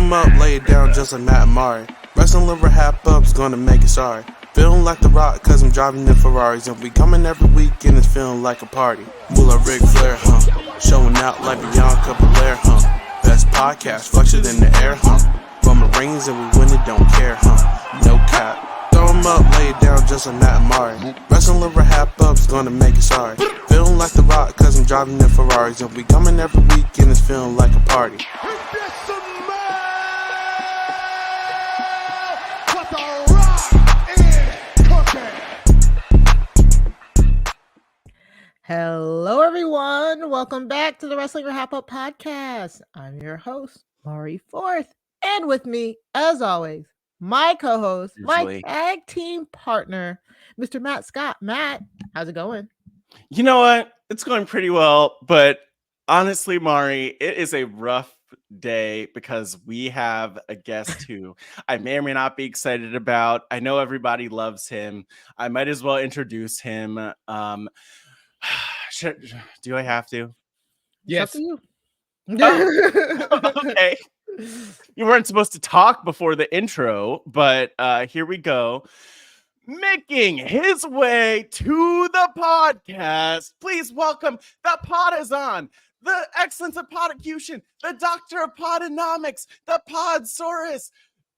him up, lay it down just like Matt Amari. Wrestling RHAPup's gonna make it sorry. Feeling like The Rock cause I'm driving the Ferraris. And we coming every week and it's feeling like a party. Moolah Ric Flair, showing out like Bianca Belair, Best podcast, fluxier than the air, Roman Reigns and we win it, don't care, No cap. Throw him up, lay it down just like Matt Amari. Wrestling RHAPup's gonna make it sorry. Feeling like The Rock cause I'm driving the Ferraris. And we coming every week and it's feeling like a party. Hello, everyone. Welcome back to the Wrestling RHAPup podcast. I'm your host, Laurie Forth. And with me, as always, my co-host, my tag team partner, Mr. Matt Scott. Matt, how's it going? You know what? It's going pretty well. But honestly, Mari, it is a rough day because we have a guest who I may or may not be excited about. I know everybody loves him. I might as well introduce him. Do I have to? Yes. Oh, okay. You weren't supposed to talk before the intro, but here we go. Making his way to the podcast, please welcome the Podizon, the excellence of Podocution, the doctor of Podonomics, the Podsaurus,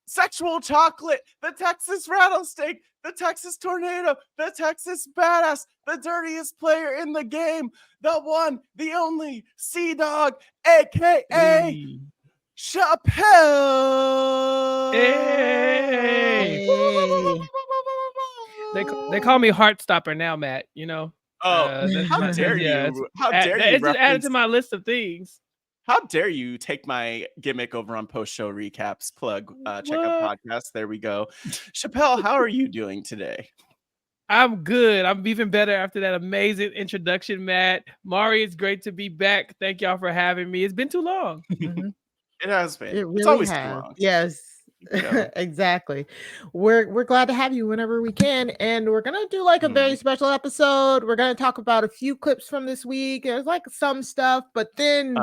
sexual chocolate, the Texas rattlesnake, the Texas tornado, the Texas badass, the dirtiest player in the game, the one, the only Sea Dog, aka Chappell. Hey. They call me Heartstopper now, Matt. You know. Oh, how dare you? How dare you? It's just added to my list of things. How dare you take my gimmick over on post-show recaps? Plug, check out podcasts. There we go. Chappell, how are you doing today? I'm good. I'm even better after that amazing introduction, Matt. Mari, it's great to be back. Thank y'all for having me. It's been too long. It has been. It really it's always has. too long. Yes. Exactly. We're glad to have you whenever we can, and we're gonna do like a very special episode. We're gonna talk about a few clips from this week. There's like some stuff, but then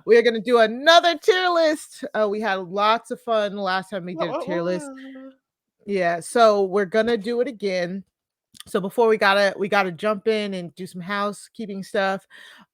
we're gonna do another tier list. We had lots of fun last time we did a tier list. Yeah, so we're gonna do it again. So before we gotta jump in and do some housekeeping stuff.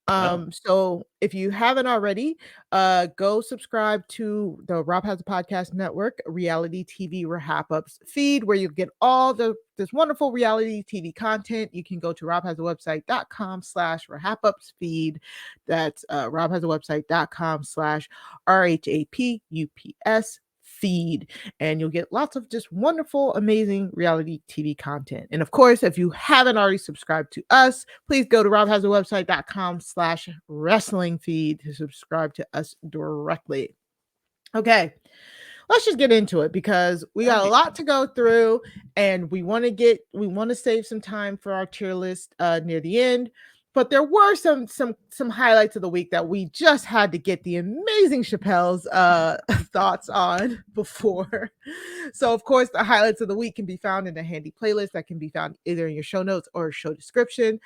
So if you haven't already, go subscribe to the Rob Has a Podcast Network reality TV RHAPup's feed, where you get all this wonderful reality TV content. You can go to robhasawebsite.com/RHAPup's feed. That's robhasawebsite.com/RHAPUPS feed, and you'll get lots of just wonderful, amazing reality TV content. And of course, if you haven't already subscribed to us, please go to robhasawebsite.com/wrestling feed to subscribe to us directly. Okay, let's just get into it because we got a lot to go through, and we want to save some time for our tier list near the end. But there were some highlights of the week that we just had to get the amazing Chappell's thoughts on before. So, of course, the highlights of the week can be found in a handy playlist that can be found either in your show notes or show description.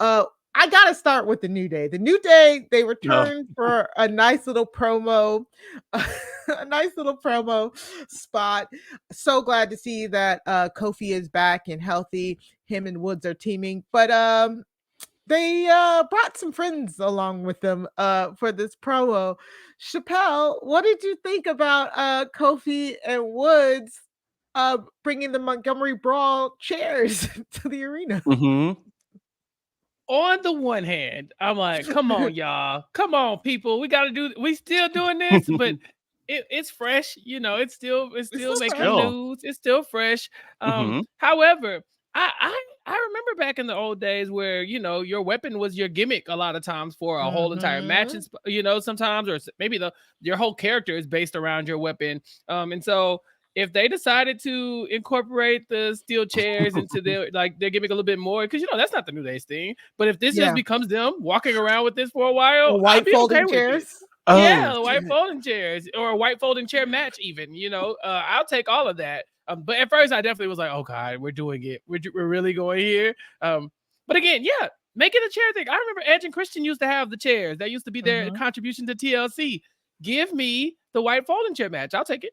I got to start with the New Day. The New Day, they returned for a nice little promo, spot. So glad to see that Kofi is back and healthy. Him and Woods are teaming. But they brought some friends along with them for this promo. Chappell, what did you think about Kofi and Woods bringing the Montgomery Brawl chairs to the arena? On the one hand, I'm like, come on, y'all. Come on, people. We still doing this, but it's fresh. You know, it's still making news. It's still fresh. However, I remember back in the old days where, you know, your weapon was your gimmick a lot of times for a whole entire match, you know, sometimes, or maybe your whole character is based around your weapon. And so if they decided to incorporate the steel chairs into their gimmick a little bit more, because, you know, that's not the New Day's thing. But if this just becomes them walking around with this for a while, white folding chairs. White folding chairs, or a white folding chair match even, you know, I'll take all of that. But at first, I definitely was like, "Oh God, we're doing it. We're really going here." But again, make it a chair thing. I remember Edge and Christian used to have the chairs. That used to be their contribution to TLC. give me the white folding chair match. I'll take it.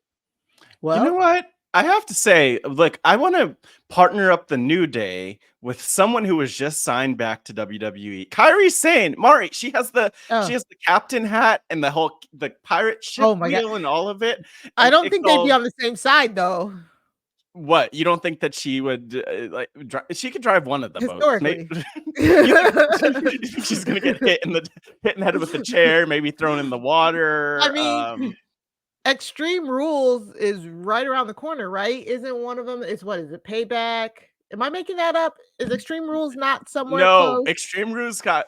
Well, you know what? I have to say, like, I want to partner up the New Day with someone who was just signed back to WWE. Kairi Sane, Mari, she has the captain hat and the pirate ship wheel and all of it. I don't think they'd be on the same side though. What, you don't think that she would she could drive one of the historically boats? She's gonna get hit in the head with the chair, maybe thrown in the water. I mean, Extreme Rules is right around the corner, right? Isn't one of them? It's what is it? Payback? Am I making that up? Is Extreme Rules not somewhere close? Extreme Rules got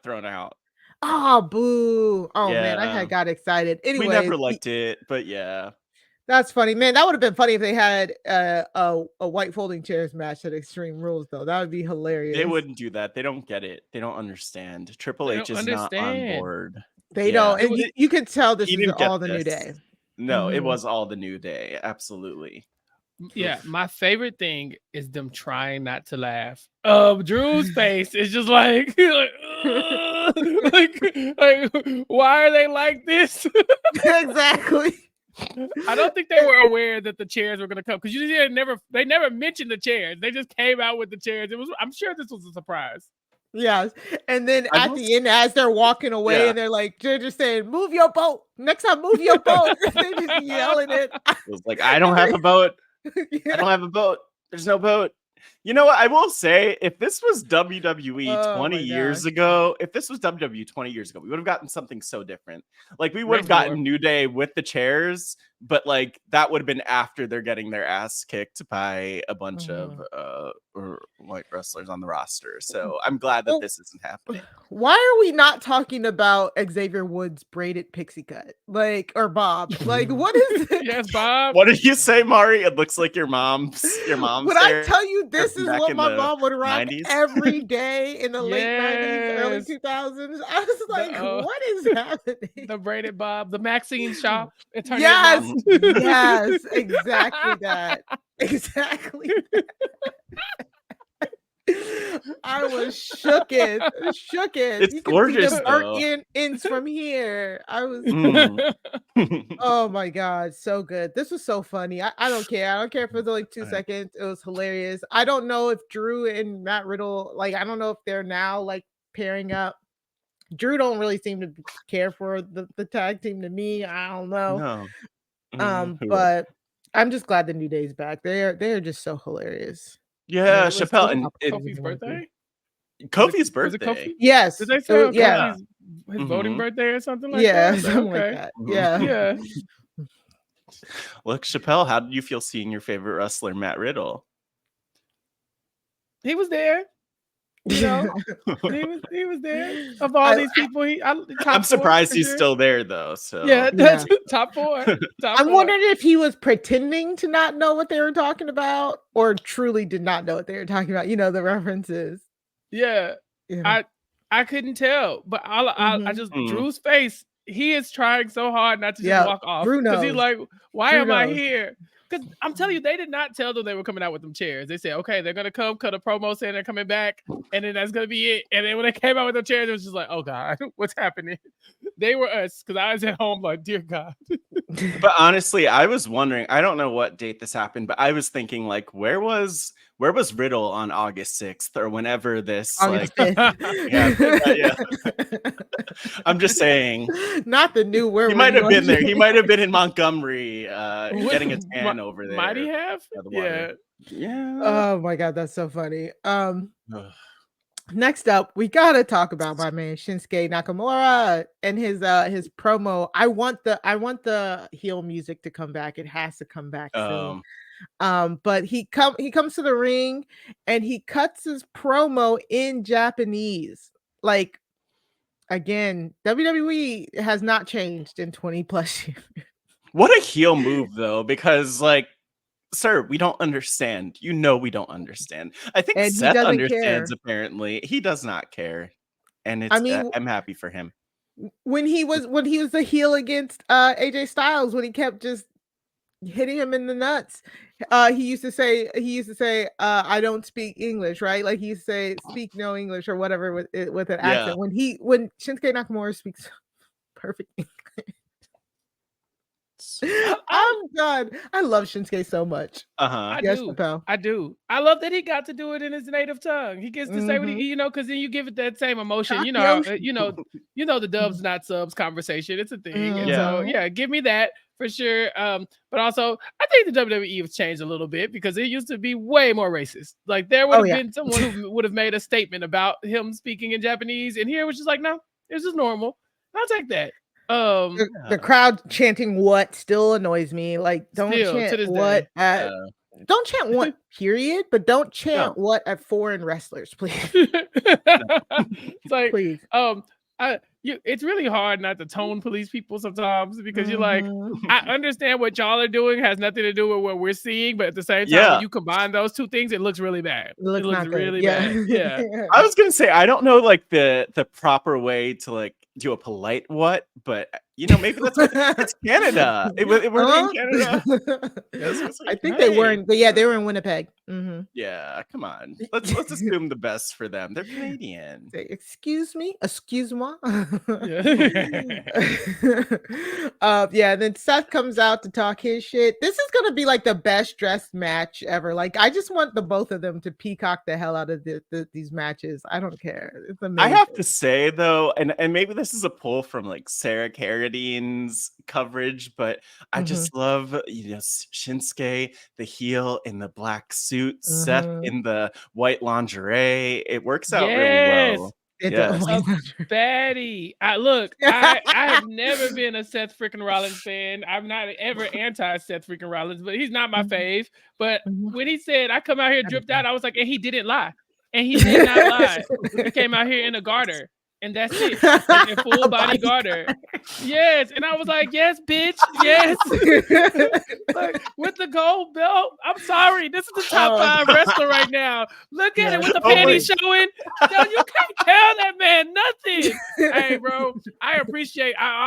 thrown out. Oh, boo! Oh man, I had got excited. Anyway, we never liked it, but yeah. That's funny, man. That would have been funny if they had a white folding chairs match at Extreme Rules, though. That would be hilarious. They wouldn't do that. They don't get it. They don't understand. Triple H is not on board. They don't. And you can tell this is all the New Day. No, it was all the New Day. Absolutely. Yeah, my favorite thing is them trying not to laugh. Drew's face is just like why are they like this? Exactly. I don't think they were aware that the chairs were going to come because they never mentioned the chairs. They just came out with the chairs. I'm sure this was a surprise. Yes. And then at the end, as they're walking away and they're just saying, move your boat. Next time, move your boat. They're just yelling it. It was like, I don't have a boat. I don't have a boat. There's no boat. You know what? I will say, if this was WWE 20 years ago, we would have gotten something so different. Like, we would have gotten New Day with the chairs, but like that would have been after they're getting their ass kicked by a bunch of white wrestlers on the roster. So I'm glad that this isn't happening. Why are we not talking about Xavier Woods' braided pixie cut? Like, or Bob? Like, what is it? Yes, Bob. What did you say, Mari? It looks like your mom's. Would I tell you this is what my mom would rock 90s? Every day in the late 90s, early 2000s? I was like, what is happening? The braided Bob, the Maxine shop. Yes, yes, exactly that. Exactly that. I was shooketh. It's you gorgeous. See the burnt ends from here. I was. Oh my god, so good. This was so funny. I don't care. I don't care if it was like 2 seconds. It was hilarious. I don't know if Drew and Matt Riddle, like, I don't know if they're now like pairing up. Drew don't really seem to care for the tag team to me. I don't know. No. But I'm just glad the New Day's back. They're just so hilarious. Yeah, Chappell and Kofi's birthday. Kofi's birthday. Kofi? Yes. Did they say his voting birthday or something like that? Yeah, something like that. Yeah. Look, Chappell, how did you feel seeing your favorite wrestler, Matt Riddle? He was there. You know, he was there. Of all these people, I'm surprised he's still there though. So that's top four. I'm wondering if he was pretending to not know what they were talking about, or truly did not know what they were talking about. You know, the references. Yeah. I couldn't tell, but I just Drew's face. He is trying so hard not to just walk off because he's like, "Why am I here?" Because I'm telling you, they did not tell them they were coming out with them chairs. They said, okay, they're going to come, cut a promo saying they're coming back, and then that's going to be it. And then when they came out with the chairs, it was just like, oh, God, what's happening? They were us, because I was at home like, dear God. But honestly, I was wondering, I don't know what date this happened, but I was thinking, like, where was Riddle on August 6th or whenever this, August 5th. Yeah. I'm just saying. Not the new where he might have been there. He might have been in Montgomery getting a tan over there. Might he have? Yeah. Oh my God, that's so funny. Next up, we gotta talk about my man Shinsuke Nakamura and his promo. I want the heel music to come back. It has to come back soon. But he comes to the ring and he cuts his promo in Japanese. Like, again, WWE has not changed in 20 plus years. What a heel move though, because like, sir, we don't understand. You know we don't understand. I think Seth understands. Apparently, he does not care, and it's. I'm happy for him. When he was the heel against AJ Styles, when he kept just hitting him in the nuts, he used to say, I don't speak English, right? Like he used to say, speak no English or whatever with an accent. When Shinsuke Nakamura speaks perfect English. I'm done. I love Shinsuke so much. Uh-huh. Yes, Chappell. I do. I love that he got to do it in his native tongue. He gets to say what he, because then you give it that same emotion. You know, the dubs not subs conversation. It's a thing. And so give me that for sure. But also I think the WWE has changed a little bit because it used to be way more racist. Like there would have been someone who would have made a statement about him speaking in Japanese, and here it was just like, no, it's just normal. I'll take that. The crowd chanting what still annoys me. Like, don't chant what at don't chant what period, but don't chant what at foreign wrestlers, please. It's like, please. It's really hard not to tone police people sometimes because you're like, I understand what y'all are doing has nothing to do with what we're seeing, but at the same time, when you combine those two things, it looks really bad. It looks really bad. Yeah. I was gonna say I don't know like the proper way to like do a polite what, but maybe that's Canada. Were they in Canada? I think they weren't, but they were in Winnipeg. Yeah, come on. Let's assume the best for them. They're Canadian. Say, excuse me, excuse-moi. Then Seth comes out to talk his shit. This is gonna be like the best dressed match ever. Like, I just want the both of them to peacock the hell out of these matches. I don't care. It's amazing. I have to say though, and maybe this is a pull from like Sarah Carradine's coverage, but I just love Shinsuke, the heel in the black suit, Seth in the white lingerie. It works out really well. Baddie. I have never been a Seth freaking Rollins fan. I'm not ever anti Seth freaking Rollins, but he's not my fave. But when he said I come out here dripped out, I was like, and he didn't lie. And he did not lie. He came out here in a garter. And that's it. Like a full body garter. Yes. And I was like, yes, bitch. Yes. Like, with the gold belt. I'm sorry. This is the top 5 wrestler right now. Look at it with the panties showing. No, you can't tell that man nothing. Hey, bro. I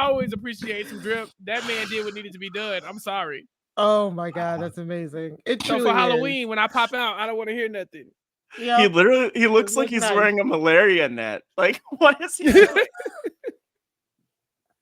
always appreciate some drip. That man did what needed to be done. I'm sorry. Oh my God. That's amazing. So for Halloween, when I pop out, I don't want to hear nothing. Yep. He looks like he's wearing a malaria net. Like, what is he doing?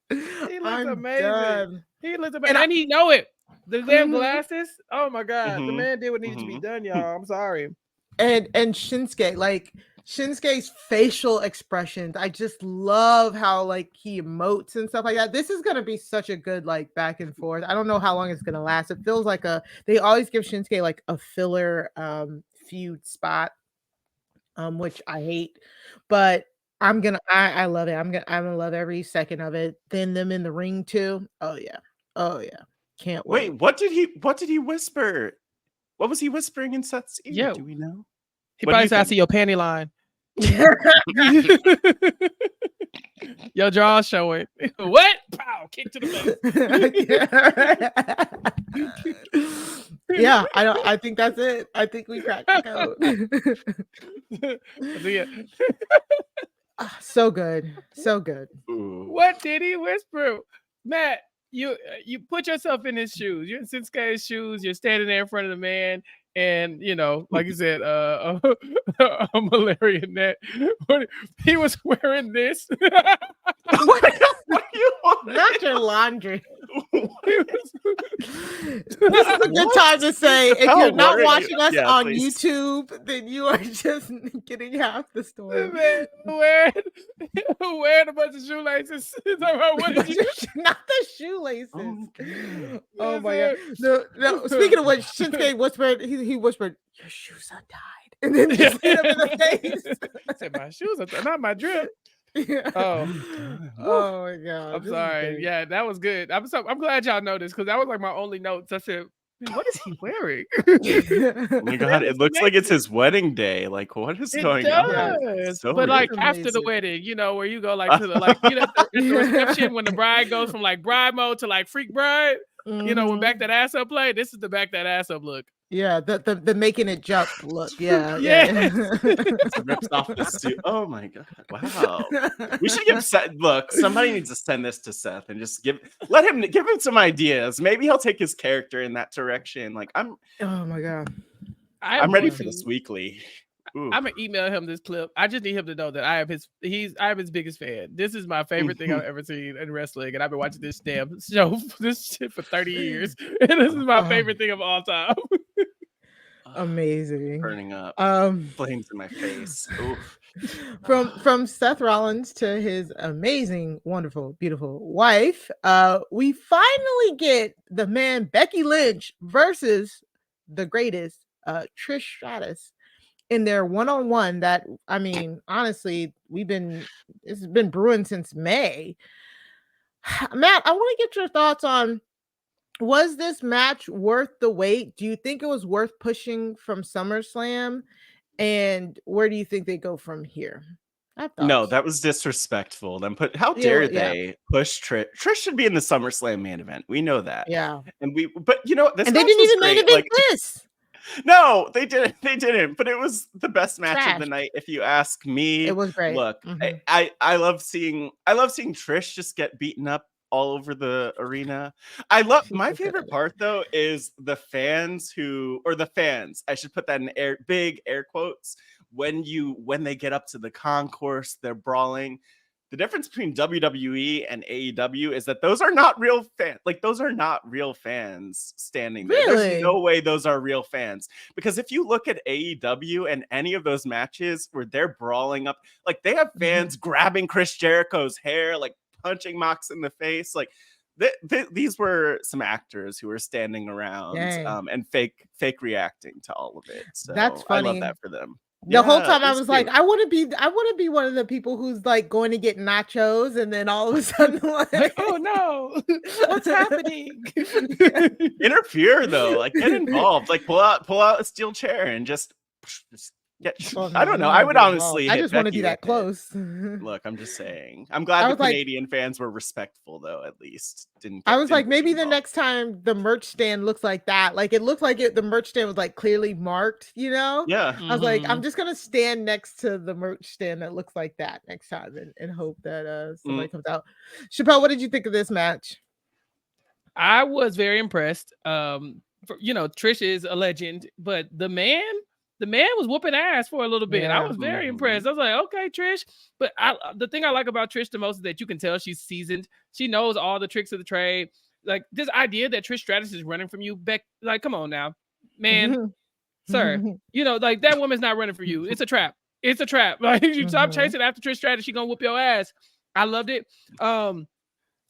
He looks amazing. He looks amazing. And he know it. The damn glasses. Oh my God. The man did what needed to be done, y'all. I'm sorry. And Shinsuke, like Shinsuke's facial expressions. I just love how like he emotes and stuff like that. This is gonna be such a good like back and forth. I don't know how long it's gonna last. It feels like they always give Shinsuke like a filler feud spot, which I hate, but I love it. I'm gonna love every second of it. Then them in the ring too. Oh yeah, can't wait. Wait, what did he whisper? What was he whispering in Seth's ear? Yeah. Do we know? He probably said, "I see your panty line." Your jaw showing. What? Pow! Kick to the face. Yeah, I think that's it. I think we cracked the code. So good. Ooh. What did he whisper? Matt, you put yourself in his shoes. You're in Shinsuke's shoes. You're standing there in front of the man. And like you said, a malaria net. He was wearing this. Not your laundry. This is a good time to say, if you're not watching us on YouTube, then you are just getting half the story. Man, wearing a bunch of shoelaces. What did you? Not the shoelaces. Oh my God. No. Speaking of what, Shinsuke whispered, he whispered, "Your shoes are tied," and then just hit him in the face. I said, "My shoes are not my drip." Yeah. Oh my God. I'm sorry. Yeah, that was good. I'm glad y'all noticed because that was like my only notes. I said, what is he wearing? Oh my God, it looks like it's his wedding day. Like, what is going on? So but like after the wedding, where you go like to the the reception when the bride goes from like bride mode to like freak bride. When back that ass up play, this is the back that ass up look. Yeah, the making it jump look. Yeah. Rips off the suit. Oh my God! Wow. We should give Seth. Look, somebody needs to send this to Seth and just give him some ideas. Maybe he'll take his character in that direction. Like Oh my God. I'm ready for this weekly. Ooh. I'm gonna email him this clip. I just need him to know that I am his biggest fan. This is my favorite thing I've ever seen in wrestling, and I've been watching this damn show, this shit for 30 years, and this is my favorite thing of all time. Amazing. Burning up. Flames in my face. Oof. From Seth Rollins to his amazing, wonderful, beautiful wife, we finally get the man Becky Lynch versus the greatest Trish Stratus in their one-on-one. That, I mean, honestly, it's been brewing since May. Matt, I want to get your thoughts on, was this match worth the wait? Do you think it was worth pushing from SummerSlam? And where do you think they go from here? No, that was disrespectful. How dare they push Trish? Trish should be in the SummerSlam main event. We know that. Yeah. But you know, this and they didn't even main event this. No, they didn't. They didn't. But it was the best match of the night, if you ask me. It was great. Look, I love seeing Trish just get beaten up all over the arena. My favorite part though is the fans I should put that in big air quotes, when they get up to the concourse, they're brawling. The difference between WWE and AEW is that those are not real fans. Like, those are not real fans standing there. Really? There's no way those are real fans. Because if you look at AEW and any of those matches where they're brawling up, like, they have fans grabbing Chris Jericho's hair, like punching Mox in the face. Like, these were some actors who were standing around and fake reacting to all of it. So that's funny. I love that for them. The whole time I was like, I want to be one of the people who's like going to get nachos, and then all of a sudden, like oh no, what's happening? Interfere though, like, get involved, like pull out a steel chair and just get. I don't know. I would honestly. I just want to be that close. Look, I'm just saying. I'm glad the Canadian fans were respectful, though. At least I was like, maybe the next time the merch stand looks like that, like it looked like the merch stand was like clearly marked, you know? Yeah. I was like, I'm just gonna stand next to the merch stand that looks like that next time, and hope that somebody comes out. Chappell, what did you think of this match? I was very impressed. Trish is a legend, but the man was whooping ass for a little bit. Yeah. I was very impressed. I was like, okay, Trish. But the thing I like about Trish the most is that you can tell she's seasoned. She knows all the tricks of the trade. Like, this idea that Trish Stratus is running from you, Beck, like, come on now, man, sir. Like, that woman's not running for you. It's a trap. It's a trap. Like, you stop chasing after Trish Stratus, she's gonna whoop your ass. I loved it.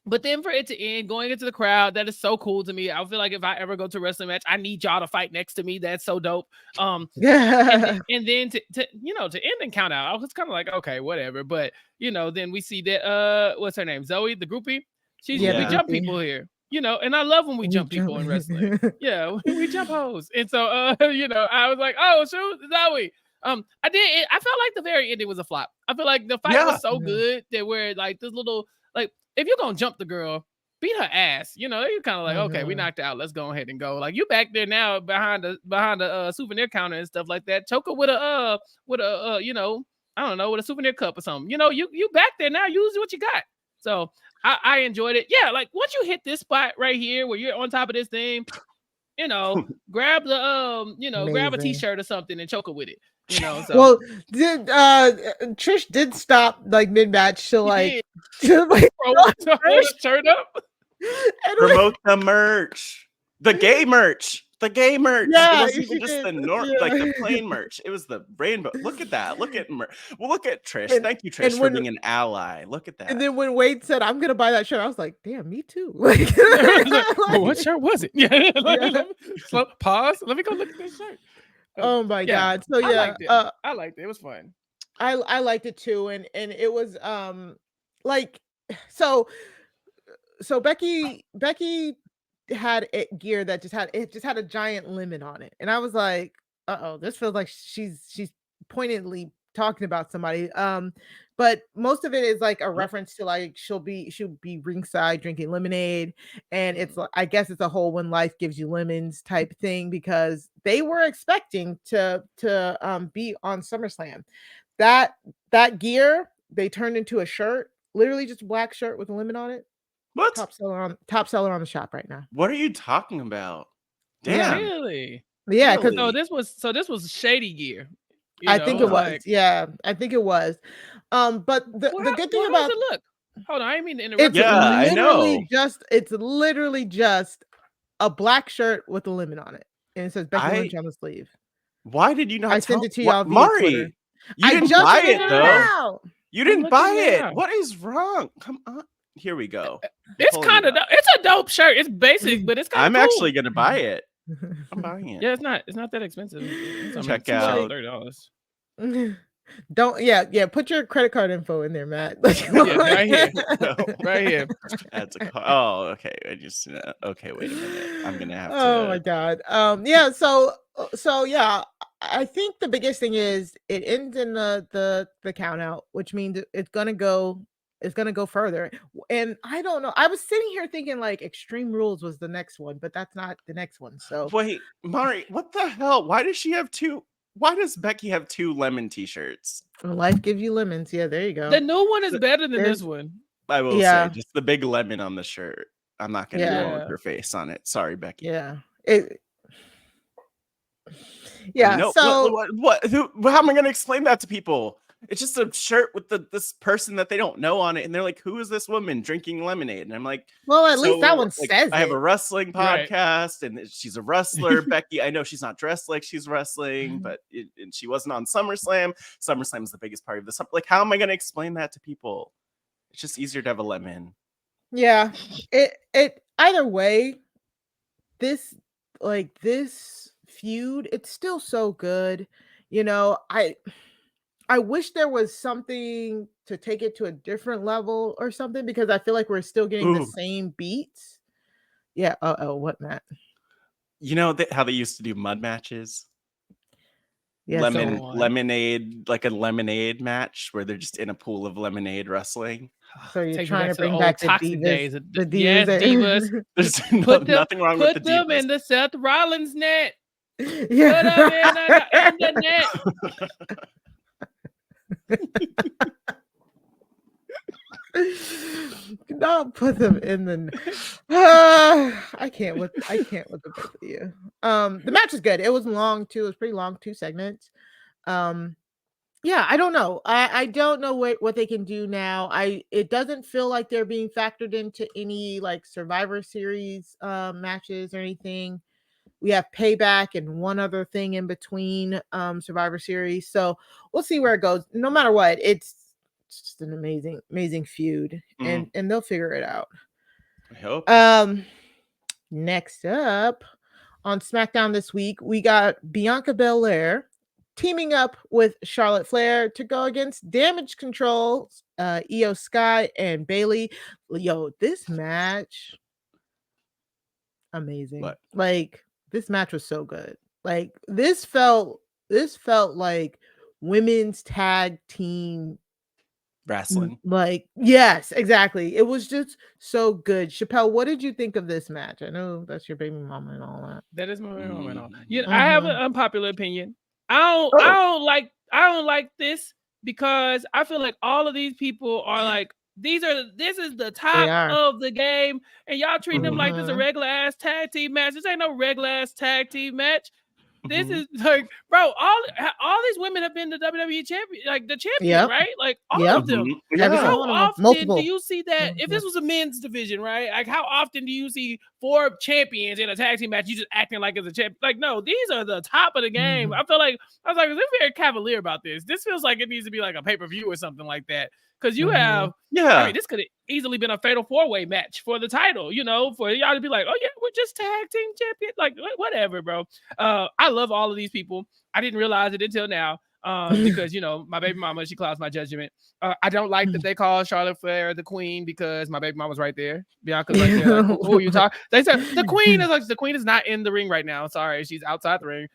But then for it to end, going into the crowd, that is so cool to me. I feel like if I ever go to a wrestling match, I need y'all to fight next to me. That's so dope. And then to end and count out, I was kind of like, okay, whatever. But then we see that what's her name? Zoe, the groupie. We jump people here. And I love when we jump people in wrestling. Yeah, we jump hoes. And so I was like, oh shoot, Zoe. I felt like the very ending was a flop. I feel like the fight was so good that we're like this little, like, if you're gonna jump the girl, beat her ass. You're kind of like, okay, we knocked out. Let's go ahead and go. Like, you back there now behind the souvenir counter and stuff like that. Choke her with a I don't know, with a souvenir cup or something. You back there now. Use what you got. So I enjoyed it. Yeah, like, once you hit this spot right here where you're on top of this thing, grab the grab a t-shirt or something and choke her with it. So. Well, Trish did stop like mid-match to like shirt up and promote the merch, the gay merch. Yeah, it wasn't even just the plain merch. It was the rainbow. Look at that. Look at Trish. Thank you, Trish, for being an ally. Look at that. And then when Wade said, "I'm gonna buy that shirt," I was like, "Damn, me too." Like, what shirt was it? Yeah. Pause. Let me go look at this shirt. Oh my god! So I liked it. I liked it. It was fun. I liked it too, and it was like so Becky had gear that just had a giant lemon on it, and I was like, this feels like she's pointedly talking about somebody. But most of it is like a reference to like she'll be ringside drinking lemonade, and it's like, I guess it's a whole when life gives you lemons type thing, because they were expecting to be on SummerSlam. That gear they turned into a shirt, literally just a black shirt with a lemon on it. What? Top seller on the shop right now. What are you talking about? Damn. Really? Yeah, because so this was shady gear. I think it was. Yeah, I think it was. But the good thing about how does it look? Hold on, I didn't mean to interrupt. I know. It's literally just a black shirt with a lemon on it, and it says Becky Lynch on the sleeve. Why did you not I sent it to y'all via Twitter. You didn't buy it though. You didn't buy it. Now. What is wrong? Come on. Here we go. It's kind of it's a dope shirt. It's basic, but it's kind of I'm actually gonna buy it. I'm buying it. Yeah, it's not that expensive. Check out $30. Don't put your credit card info in there, Matt. Right here. Right here. That's a car. Oh, okay. I just okay, wait a minute. I'm gonna have to. Oh my god. So yeah, I think the biggest thing is it ends in the count out, which means it's gonna go further. And I don't know. I was sitting here thinking like Extreme Rules was the next one, but that's not the next one. So wait, Mari, what the hell? Why does Becky have 2 lemon t-shirts? Life gives you lemons. Yeah, there you go. The new one is better than this one. I will say just the big lemon on the shirt. I'm not gonna go with her face on it. Sorry, Becky. Yeah. No, so how am I gonna explain that to people? It's just a shirt with this person that they don't know on it, and they're like, "Who is this woman drinking lemonade?" And I'm like, "Well, at least that one says I have a wrestling podcast, and she's a wrestler." Becky, I know she's not dressed like she's wrestling, but and she wasn't on SummerSlam. SummerSlam is the biggest part of this. Like, how am I going to explain that to people? It's just easier to have a lemon. Yeah, it either way. This feud, it's still so good. You know, I wish there was something to take it to a different level or something, because I feel like we're still getting the same beats. Yeah. What, Matt? You know how they used to do mud matches? Yeah, lemonade, like a lemonade match where they're just in a pool of lemonade wrestling. So you're trying to bring back the divas, days. The divas. There's nothing wrong with the divas. Put them in the Seth Rollins net. Yeah. Put them in the net. Don't put them in the I can't with the both of you. The match is good. It was long too. It was pretty long, 2 segments. Yeah, I don't know. I don't know what they can do now. It doesn't feel like they're being factored into any like Survivor Series matches or anything. We have Payback and one other thing in between Survivor Series. So we'll see where it goes. No matter what, it's just an amazing feud, and they'll figure it out. I hope. Next up on SmackDown this week, we got Bianca Belair teaming up with Charlotte Flair to go against Damage Control, Io Sky, and Bayley. Yo, this match, amazing. What? Like, this match was so good. Like, this felt like women's tag team wrestling. Like, yes, exactly. It was just so good. Chappell, what did you think of this match? I know that's your baby mama and all that. That is my baby mama and all. You know, I have an unpopular opinion. I don't like this, because I feel like all of these people are like, this is the top of the game, and y'all treating them like this is a regular ass tag team match. This ain't no regular ass tag team match. This is like, bro, all these women have been the WWE champion, like the champion, right? Like all of them. How often do you see that? If this was a men's division, right? Like, how often do you see 4 champions in a tag team match? You just acting like it's a champion. Like, no, these are the top of the game. I was like, they're very cavalier about this. This feels like it needs to be like a pay-per-view or something like that. Because you have, I mean, this could have easily been a fatal 4-way match for the title, you know, for y'all to be like, oh yeah, we're just tag team champion, like whatever, bro. I love all of these people. I didn't realize it until now, because you know, my baby mama, she clouds my judgment. I don't like that they call Charlotte Flair the queen, because my baby mama's right there. Bianca's right there. Like, who are you talking? They said the queen is not in the ring right now. Sorry, she's outside the ring.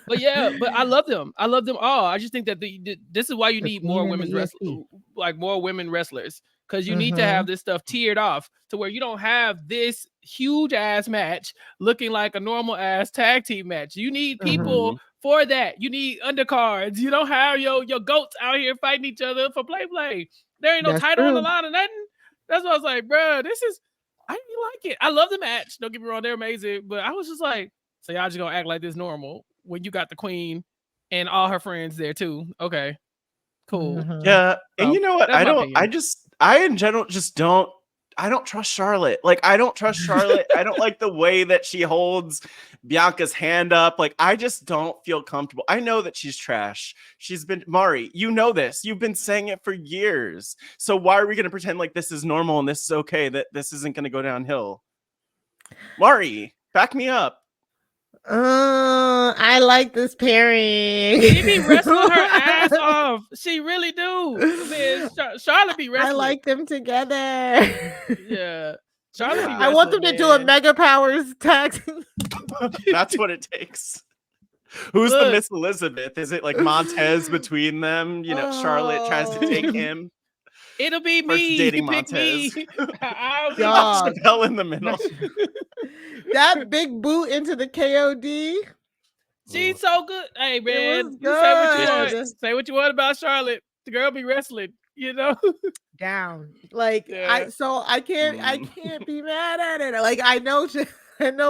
But yeah, but I love them. I love them all. I just think that this is why you need more women's wrestlers, like more women wrestlers, because you need to have this stuff tiered off to where you don't have this huge ass match looking like a normal ass tag team match. You need people for that. You need undercards. You don't have your goats out here fighting each other for play. There ain't no title on the line or nothing. That's why I was like, bro, I didn't like it. I love the match. Don't get me wrong, they're amazing. But I was just like, so y'all just gonna act like this normal when you got the queen and all her friends there too. Okay, cool. Yeah, and So, you know what? that's my opinion. I in general just don't. I don't trust Charlotte. Like, I don't trust Charlotte. I don't like the way that she holds Bianca's hand up. Like, I just don't feel comfortable. I know that she's trash. She's been, Mari, you know this. You've been saying it for years. So why are we going to pretend like this is normal and this is okay, that this isn't going to go downhill? Mari, back me up. I like this pairing. She be wrestling her ass off. She really do. Man, Charlotte be wrestling. I like them together. Yeah. Charlotte be wrestling, I want them to do a Mega Powers tag. That's what it takes. Who's the Miss Elizabeth? Is it like Montez between them? You know, Charlotte tries to take him. It'll be me. Dating Pick Montez. me. I'll be Chappell in the middle. That big boot into the KOD. She's so good. Hey man, say what you want about Charlotte. The girl be wrestling, you know. Down. Like I can't be mad at it. Like I know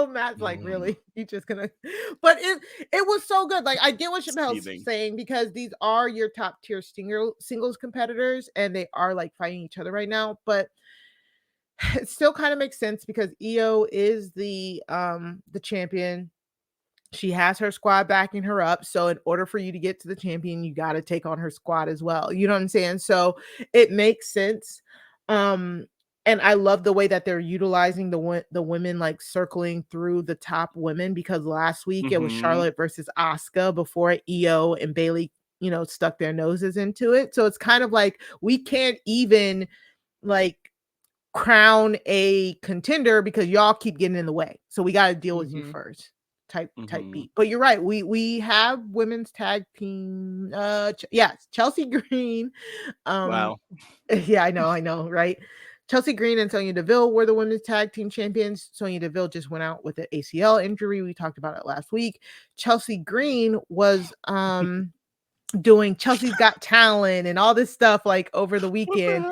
Matt's like, really? You just gonna but it was so good. Like I get what Chappell's saying, because these are your top tier singles competitors and they are like fighting each other right now, but it still kind of makes sense because Io is the champion. She has her squad backing her up. So in order for you to get to the champion, you got to take on her squad as well. You know what I'm saying? So it makes sense. And I love the way that they're utilizing the women like circling through the top women, because last week it was Charlotte versus Asuka before Io and Bayley, stuck their noses into it. So it's kind of like we can't even like crown a contender because y'all keep getting in the way. So we got to deal with you first. Type beat. But you're right. We have women's tag team. Chelsea Green. Wow. Yeah, I know, right? Chelsea Green and Sonya Deville were the women's tag team champions. Sonya Deville just went out with an ACL injury. We talked about it last week. Chelsea Green was doing Chelsea's Got Talent and all this stuff like over the weekend,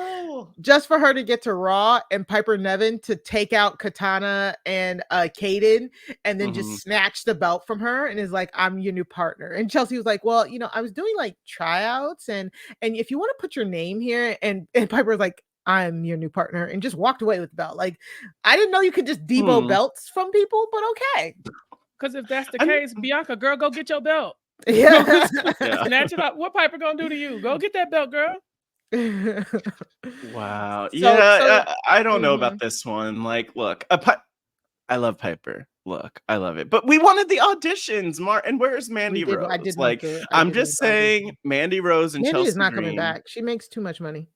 just for her to get to Raw and Piper Niven to take out Katana and Kaden and then just snatch the belt from her and is like, I'm your new partner. And Chelsea was like, well, I was doing like tryouts and if you want to put your name here, and Piper was like, I'm your new partner, and just walked away with the belt. Like, I didn't know you could just debo belts from people, but okay. Because if that's the case, Bianca, girl, go get your belt. Yeah. Snatch it up. What Piper gonna do to you? Go get that belt, girl. Wow. I don't know about this one. Like, look, I love Piper. Look, I love it. But we wanted the auditions, and where's Mandy Rose? I did like, I'm just saying, Mandy Rose and Chelsea is not Green coming back. She makes too much money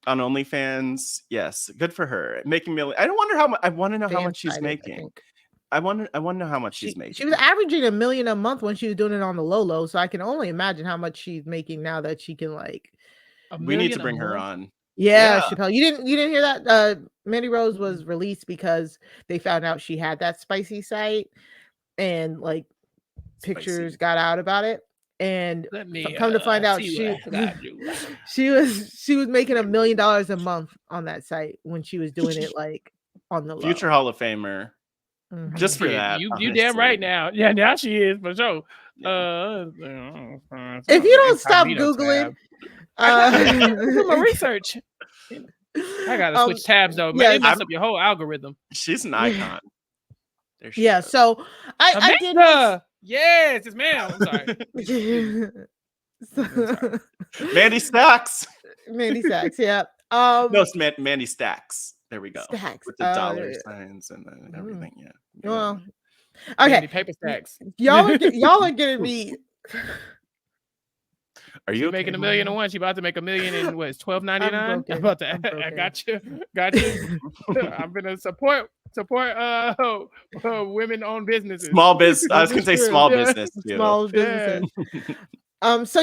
on OnlyFans. Yes, good for her. Making millions. I don't wonder how much. I want to know how much she's making. I want to know how much she's making. She was averaging $1 million a month when she was doing it on the low, so I can only imagine how much she's making now that she can like. We need to bring her on. Yeah, Chappell. You didn't hear that? Mandy Rose was released because they found out she had that spicy site, and like pictures got out about it. And come to find out, she was making $1 million a month on that site when she was doing it like on the low. Future Hall of Famer. Just for that. You damn right now. Yeah, now she is for sure. If you don't stop Googling, do my research. I gotta switch tabs though. Man, it messed up your whole algorithm. She's an icon. Yeah, so I did. Yes, it's ma'am. I'm sorry. Mandy Stacks. Mandy Stacks, yeah. No, it's Mandy Stacks. There we go. Stacks. With the dollar signs and everything. Yeah. Well, okay. Paper stacks. Y'all are getting me. Are you making $1 million in one? She about to make $1 million in what? $12.99. I'm about to. I got you. I'm gonna support women-owned businesses. Small business. I was gonna say small business. Small businesses. So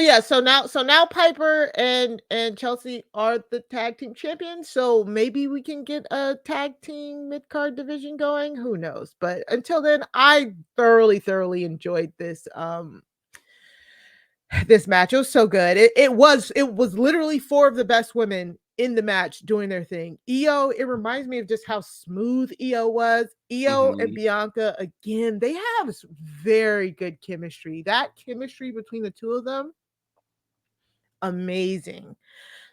now Piper and Chelsea are the tag team champions. So maybe we can get a tag team mid-card division going. Who knows? But until then, I thoroughly enjoyed this this match. It was so good. It was literally 4 of the best women in the match doing their thing. Io, it reminds me of just how smooth Io was. Io and Bianca, again, they have very good chemistry. That chemistry between the two of them, amazing.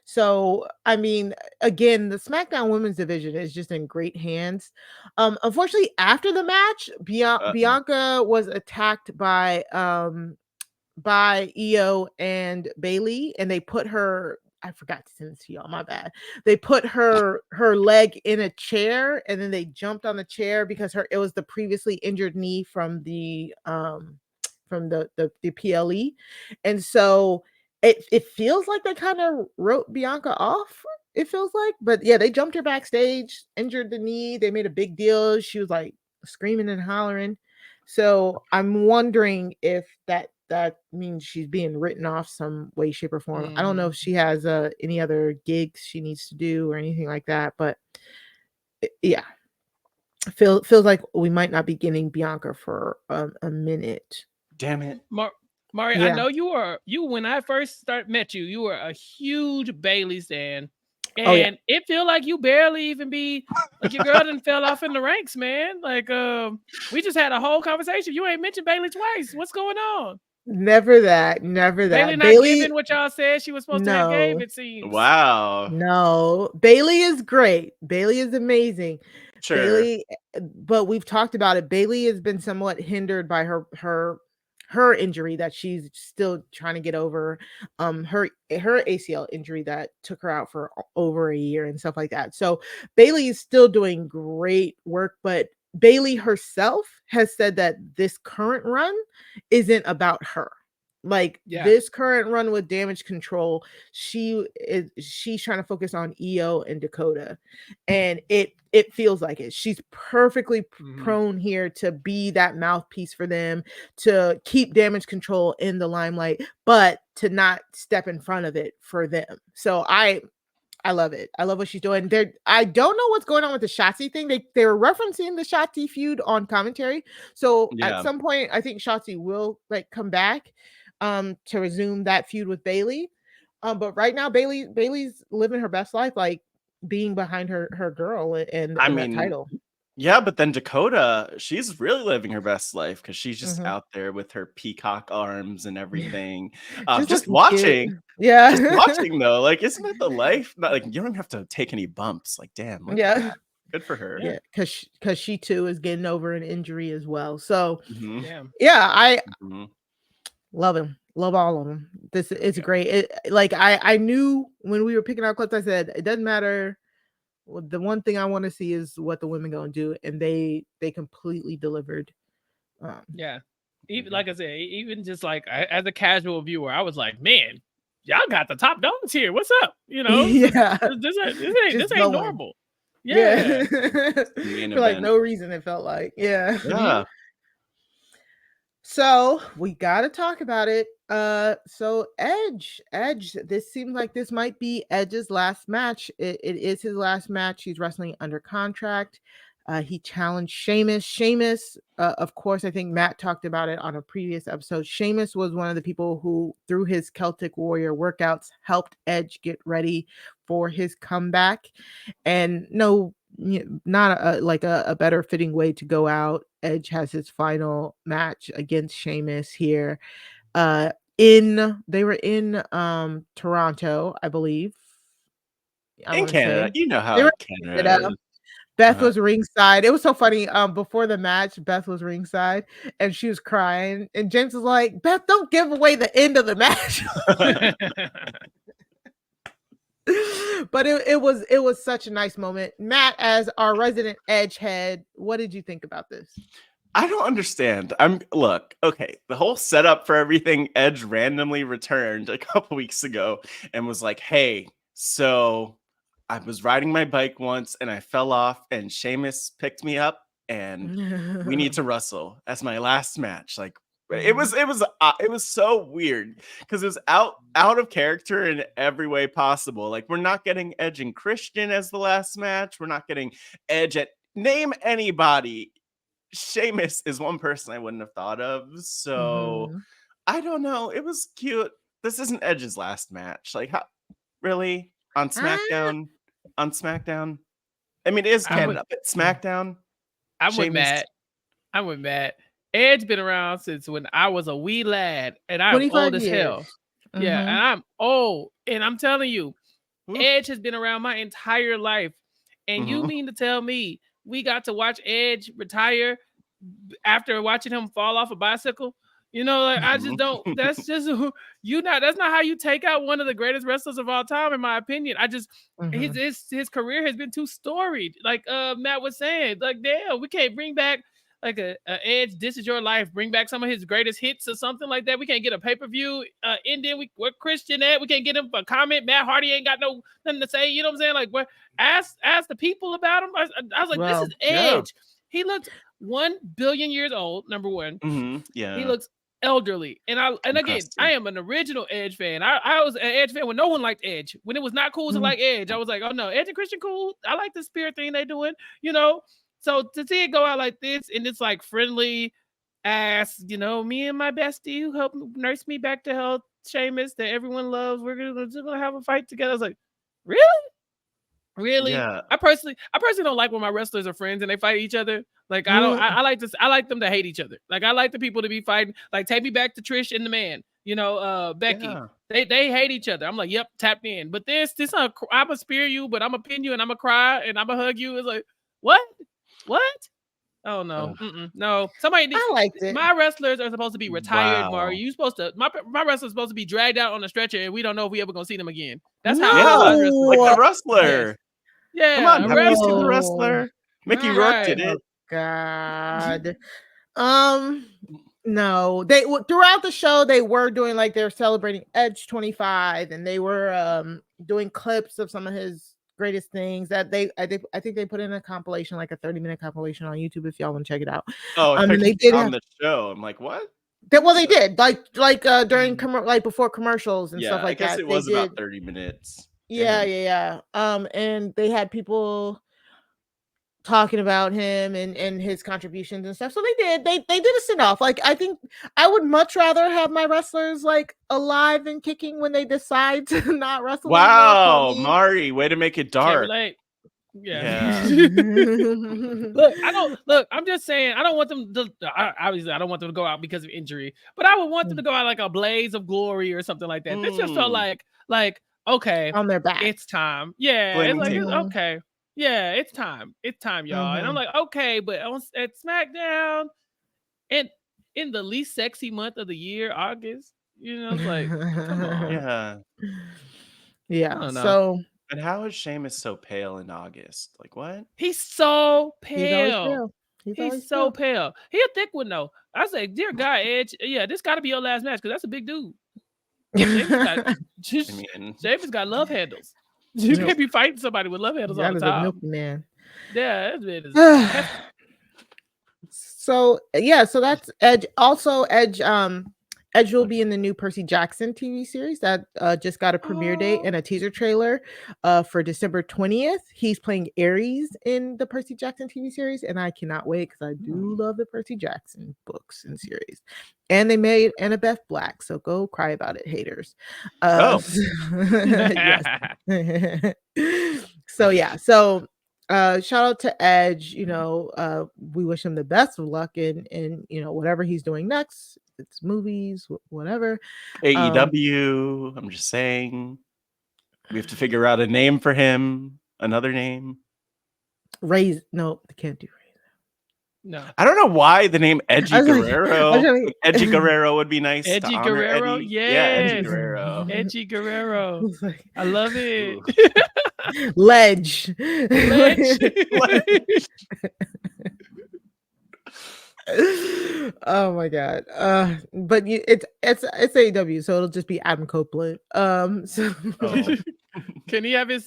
So, I mean, again, the SmackDown Women's Division is just in great hands. Unfortunately, after the match, Bianca was attacked by Io and Bailey, and they put her. I forgot to send this to y'all. My bad. They put her leg in a chair, and then they jumped on the chair because it was the previously injured knee from the PLE, and so it feels like they kind of wrote Bianca off. It feels like, but yeah, they jumped her backstage, injured the knee. They made a big deal. She was like screaming and hollering. So I'm wondering if that means she's being written off some way, shape, or form. I don't know if she has any other gigs she needs to do or anything like that, but yeah, feels like we might not be getting Bianca for a minute. Damn it, Mari, I know you when I first met you, you were a huge Bailey stan. And it feel like you barely even be like your girl didn't fell off in the ranks, man. Like we just had a whole conversation. You ain't mentioned Bailey twice. What's going on? Never that. Bailey not giving what y'all said she was supposed to have gave, it seems. Wow. No, Bailey is great. Bailey is amazing. Sure. Bailey, but we've talked about it. Bailey has been somewhat hindered by her injury that she's still trying to get over. Her ACL injury that took her out for over a year and stuff like that. So Bailey is still doing great work, but Bailey herself has said that this current run isn't about her. Like this current run with Damage Control, she's trying to focus on Io and Dakota, and it feels like it. She's perfectly prone here to be that mouthpiece for them, to keep Damage Control in the limelight, but to not step in front of it for them. So I love it. I love what she's doing. I don't know what's going on with the Shotzi thing. They were referencing the Shotzi feud on commentary. So at some point, I think Shotzi will like come back to resume that feud with Bailey. But right now, Bailey's living her best life, like being behind her girl and that title. Yeah, but then Dakota, she's really living her best life because she's just out there with her peacock arms and everything. Just watching. Cute. Yeah. Just watching though. Like, isn't that the life? Not like you don't even have to take any bumps. Like, damn. Look at that. Good for her. Yeah, because she too is getting over an injury as well. So I love him. Love all of them. This is great. I knew when we were picking out clips, I said it doesn't matter. The one thing I want to see is what the women gonna do, and they completely delivered. Even like I said, even just like as a casual viewer, I was like, man, y'all got the top dogs here. What's up? You know, this ain't normal. Yeah. For like no reason, it felt like. Yeah. So we gotta talk about it. So Edge, this seems like this might be Edge's last match. It is his last match. He's wrestling under contract. He challenged Sheamus. Sheamus, of course, I think Matt talked about it on a previous episode. Sheamus was one of the people who, through his Celtic Warrior workouts, helped Edge get ready for his comeback. And not a better fitting way to go out. Edge has his final match against Sheamus here. They were in Toronto, I believe. In Canada, you know how Canada is. Beth was ringside. It was so funny. Before the match, Beth was ringside and she was crying. And James was like, Beth, don't give away the end of the match. But it was such a nice moment. Matt, as our resident Edge head, what did you think about this? I don't understand. Okay. The whole setup for everything, Edge randomly returned a couple weeks ago and was like, hey, so I was riding my bike once and I fell off and Sheamus picked me up and we need to wrestle as my last match. Like it was so weird because it was out of character in every way possible. Like we're not getting Edge and Christian as the last match. We're not getting Edge at name anybody. Sheamus is one person I wouldn't have thought of. So I don't know. It was cute. This isn't Edge's last match. Like how really? on SmackDown. On SmackDown. I mean, it is Canada, but SmackDown. I'm with Matt. Edge been around since when I was a wee lad, and I'm old as hell. Yeah, and I'm old, and I'm telling you, Edge has been around my entire life. And you mean to tell me we got to watch Edge retire after watching him fall off a bicycle? You know, like, I just don't. That's just That's not how you take out one of the greatest wrestlers of all time, in my opinion. His career has been too storied. Like Matt was saying, like, damn, we can't bring back like a Edge. This is your life. Bring back some of his greatest hits or something like that. We can't get a pay-per-view ending. Where Christian at? We can't get him a comment. Matt Hardy ain't got nothing to say. You know what I'm saying? Like, ask the people about him. I was like, this is Edge. Yeah. He looked 1 billion years old. Number one. Yeah. He looks elderly. And again, I am an original Edge fan. I was an Edge fan when no one liked Edge. When it was not cool to like Edge, I was like, oh no, Edge and Christian cool. I like the spirit thing they're doing, you know. So to see it go out like this, and it's like friendly ass, you know, me and my bestie who helped nurse me back to health, Sheamus, that everyone loves. We're gonna have a fight together. I was like, really? Yeah. I personally don't like when my wrestlers are friends and they fight each other. Like I like them to hate each other. Like I like the people to be fighting. Like take me back to Trish and the Man. You know, Becky. Yeah. They hate each other. I'm like, yep, tapped in. But this I'm gonna spear you, but I'm gonna pin you and I'm gonna cry and I'm gonna hug you. It's like, what? Oh no, no. Somebody. I liked it. My wrestlers are supposed to be retired, Mari. You supposed to. My wrestlers supposed to be dragged out on a stretcher, and we don't know if we ever gonna see them again. That's how. Like the wrestler. Yeah, come on, have you seen the wrestler? Mickey Rourke did it. God. No, they throughout the show they were doing like they were celebrating Edge 25, and they were doing clips of some of his greatest things that I think they put in a compilation, like a 30-minute compilation on YouTube if y'all want to check it out. And they did on the show. I'm like, what? They did like during like before commercials and stuff like that. I guess it was about 30 minutes. Yeah. And they had people talking about him and his contributions and stuff. So they did a send-off. Like I think I would much rather have my wrestlers like alive and kicking when they decide to not wrestle. Wow, Mari, way to make it dark. Yeah. Look, I'm just saying I don't want them to obviously I don't want them to go out because of injury, but I would want them to go out like a blaze of glory or something like that. This just felt like okay, on their back. It's time. Yeah, it's like okay. Yeah, it's time. It's time, y'all. And I'm like, okay, but at SmackDown, and in the least sexy month of the year, August, you know, it's like, come on. Yeah. So, and how is Sheamus so pale in August? Like what? He's so pale. He's so pale. He a thick one though. I say, dear God, Edge, this got to be your last match because that's a big dude. Sheamus got love handles. You can't be fighting somebody with love handles all the time. Milky man. Yeah, that's so that's Edge. Also, Edge will be in the new Percy Jackson TV series that just got a premiere date and a teaser trailer for December 20th. He's playing Ares in the Percy Jackson TV series, and I cannot wait because I do love the Percy Jackson books and series. And they made Annabeth Black, so go cry about it, haters. So shout out to Edge. You know, we wish him the best of luck in you know whatever he's doing next. It's movies, whatever. AEW. I'm just saying, we have to figure out a name for him. Another name. No, they can't do. No, I don't know why the name Edgy Guerrero. Edgy Guerrero would be nice. Edgy Guerrero, yeah, Edgy Guerrero. Edgy Guerrero. I love it. Ledge. Oh my God. But it's AEW, so it'll just be Adam Copeland. Can he have his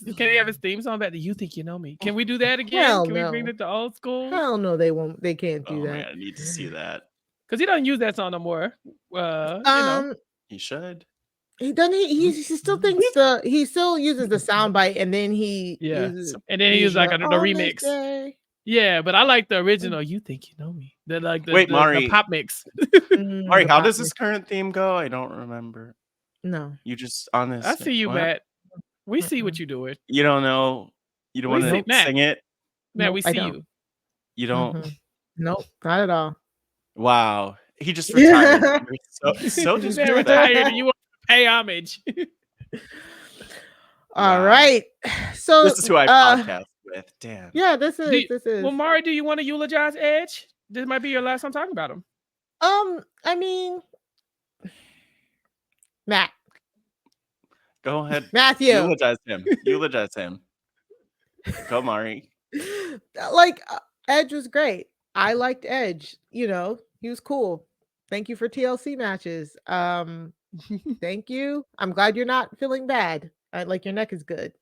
theme song back? Do you think you know me? Can we do that again? We bring it to old school? Hell no, they won't. They can't do that. Man, I need to see that. Because he doesn't use that song no more. You know. He should. He doesn't. He still thinks he still uses the soundbite, and then he uses, and then he uses like the remix. Yeah, but I like the original. You think you know me? Mari, the pop mix. Mari, how does this current theme go? I don't remember. No, you just honest. I see you, Matt. We see what you doing. You don't know. You don't We want see to Matt. sing it. Matt, Nope, we I see don't. you. You don't. Nope, not at all. Wow. He just retired. You're so You said disrespectful. retired and you want to pay homage. All Wow. right. So This is who I podcast with. Damn. yeah, this Do is you- Well, Mari, do you want to eulogize Edge? This might be your last time talking about him. I mean, Matt, Go ahead. Matthew. Eulogize him. Eulogize him. Go, Mari. Like Edge was great. I liked Edge. You know, he was cool. Thank you for TLC matches. Thank you. I'm glad you're not feeling bad. Like your neck is good.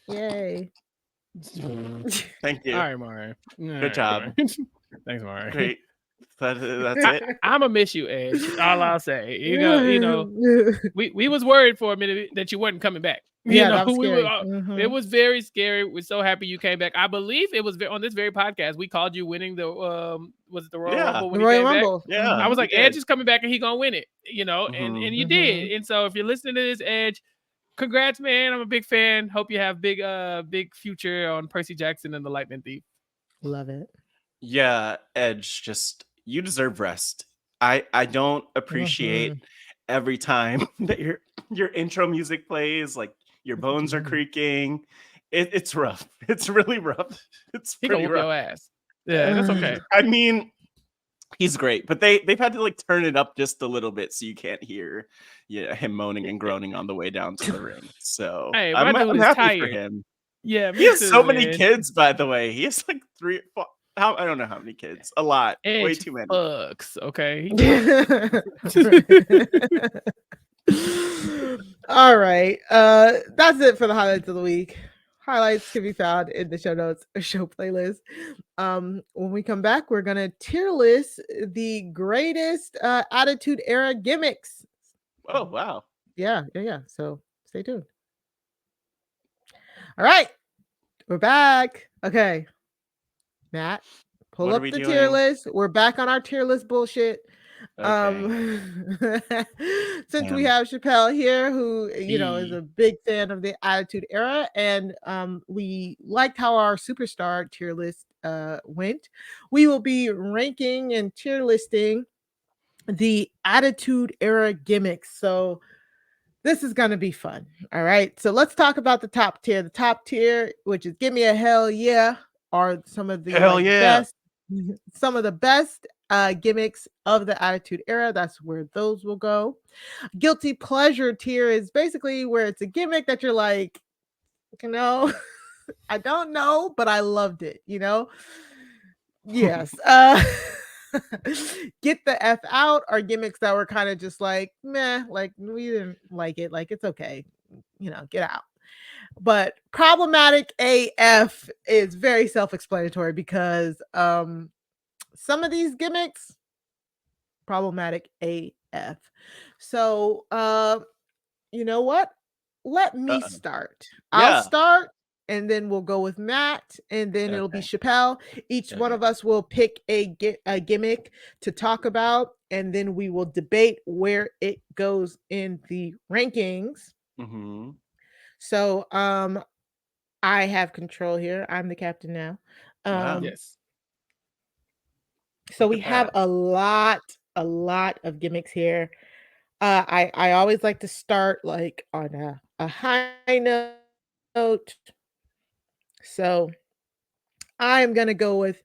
Yay. Thank you. All right, Mari. Good job. Thanks, Mari. Great. That's it. I'm gonna miss you, Edge. All I'll say. You know, we was worried for a minute that you weren't coming back. Yeah, You know, that was we scary. were, it was very scary. We're so happy you came back. I believe it was on this very podcast. We called you winning the was it the Royal Rumble when the you Royal came Rumble. back? Yeah. I was like, we Edge did. is coming back and he gonna win it. You know, and you did. And so if you're listening to this, Edge, congrats, man. I'm a big fan. Hope you have big future on Percy Jackson and the Lightning Thief. Love it. Yeah, Edge, just you deserve rest. I don't appreciate every time that your intro music plays, like your bones are creaking. It's rough. It's really rough. It's He pretty gonna whoop rough. your ass. Yeah, that's okay. I mean, he's great, but they've had to like turn it up just a little bit so you can't hear him moaning and groaning on the way down to the ring. So Hey, my I'm dude is happy for tired. him. Yeah, me He has too, so many man. kids, by the way. He has like 3, 4. I don't know how many kids. A lot. Way Edge too many. fucks, okay? All right. That's it for the highlights of the week. Highlights can be found in the show notes or show playlist. When we come back, we're gonna tier list the greatest Attitude Era gimmicks. Oh wow. Yeah. So stay tuned. All right. We're back. Okay. Matt, pull What are up we the tier doing? list. We're back on our tier list bullshit. Okay. Since we Damn. have Chappell here, who is a big fan of the Attitude Era, and we liked how our superstar tier list went, we will be ranking and tier listing the Attitude Era gimmicks. So this is gonna be fun. All right. So let's talk about the top tier. The top tier, which is Give Me a Hell Yeah, are some of the Hell yeah. some of the best gimmicks of the Attitude Era. That's where those will go. Guilty pleasure tier is basically where it's a gimmick that you're like, I don't know, but I loved it, Yes. Get the F out are gimmicks that were kind of just like, meh, like we didn't like it, like it's okay, get out. But problematic AF is very self-explanatory because some of these gimmicks problematic AF. So you know what? Let me start. I'll Yeah. start and then we'll go with Matt and then it'll be Okay. Chappell. Each one of us will pick a gimmick to talk about and then we will debate where it goes in the rankings. Mm-hmm. So I have control here. I'm the captain now. Wow. Yes. So Look we at have that. a lot of gimmicks here. I always like to start like on a high note. So I'm gonna go with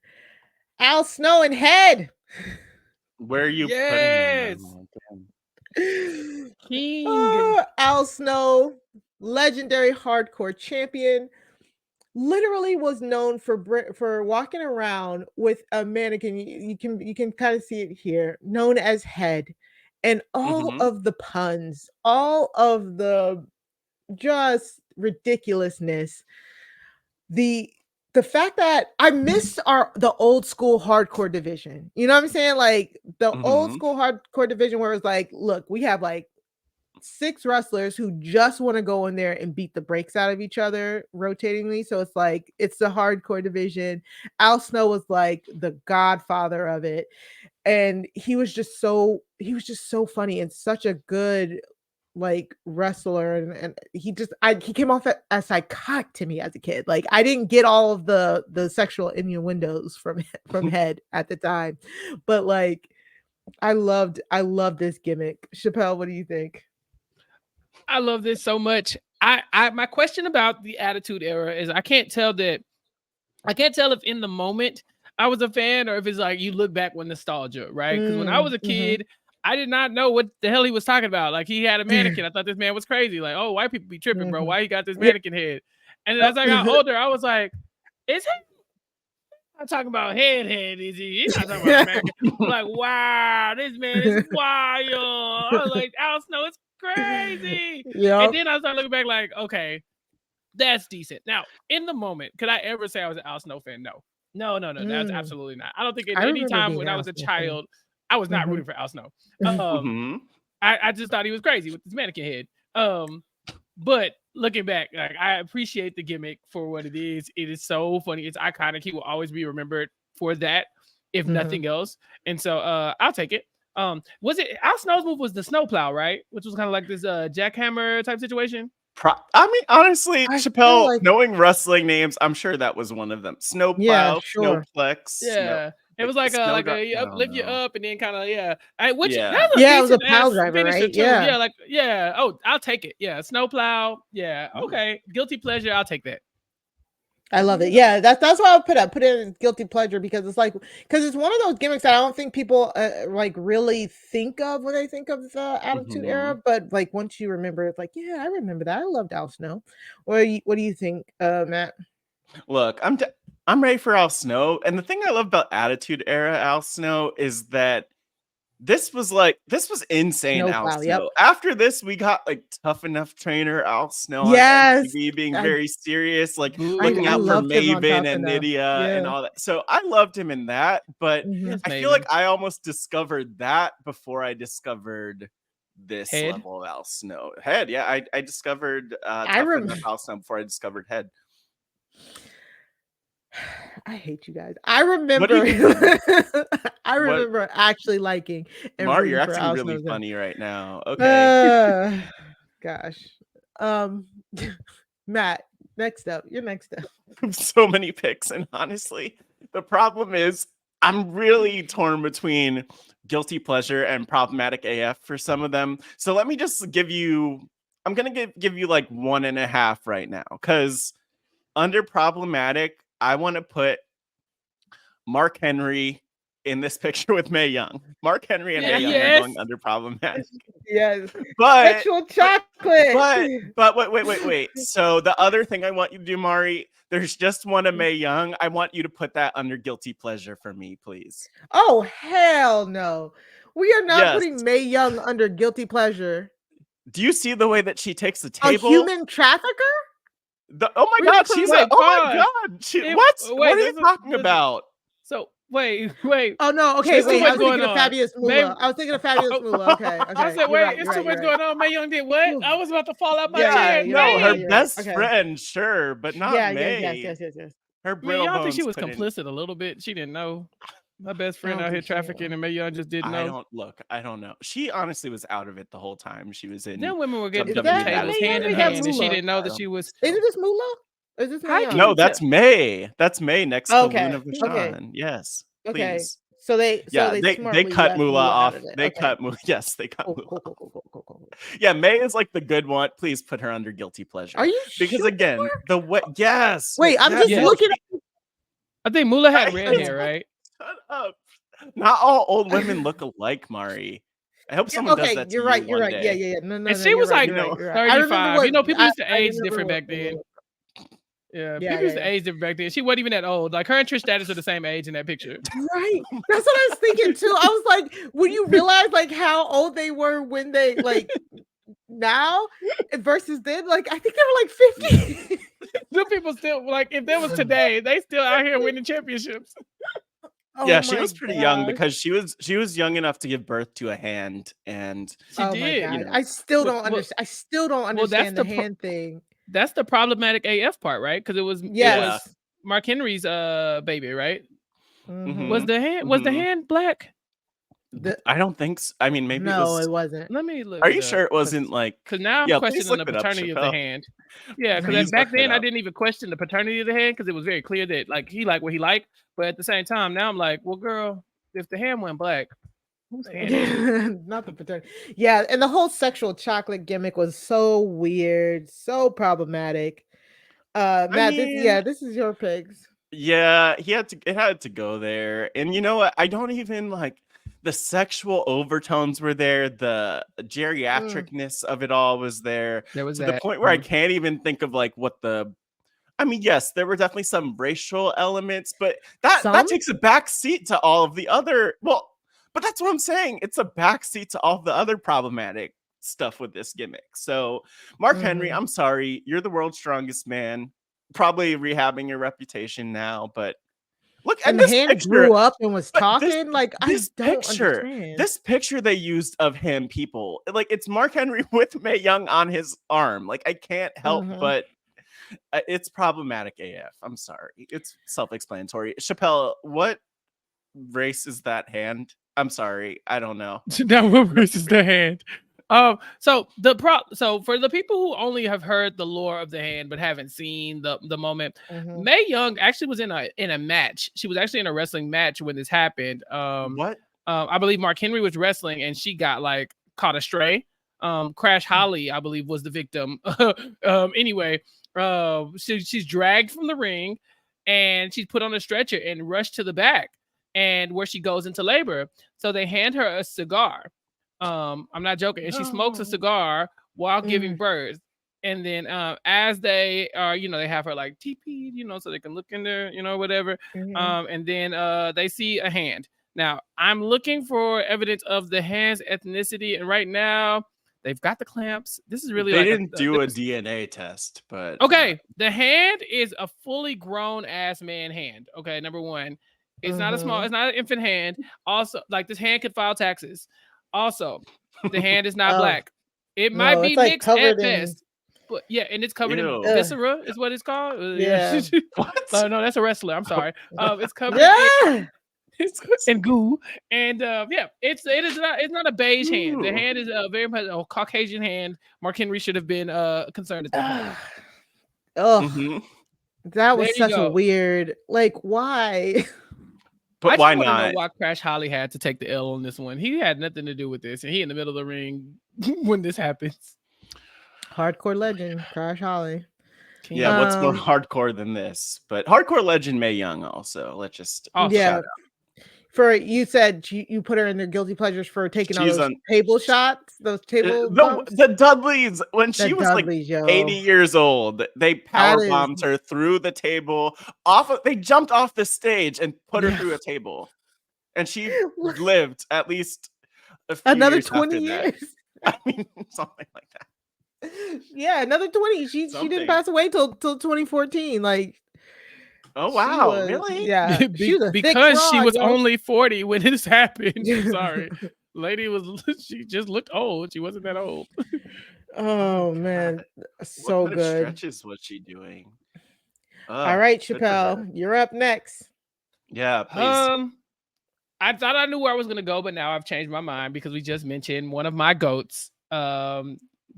Al Snow and Head. Where are you Yes. putting them? King. Al Snow, legendary hardcore champion, literally was known for walking around with a mannequin. You can kind of see it here, known as Head, and all of the puns, all of the just ridiculousness. The fact that I missed the old school hardcore division. You know what I'm saying? Like the old school hardcore division where it's like, look, we have like 6 wrestlers who just want to go in there and beat the brakes out of each other rotatingly. So it's like it's the hardcore division. Al Snow was like the godfather of it. And he was just so funny and such a good like wrestler, and he came off as psychotic to me as a kid. Like I didn't get all of the sexual innuendos from Head at the time, but like I loved this gimmick. Chappell, what do you think? I love this so much. I my question about the Attitude Era is I can't tell if in the moment I was a fan or if it's like you look back with nostalgia, right? Because when I was a kid, I did not know what the hell he was talking about. Like he had a mannequin. I thought this man was crazy. Like, oh, white people be tripping, bro. Why he got this mannequin head? And as I got older, I was like, is he not talking about head, is he? He's not talking about American. I'm like, wow, this man is wild. I was like, Al Snow, it's crazy. Yep. And then I started looking back like, okay, that's decent. Now, in the moment, could I ever say I was an Al Snow fan? No. That's absolutely not. I don't think at any time when I was a child, I was not rooting for Al Snow. I just thought he was crazy with his mannequin head. But looking back, like I appreciate the gimmick for what it is. It is so funny. It's iconic. He will always be remembered for that, if nothing else. And so I'll take it. Was it Al Snow's move was the snowplow, right? Which was kind of like this jackhammer type situation. I mean, honestly, Chappell, like, knowing wrestling names, I'm sure that was one of them. Snowplow, Snowplex. Yeah. It was like a lift you up and then kind of it was a pile driver, right? Yeah. Oh, I'll take it. Yeah, snowplow. Yeah, okay. Guilty pleasure. I'll take that. I love it. Yeah, that's why I put it in guilty pleasure because it's one of those gimmicks that I don't think people like really think of when they think of the Attitude Era. But like once you remember, it's like, yeah, I remember that. I loved Al Snow. What do you think, Matt? Look, I'm ready for Al Snow, and the thing I love about Attitude Era Al Snow is that this was insane. Al Snow. Yep. After this, we got like Tough Enough Trainer Al Snow on MTV being very serious, like looking out for Maven and Nydia and all that. So I loved him in that, but I feel like I almost discovered that before I discovered this level of Al Snow. Head, yeah, I discovered Tough Enough Al Snow before I discovered Head. I hate you guys. I remember actually liking and Mark, you're acting really funny right now. Okay. Gosh. Matt, you're next up. So many picks, and honestly, the problem is I'm really torn between guilty pleasure and problematic AF for some of them. So let me just I'm gonna give you like 1.5 right now, because under problematic, I want to put Mark Henry in this picture with Mae Young. Mark Henry and Mae Young are going under problematic. Yes. But sexual chocolate. But wait. So the other thing I want you to do, Mari, there's just one of Mae Young. I want you to put that under guilty pleasure for me, please. Oh, hell no. We are not putting Mae Young under guilty pleasure. Do you see the way that she takes the table? A human trafficker? Oh my God, she's like, oh my God. What are you talking about? So wait. Oh no, okay, wait. I was thinking of Fabulous Moolah. Okay. I said, wait, it's too much going on. Mae Young did what? I was about to fall out my chair. No, her best friend, sure, but not Mae. Yes. Her brittle bones. I think she was complicit a little bit. She didn't know. My best friend out here trafficking, and Mae Young just didn't know. I don't know. She honestly was out of it the whole time. She was in. Then women were getting tables hand in hand, and she didn't know that she was. Isn't this Moolah? Is this Mae Young? No, that's Mae. That's Mae next to Luna Vachon. Okay. Yes. Okay. Please. So they cut Moolah off. They cut Moolah. Yes, they cut Moolah. Cool. Yeah, Mae is like the good one. Please put her under guilty pleasure. Are you because again, the way. Yes. Wait, I'm just looking. I think Moolah had red hair, right? Shut up. Not all old women look alike, Mari. I hope someone does that to you're right. Day. Yeah. No. And she was like 35. People used to age different back then. Yeah, people used to age different back then. She wasn't even that old. Like her and Trish Stratus are the same age in that picture. Right. That's what I was thinking too. I was like, when you realize like how old they were when they like now versus then, like I think they were like 50. Some people still like if there was today, they still out here winning championships. Yeah, she was pretty young because she was young enough to give birth to a hand, and she did. You know. I still don't understand. I still don't understand the hand thing. That's the problematic AF part, right? Because it was Mark Henry's baby, right? Was the hand black? I don't think so. I mean, maybe it No, was. it wasn't. Let me look Are it you up, sure it wasn't like? because now I'm Yeah, please questioning look the it up, paternity of the Chappelle. hand. Yeah, because Please back look it then I up. didn't even question the paternity of the hand because it was very clear that like he liked what he liked. But at the same time, now I'm like, well, girl, if the hand went black, whose hand is it? Not the paternity. Yeah, and the whole sexual chocolate gimmick was so weird, so problematic. I Matt, mean, this is your picks. yeah, it had to go there. And you know what? I don't even like the sexual overtones were there, the geriatricness of it all was there There was to the that. point where I can't even think of like what the I mean, yes, there were definitely some racial elements, but that Some? takes a back seat to all of the other but that's what I'm saying. It's a back seat to all of the other problematic stuff with this gimmick. So, Mark Henry, Mhm. I'm sorry, you're the world's strongest man. Probably rehabbing your reputation now, but look, And and the this hand picture, grew up and was but talking. Like, I don't understand. this picture they used of him, people, like it's Mark Henry with Mae Young on his arm. Like I can't help Mhm. but it's problematic AF. I'm sorry. It's self-explanatory. Chappelle, what race is that hand? I'm sorry. I don't know. Now what race is the hand? So for the people who only have heard the lore of the hand but haven't seen the moment, Mhm. Mae Young actually was in a match. She was actually in a wrestling match when this happened. What? I believe Mark Henry was wrestling and she got like caught astray. Crash Holly, I believe, was the victim. Anyway, she's dragged from the ring and she's put on a stretcher and rushed to the back, and where she goes into labor. So they hand her a cigar. I'm not joking. And she smokes a No. cigar while giving Mm. birth. And then as they are, they have her like TP, so they can look in there, whatever. Mhm. And then they see a hand. Now, I'm looking for evidence of the hand's ethnicity. And right now, they've got the clamps. This is really They like didn't do a DNA test, but okay. The hand is a fully grown ass man hand. Okay, number one. It's not Mhm. it's not an infant hand. Also, like this hand could file taxes. Also, the hand is not Oh, black. It might no, be it's like mixed at covered in. best. But yeah, and it's covered in ew. Ugh. viscera, is what it's called. Yeah. What? No, that's a wrestler. I'm sorry. It's covered Yeah. in goo, and yeah, it's not a beige hand. The Ooh. hand is a very much a Caucasian hand. Mark Henry should have been concerned at that point. Ugh. Mhm. That There was you such a go. weird. Like, why? But I why just want to know not? why Crash Holly had to take the L on this one. He had nothing to do with this, and he in the middle of the ring when this happens. Hardcore legend, Crash Holly. Yeah, what's more Um, hardcore than this? But hardcore legend Mae Young also. Let's just Also, yeah. shout out. For you said you put her in the guilty pleasures for taking all She's those on table shots, those table the bumps. the Dudleys when The she was like Dudleys, 80 yo. years old. They That power is bombed her through the table. They jumped off the stage and put her yeah. through a table. And she lived at least a few Another years 20 after that. years. I mean, something like that. Yeah, another 20. She didn't Something. pass away till 2014. Like Oh she wow, was, really? yeah, she was a thick because she broad, was yo. only 40 when this happened. I'm sorry, lady she just looked old. She wasn't that old. Oh man, God. What so kind of good. stretches was she doing? All right, Good for her. Chappelle, you're up next. Yeah, please. I thought I knew where I was gonna go, but now I've changed my mind because we just mentioned one of my goats.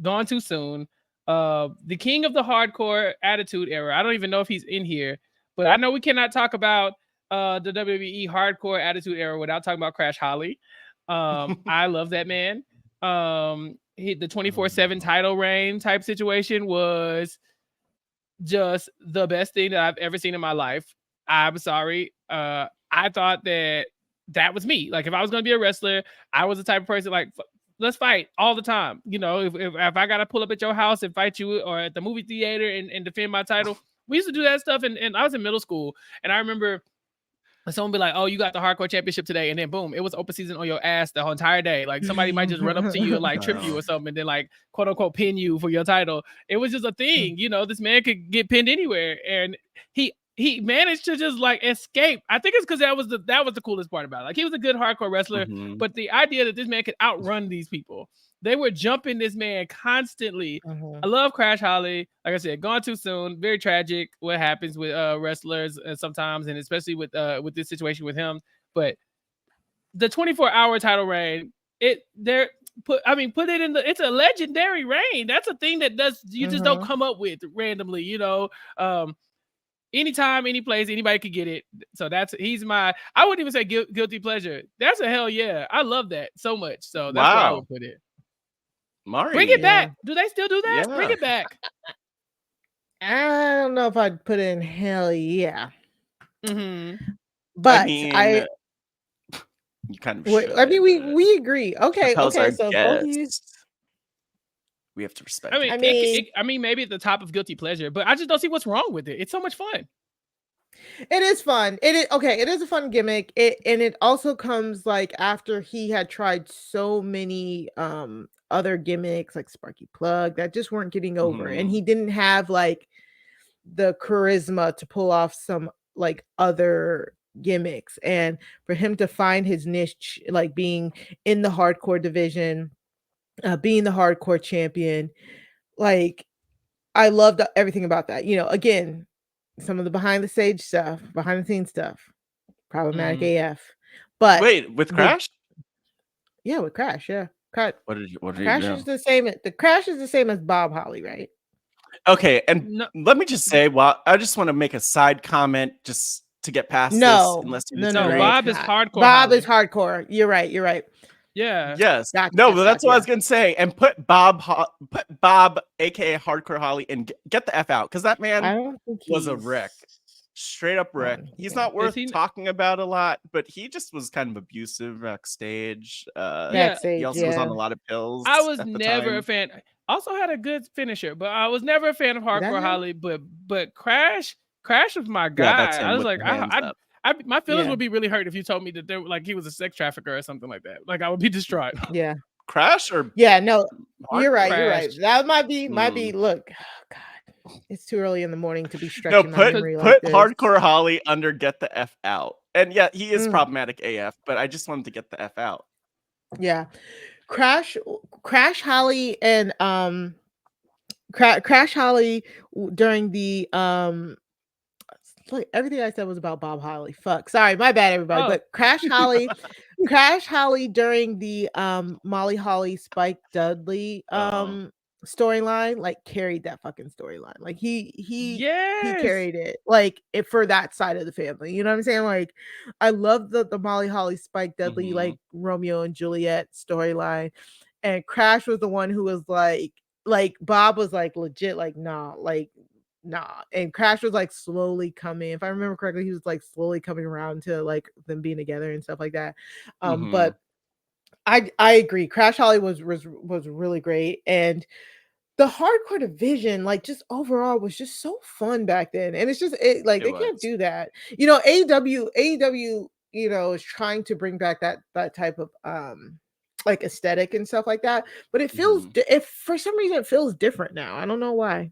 Gone too soon. The king of the hardcore attitude era. I don't even know if he's in here, but I know we cannot talk about the WWE hardcore attitude era without talking about Crash Holly. I love that man. The 24/7 title reign type situation was just the best thing that I've ever seen in my life. I'm sorry. I thought that was me. Like if I was gonna be a wrestler, I was the type of person like let's fight all the time. If I gotta pull up at your house and fight you or at the movie theater and defend my title, we used to do that stuff. And I was in middle school, and I remember someone be like, "Oh, you got the hardcore championship today," and then boom, it was open season on your ass the whole entire day. Like somebody might just run up to you and like trip you or something, and then like quote unquote pin you for your title. It was just a thing, This man could get pinned anywhere, and he managed to just like escape. I think it's because that was the coolest part about it. Like he was a good hardcore wrestler, but the idea that this man could outrun these people. They were jumping this man constantly. I love Crash Holly. Like I said, gone too soon. Very tragic what happens with wrestlers sometimes, and especially with this situation with him. But the 24-hour title reign, put it in it's a legendary reign. That's a thing that you just don't come up with randomly, you know. Anytime, any place, anybody could get it. So he's my, I wouldn't even say guilty pleasure. That's a hell yeah. I love that so much. So that's where I would put it. Mari. Bring it back. Do they still do that? Yeah. Bring it back. I don't know if I'd put in hell yeah. I But mean, you kind of I mean, we agree. Okay, Chappell's okay. our So guest. both of you. We have to respect. I mean, maybe at the top of guilty pleasure, but I just don't see what's wrong with it. It's so much fun. It is fun. It is okay. It is a fun gimmick. And it also comes like after he had tried so many other gimmicks like Sparky Plug that just weren't getting over, and he didn't have like the charisma to pull off some like other gimmicks. And for him to find his niche, like being in the hardcore division, being the hardcore champion, like I loved everything about that. You know, again, some of the behind the scenes stuff, problematic AF. But wait, with Crash? Yeah, with Crash, yeah. What did Crash is the same. The Crash is the same as Bob Holly, right? Okay, and let me just say, I just want to make a side comment just to get past this. Unless no, Bob is hardcore. Bob is hardcore. You're right. Yeah. Yes. No, but that's what I was gonna say. And put Bob, aka Hardcore Holly, and get the F out, because that man was a wreck. Straight up wreck. He's not worth talking about a lot, but he just was kind of abusive backstage. He also was on a lot of pills. I was never a fan. Also had a good finisher, but I was never a fan of Hardcore Holly. But Crash was my guy. I was like, my feelings would be really hurt if you told me that he was a sex trafficker or something like that. Like I would be distraught. Yeah. Crash or no, you're right. You're right. That might be. Look, oh God, it's too early in the morning to be stretching my memory like this. Hardcore Holly under get the F out. And yeah, he is problematic AF, but I just wanted to get the F out. Yeah. Crash Holly and Crash Holly during the everything I said was about Bob Holly. Fuck. Sorry, my bad, everybody. But Crash Holly during the Molly Holly Spike Dudley storyline, like carried that fucking storyline. Like he carried it for that side of the family. You know what I'm saying? Like I love the Molly Holly Spike Dudley like Romeo and Juliet storyline, and Crash was the one who was like Bob was like legit like nah, and Crash was like slowly coming, if I remember correctly, he was like slowly coming around to like them being together and stuff like that. But I agree, Crash Holly was really great, and the hardcore division like just overall was just so fun back then, and it's just they can't do that. You know, AEW you know is trying to bring back that type of like aesthetic and stuff like that, but it feels if for some reason it feels different now. I don't know why.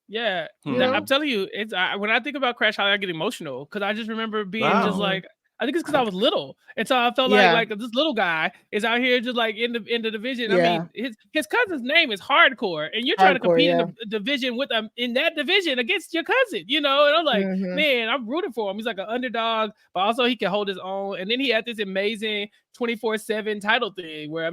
Yeah, I'm telling you, it's when I think about Crash Holly, I get emotional because I just remember being just like, I think it's because I was little, and so I felt like this little guy is out here just like in the division. I mean, his cousin's name is Hardcore, and you're trying to compete in the division with in that division against your cousin, you know. And I'm like, man, I'm rooting for him. He's like an underdog, but also he can hold his own. And then he had this amazing 24/7 title thing where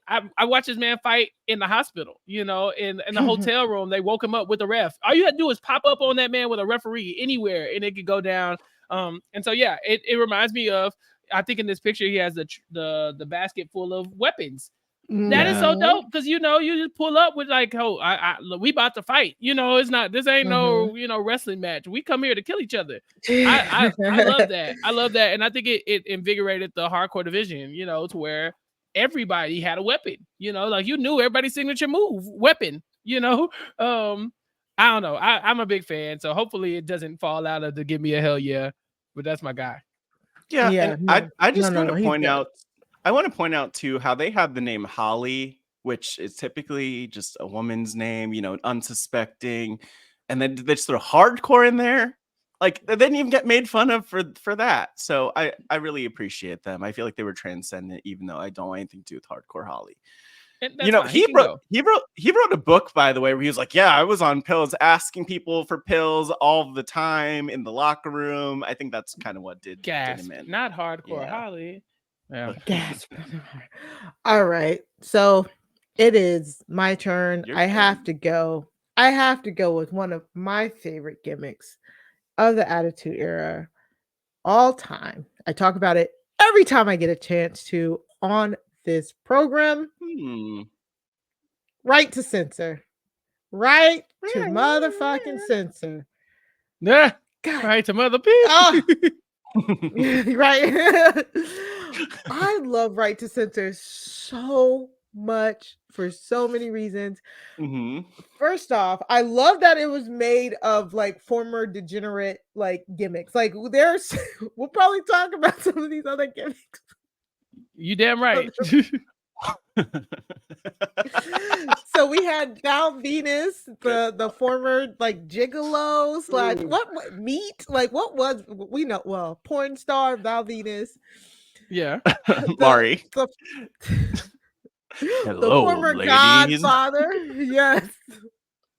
I watched this man fight in the hospital, you know, in the hotel room. They woke him up with a ref. All you had to do is pop up on that man with a referee anywhere, and it could go down. And so it reminds me of, I think in this picture he has the basket full of weapons. That is so dope because you just pull up with like, we about to fight. You know, this ain't no wrestling match. We come here to kill each other. I love that. I love that, and I think it invigorated the hardcore division. You know, to where everybody had a weapon, you know, like you knew everybody's signature move, weapon, you know. I don't know. I'm a big fan, so hopefully it doesn't fall out of the give me a hell yeah. But that's my guy. Yeah. I just want to point out. I want to point out too how they have the name Holly, which is typically just a woman's name, you know, unsuspecting, and then they just throw hardcore in there. Like they didn't even get made fun of for that. So I really appreciate them. I feel like they were transcendent, even though I don't want anything to do with Hardcore Holly. You know, he wrote a book, by the way, where he was like, yeah, I was on pills, asking people for pills all the time in the locker room. I think that's kind of what did him in. Not Hardcore Holly. Yeah. Gasp. All right. So it is my turn. Your I have turn. to go. I have to go with one of my favorite gimmicks of the Attitude Era all time. I talk about it every time I get a chance to on this program. Hmm. Right to censor. Right to motherfucking censor. Yeah. God. Right to mother people. Oh, right. I love Right to Censor so much for so many reasons. Hmm. First off, I love that it was made of like former degenerate like gimmicks. Like there's we'll probably talk about some of these other gimmicks. You damn right. So we had Val Venus, the former like gigolo slash what meat like what was we know well porn star Val Venus. Yeah. the Mari. the the Hello, former ladies. godfather, yes.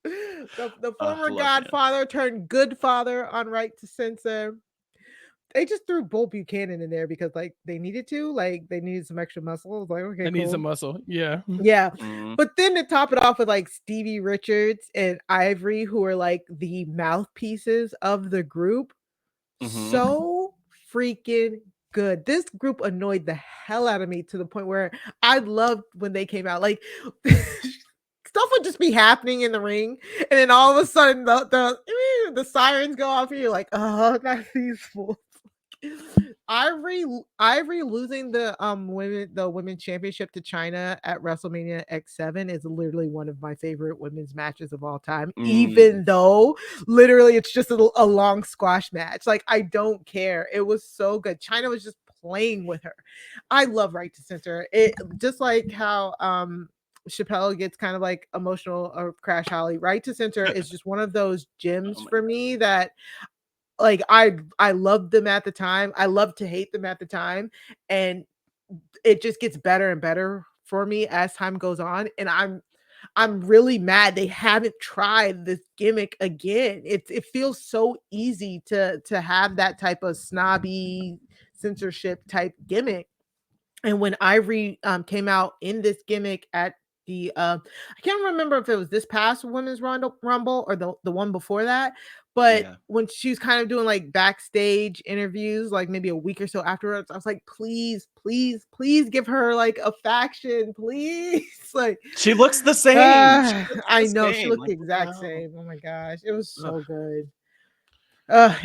The former Love him. godfather turned good father on Right to Censor. They just threw Bull Buchanan in there because like they needed to, like they needed some extra muscle. I was like, okay, I need cool. some muscle. Yeah. Yeah. Mm. But then to top it off with like Stevie Richards and Ivory, who are like the mouthpieces of the group. Mhm. So freaking good. This group annoyed the hell out of me to the point where I loved when they came out. Like stuff would just be happening in the ring, and then all of a sudden the sirens go off, and you're like, oh, not these fools. Ivory losing the women's championship to China at WrestleMania X7 is literally one of my favorite women's matches of all time. Even though literally it's just a long squash match, like I don't care. It was so good. China was just playing with her. I love Right to Censor. It just like how Chappell gets kind of like emotional or Crash Holly. Right to Censor is just one of those gems Oh my for me that like I loved them at the time. I love to hate them at the time, and it just gets better and better for me as time goes on. And I'm really mad they haven't tried this gimmick again. It feels so easy to have that type of snobby censorship type gimmick. And when Ivory came out in this gimmick at the I can't remember if it was this past women's rumble or the one before that, but Yeah. when she was kind of doing like backstage interviews, like maybe a week or so afterwards, I was like, please, please, please give her like a faction, please. Like She looks the same. She looks I the know she same. looked Like, the what the exact hell? same. Oh my gosh, it was so Ugh. good.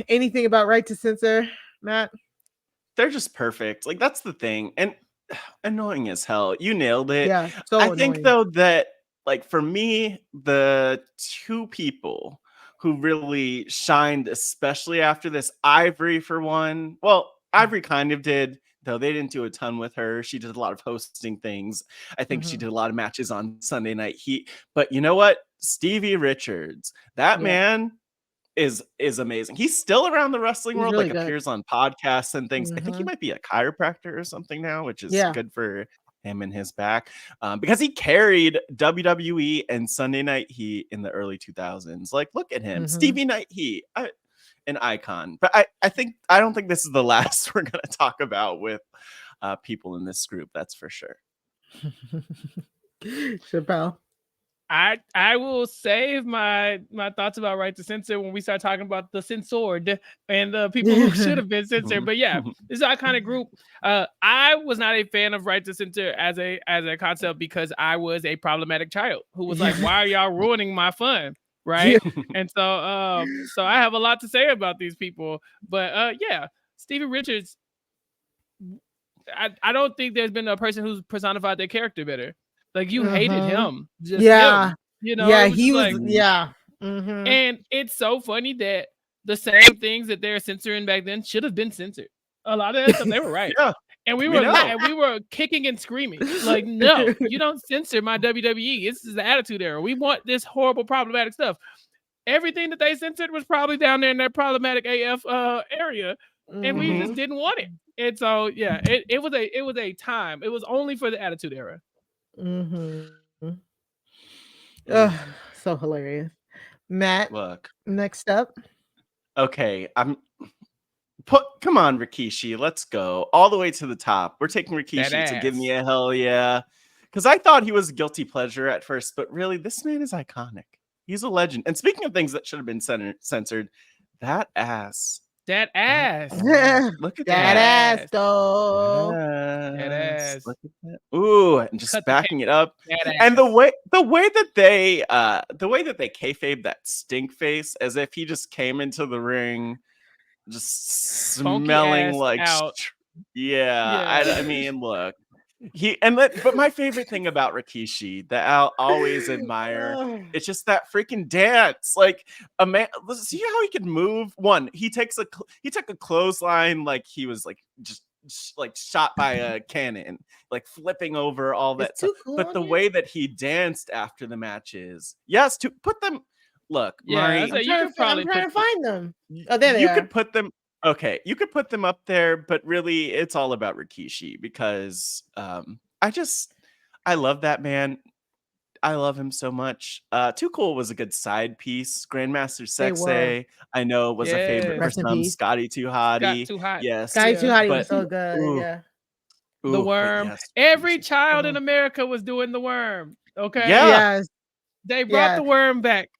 Anything about Right to Censor, Matt? They're just perfect. Like that's the thing. And annoying as hell. You nailed it. Yeah, so I think annoying. though that like for me, the two people who really shined, especially after this, Ivory for one. Well, Ivory kind of did, though they didn't do a ton with her. She did a lot of hosting things. I think she Mhm. did a lot of matches on Sunday Night Heat. But you know what? Stevie Richards, that Yeah. man is amazing. He's still around the wrestling He's world, really like good. appears on podcasts and things. I think he Mhm. might be a chiropractor or something now, which is Yeah. good for him and his back, because he carried WWE and Sunday Night Heat in the early 2000s. Like, look at him, Mhm. Stevie Night Heat, an icon. But I don't think this is the last we're gonna talk about with people in this group. That's for sure. Chappelle. I will save my thoughts about Right to Censor when we start talking about the censored and the people who should have been censored. But yeah, this is our kind of group. I was not a fan of Right to Censor as a concept because I was a problematic child who was like, "Why are y'all ruining my fun?" Right? And so I have a lot to say about these people. But yeah, Stevie Richards. I don't think there's been a person who's personified their character better. Like you hated him, just Yeah. him. You know, Yeah, it was he just was like, yeah. Mhm. and it's so funny that the same things that they're censoring back then should have been censored. A lot of that stuff they were right. Yeah, And we we were know. and we were kicking and screaming. Like, no, you don't censor my WWE. This is the Attitude Era. We want this horrible, problematic stuff. Everything that they censored was probably down there in that problematic AF area. And we just Mhm. didn't want it. And so yeah, it was a time. It was only for the Attitude Era. Mhm. Mm. So hilarious. Matt, Look, next up. okay, come on, Rikishi, let's go all the way to the top. We're taking Rikishi to give me a hell yeah. Because I thought he was a guilty pleasure at first, but really, this man is iconic. He's a legend. And speaking of things that should have been censored, that ass. That ass. Look at that that. ass, though. That ass. Look at that. Ooh, and just backing it up. That And the ass. way that they kayfabe that stink face as if he just came into the ring just Funky smelling ass like out. yeah. Yeah. I mean, look. But my favorite thing about Rikishi that I'll always admire, it's just that freaking dance. Like a man, see how he could move. One, he took a clothesline like he was like just like shot by a cannon, like flipping over all that stuff. Cool But the way that he danced after the matches, yes, to put them. Look, Yeah, Mari, so you could probably I'm trying to put find them. Oh, there they you are. could put them. Okay, you could put them up there, but really, it's all about Rikishi because I love that man. I love him so much. Too Cool was a good side piece. Grandmaster They were. Sexay, I know, was a favorite for Rest in some. peace. Scotty Too Got Hottie, too hot. yes. Sky Too Hottie was But- so good. ooh, Yeah. The Ooh, but worm. yes, Every Rikishi. child in America was doing the worm. Okay. Yeah. Yes. They brought the worm back.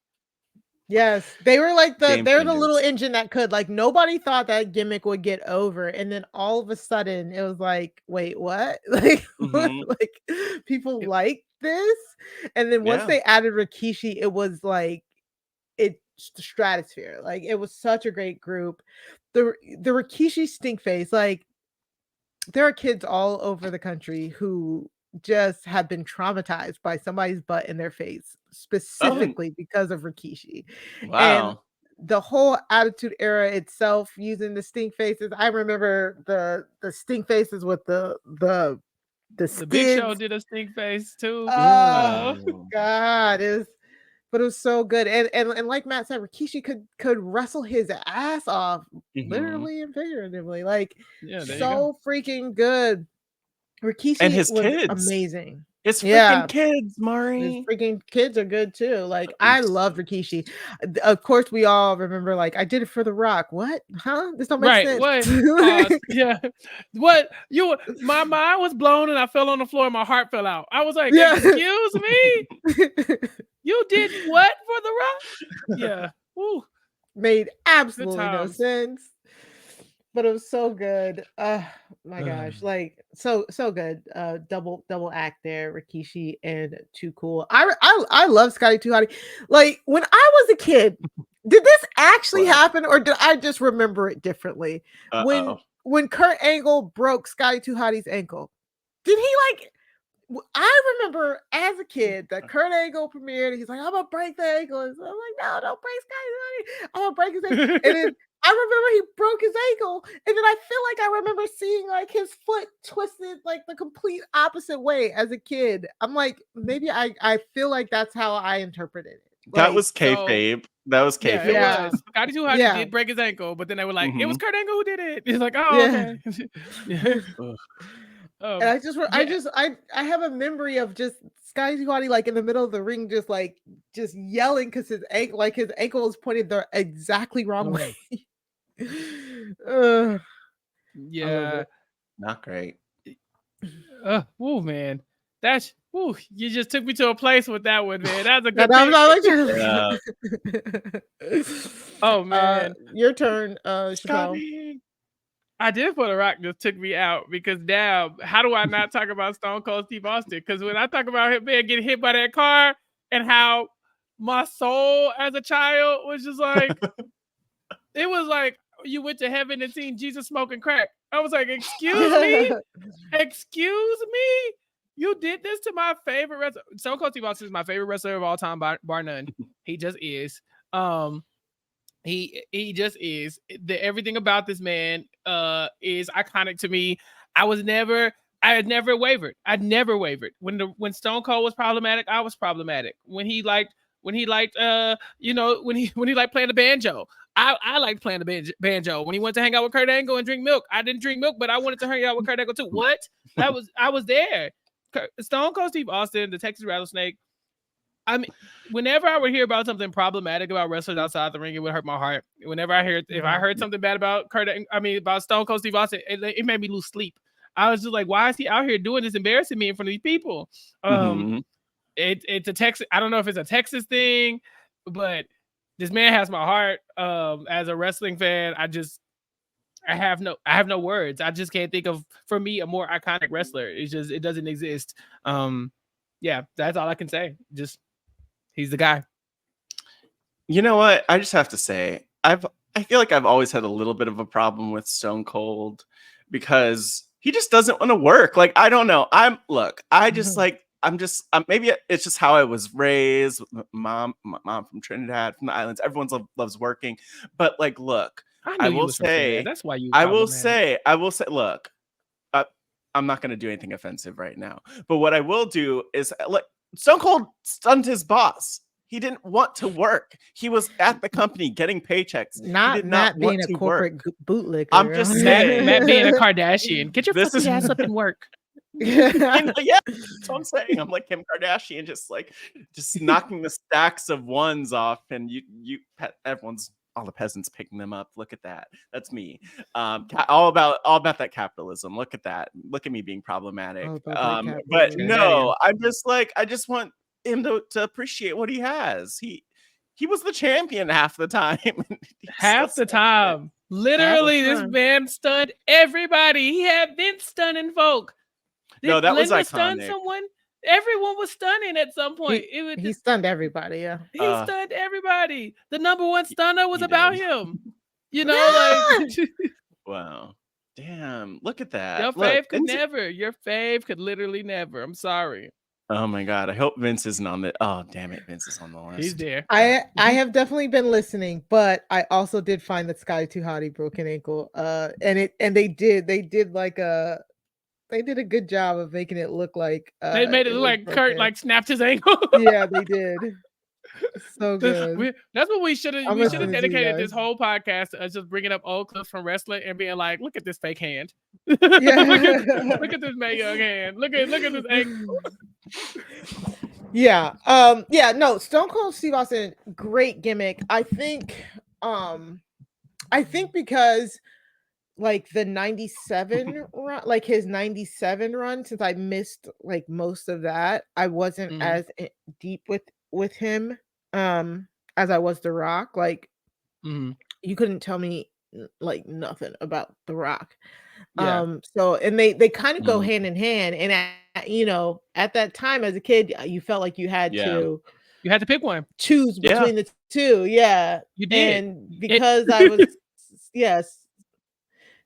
Yes, they were like Game they're the little changers. engine that could, like, nobody thought that gimmick would get over, and then all of a sudden it was like, wait, what? Like, Mhm. like people like this, and then once Yeah. they added Rikishi, it was like it's the stratosphere. Like, it was such a great group. The Rikishi stink face, like, there are kids all over the country who just have been traumatized by somebody's butt in their face, specifically because of Rikishi. And Wow. the whole Attitude Era itself using the stink faces. I remember the stink faces with the The Big Show skids. did a stink face too. Oh God, it was so good. And like Matt said, Rikishi could wrestle his ass off, Mhm. literally and figuratively. Like, Yeah, there you so freaking good. Rikishi And his was kids. amazing. His freaking Yeah. kids, His Mari. freaking kids are good too. Like, He's I love Rikishi. Of course, we all remember, like, I did it for The Rock. What? Huh? This don't make Right. sense. What? Pause. Yeah. What? My mind was blown and I fell on the floor and my heart fell out. I was like, Yeah. excuse me? You did what for The Rock? Yeah. Woo. Made absolutely no times. sense. But it was so good. My gosh, like, so good. Double act there, Rikishi and Too Cool. I love Scotty Too Hottie. Like, when I was a kid, did this actually What? happen, or did I just remember it differently? Uh-oh. When Kurt Angle broke Scotty Too Hottie's ankle, did he, like? I remember as a kid that Kurt Angle premiered. He's like, I'm gonna break the ankle. And so I'm like, no, don't break Scotty Too Hottie. I'm gonna break his ankle. And then I remember he broke his ankle, and then I feel like I remember seeing, like, his foot twisted like the complete opposite way as a kid. I'm like, maybe I feel like that's how I interpreted it. That Like, was kayfabe. That was Yeah, kayfabe. it Yeah. was. Scotty Too Hottie Yeah. did break his ankle, but then they were like, it was Mhm. Kurt Angle who did it. It's like, oh, Yeah. okay. Yeah. Ugh. And I Yeah. have a memory of just Scotty Too Hottie, like, in the middle of the ring, just yelling because his ankle was pointed the exactly wrong way. Ugh. Yeah. Not great. Woo, man. That's woo. You just took me to a place with that one, man. That's a Now, good that thing. was like Oh man. your turn, Chappell. Scotty. I did for The Rock just took me out because now how do I not talk about Stone Cold Steve Austin? Because when I talk about him being getting hit by that car and how my soul as a child was just like, it was like you went to heaven and seen Jesus smoking crack. I was like, excuse me? Excuse me? You did this to my favorite wrestler. Stone Cold Steve Austin is my favorite wrestler of all time, bar none. He just is. He just is. Everything about this man is iconic to me. I had never wavered. I'd never wavered. When Stone Cold was problematic, I was problematic. When he liked when he liked playing the banjo, I liked playing the banjo. When he went to hang out with Kurt Angle and drink milk, I didn't drink milk, but I wanted to hang out with Kurt Angle too. What? I was there. Stone Cold Steve Austin, the Texas Rattlesnake. I mean, whenever I would hear about something problematic about wrestlers outside the ring, it would hurt my heart. Whenever I hear, if I heard something bad about about Stone Cold Steve Austin, it made me lose sleep. I was just like, why is he out here doing this, embarrassing me in front of these people? It's a Texas. I don't know if it's a Texas thing, but this man has my heart. As a wrestling fan, I have no words. I just can't think of, for me, a more iconic wrestler. It doesn't exist. Yeah, that's all I can say. Just, he's the guy. You know what? I just have to say, I feel like I've always had a little bit of a problem with Stone Cold because he just doesn't want to work. Like, I don't know. Maybe it's just how I was raised. My mom from Trinidad, from the islands. Everyone loves working. But like, look, I will say, that's why you. I will say, look, I'm not going to do anything offensive right now. But what I will do is, like, Stone Cold stunned his boss. He didn't want to work. He was at the company getting paychecks. Not Matt being a corporate bootlicker. I'm just saying. Matt being a Kardashian. Get your fucking ass up and work. Yeah, that's what I'm saying. I'm like Kim Kardashian, just knocking the stacks of ones off, and all the peasants picking them up. Look at that. That's me. All about that capitalism. Look at that. Look at me being problematic. But no, I'm just like, I just want him to appreciate what he has. He was the champion half the time. Half the time. Literally, this man stunned everybody. He had Vince stunning folk. No, that was iconic. Stun someone? Everyone was stunning at some point. He stunned everybody, yeah. He stunned everybody. The number one stunner was about him. You know, like wow. Damn, look at that. Your fave could literally never. I'm sorry. Oh my God. I hope Vince isn't on the damn it, Vince is on the list. He's there. I have definitely been listening, but I also did find that Sky Too Hottie broken ankle. And they did a good job of making it look like they made it look like Kurt like snapped his ankle. Yeah, they did. So good. That's what we should have dedicated this whole podcast to us, just bringing up old clips from wrestling and being like, look at this fake hand. Yeah. look at this Mae Young hand. Look at this ankle. Yeah. No, Stone Cold Steve Austin, great gimmick. I think because like the 97 run, like his 97 run, since I missed like most of that, I wasn't as deep with him as I was The Rock. Like you couldn't tell me like nothing about The Rock. So and they kind of go hand in hand, and at that time as a kid you felt like you had to pick one, choose between the two. You did. And because I was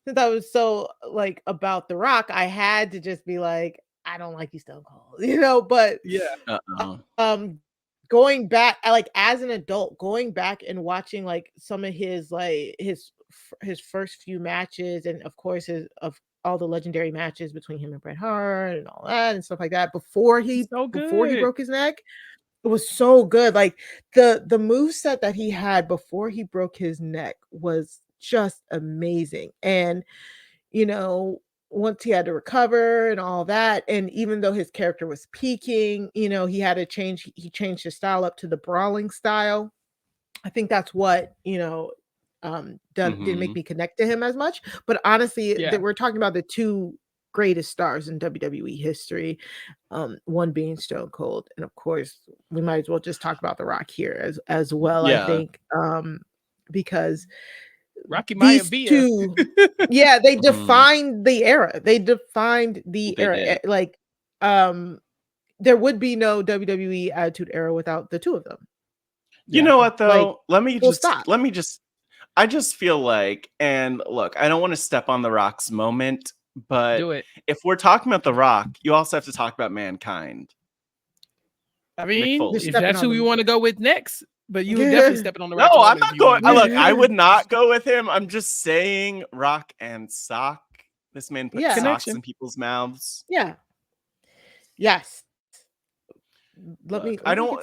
since I was so like about The Rock, I had to just be like, I don't like you, Stone Cold, but going back, like as an adult, going back and watching like some of his like his first few matches, and of course of all the legendary matches between him and Bret Hart and all that and stuff like that before he broke his neck, it was so good. Like the moveset that he had before he broke his neck was just amazing. And once he had to recover and all that, and even though his character was peaking, he had to change. He changed his style up to the brawling style. I think that's what didn't make me connect to him as much. But honestly, we're talking about the two greatest stars in WWE history, one being Stone Cold, and of course we might as well just talk about The Rock here as well. I think because Rocky these two, they defined the era. Like, there would be no WWE Attitude Era without the two of them. You know what though? I just feel like, and look, I don't want to step on The Rock's moment, but if we're talking about The Rock, you also have to talk about Mankind. I mean, if that's who you want to go with next. But you would definitely stepping on the right. No, I'm not going. Look, I would not go with him. I'm just saying, Rock and Sock. This man put socks in people's mouths. Yeah. Yes. I don't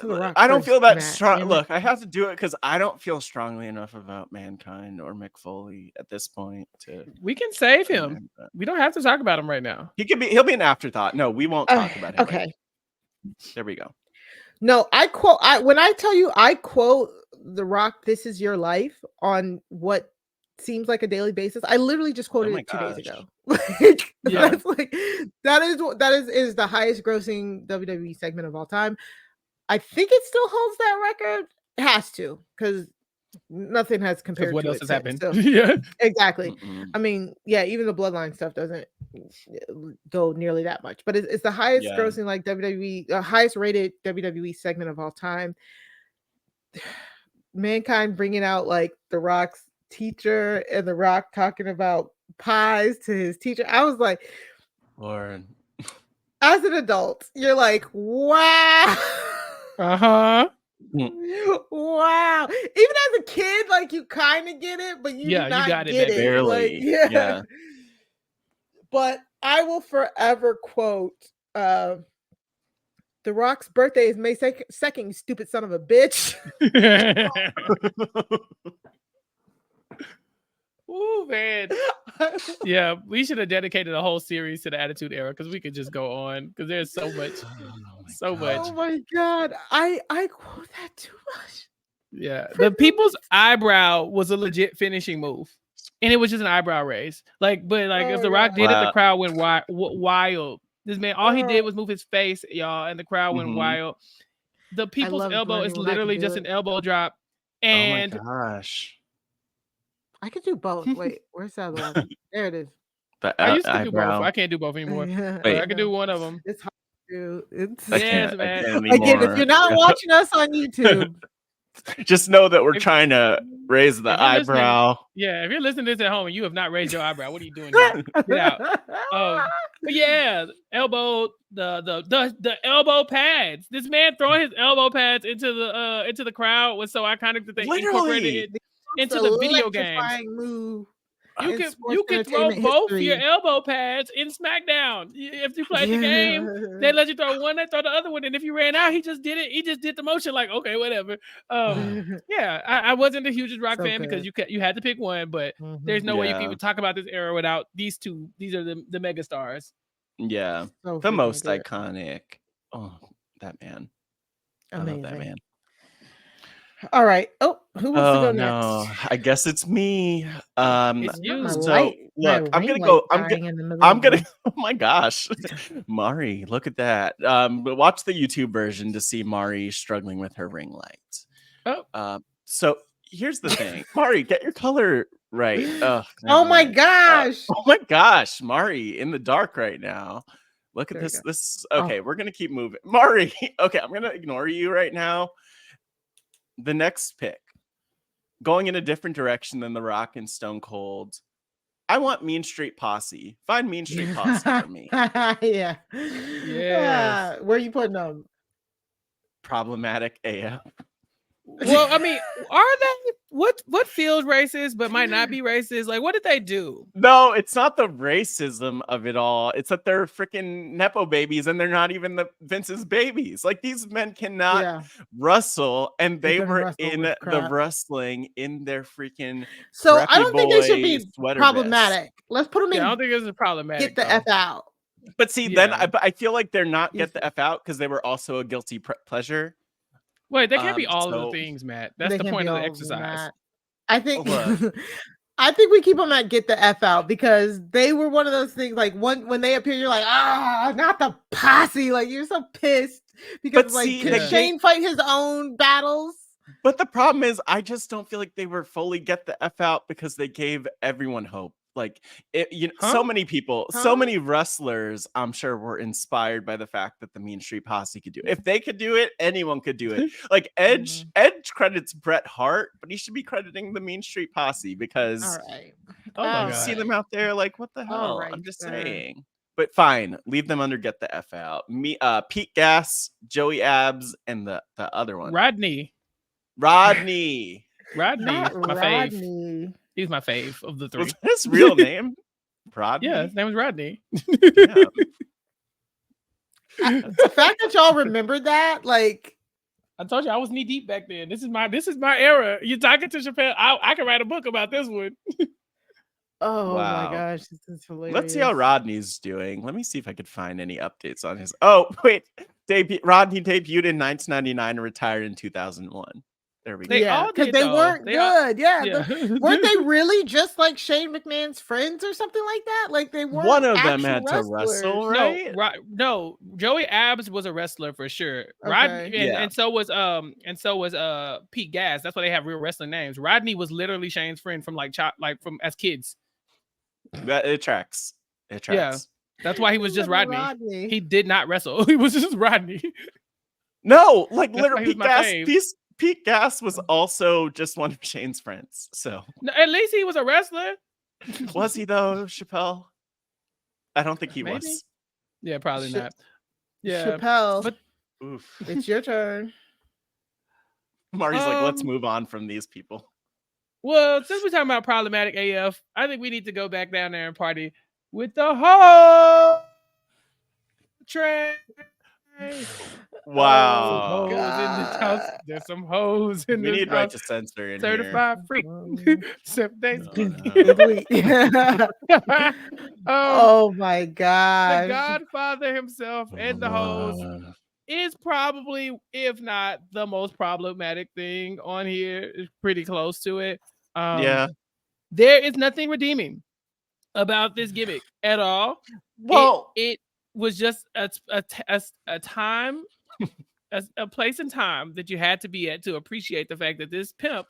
feel that strong. Look, I have to do it because I don't feel strongly enough about Mankind or Mick Foley at this point. We can save him. We don't have to talk about him right now. He'll be an afterthought. No, we won't talk about him. Okay. There we go. No, I quote. When I tell you, I quote The Rock. This is your life on what seems like a daily basis. I literally just quoted it 2 days ago. Like Yeah. that's like that is the highest grossing WWE segment of all time. I think it still holds that record. It has to, because nothing has compared What to else it has since. happened? So Yeah. exactly. Mm-mm. I mean, yeah, even the Bloodline stuff doesn't go nearly that much, but it's the highest Yeah. grossing like WWE, highest rated WWE segment of all time. Mankind bringing out like The Rock's teacher and The Rock talking about pies to his teacher. I was like, Lord. as an adult, you're like, wow. Uh-huh. Wow. Even as a kid, like you kind of get it, but you Yeah, do you not got it get back it. then. Like, Barely. yeah. Yeah. But I will forever quote The Rock's birthday is May 2nd, you stupid son of a bitch. Ooh, man. Yeah, we should have dedicated a whole series to the Attitude Era because we could just go on because there's so much. Oh my God. I quote that too much. Yeah, the people's eyebrow was a legit finishing move, and it was just an eyebrow raise. Like, but like if The Rock did it, the crowd went wild. This man, all he did was move his face, y'all, and the crowd went wild. The people's elbow is literally just an elbow drop, and oh my gosh, I could do both. Wait, where's the other one? There it is. I used to do both. I can't do both anymore. Wait, I can do one of them. It's hard to do. It's yes, man. Again, if you're not watching us on YouTube, just know that we're trying to raise the eyebrow. Yeah, if you're listening to this at home and you have not raised your eyebrow, what are you doing here? Get out. But yeah, elbow, the elbow pads. This man throwing his elbow pads into the crowd was so iconic that they incorporated it into the video games. Move. You can throw both your elbow pads in SmackDown. If you played the game, they let you throw one, they throw the other one, and if you ran out, he just did it. He just did the motion like, okay, whatever. Yeah, I wasn't the hugest Rock fan because you had to pick one, but there's no way you can even talk about this era without these two. These are the mega stars. Yeah, the most iconic. Oh, that man. Amazing. I love that man. All right. Oh, who wants to go next? No, I guess it's me. It's you. So look, I'm gonna go. Oh my gosh, Mari, look at that. But watch the YouTube version to see Mari struggling with her ring light. So here's the thing, Mari, get your color right. Oh my gosh. Oh my gosh, Mari in the dark right now. Look at this. This is okay. We're gonna keep moving, Mari. Okay, I'm gonna ignore you right now. The next pick, going in a different direction than The Rock and Stone Cold. I want Mean Street Posse. Find Mean Street Posse for me. Yeah. Where are you putting them? Problematic AF. Well, I mean, are they what feels racist but might not be racist? Like, what did they do? No, it's not the racism of it all. It's that they're freaking Nepo babies and they're not even the Vince's babies. Like, these men cannot wrestle, and they were in the wrestling in their freaking. So I don't think they should be problematic. Vest. Let's put them in. I don't think it's problematic. Get the F out. But see, then I feel like they're not get the F out because they were also a guilty pleasure. Wait, they can't be all of the things, Matt. That's the point of the exercise. I think I think we keep them at get the F out because they were one of those things like when they appear, you're like, not the posse. Like, you're so pissed because can Shane fight his own battles? But the problem is, I just don't feel like they were fully get the F out because they gave everyone hope. Like, so many people, so many wrestlers, I'm sure, were inspired by the fact that the Mean Street Posse could do it. If they could do it, anyone could do it. Like, Edge credits Bret Hart, but he should be crediting the Mean Street Posse because you see them out there like, what the hell? I'm just saying. But fine, leave them under get the F out. Pete Gas, Joey Abs, and the other one. Rodney, my fave. He's my fave of the three. Was his real name Rodney? Yeah, his name was Rodney. The fact that y'all remembered that, like, I told you I was knee deep back then. This is my era. You're talking to Chappell. I can write a book about this one. Oh my gosh, this is hilarious. Let's see how Rodney's doing. Let me see if I could find any updates on his. Oh wait, Rodney debuted in 1999 and retired in 2001. There we go. They all because did, they though. weren't They all- good. Yeah, Yeah. weren't they really just like Shane McMahon's friends or something like that? Like they weren't. One of them actual had to wrestle, wrestlers. right? No, Joey Abs was a wrestler for sure. Okay. Rodney Yeah. and so was Pete Gas. That's why they have real wrestling names. Rodney was literally Shane's friend from from as kids. It tracks. It tracks. That's why he was just Rodney. Rodney. He did not wrestle. He was just Rodney. No, like That's literally, why he was Pete Gas was also just one of Shane's friends. So No, at least he was a wrestler. was he though, Chappelle? I don't think he Maybe. was. Yeah, probably not. Yeah, Chappelle, but- Oof. it's your turn. Marty's like, let's Um, move on from these people. Well, since we're talking about problematic AF, I think we need to go back down there and party with the whole train. Wow. Hoes in this house. There's some hoes in We this need right house. to censor in Certified freak. 7 days. Oh my The god! Godfather himself and the hoes is probably, if not the most problematic thing on here, is pretty close to it. Yeah. There is nothing redeeming about this gimmick at all. Well, it was just a time, a place and time that you had to be at to appreciate the fact that this pimp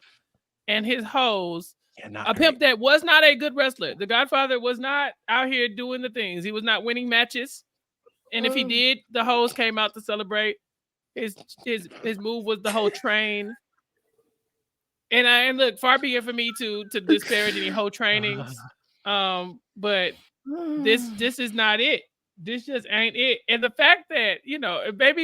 and his hoes, a pimp that was not a good wrestler. The Godfather was not out here doing the things. He was not winning matches. And if he did, the hoes came out to celebrate. His move was the whole train. And look, far be it for me to disparage any hoe trainings. But this is not it. This just ain't it. And the fact that,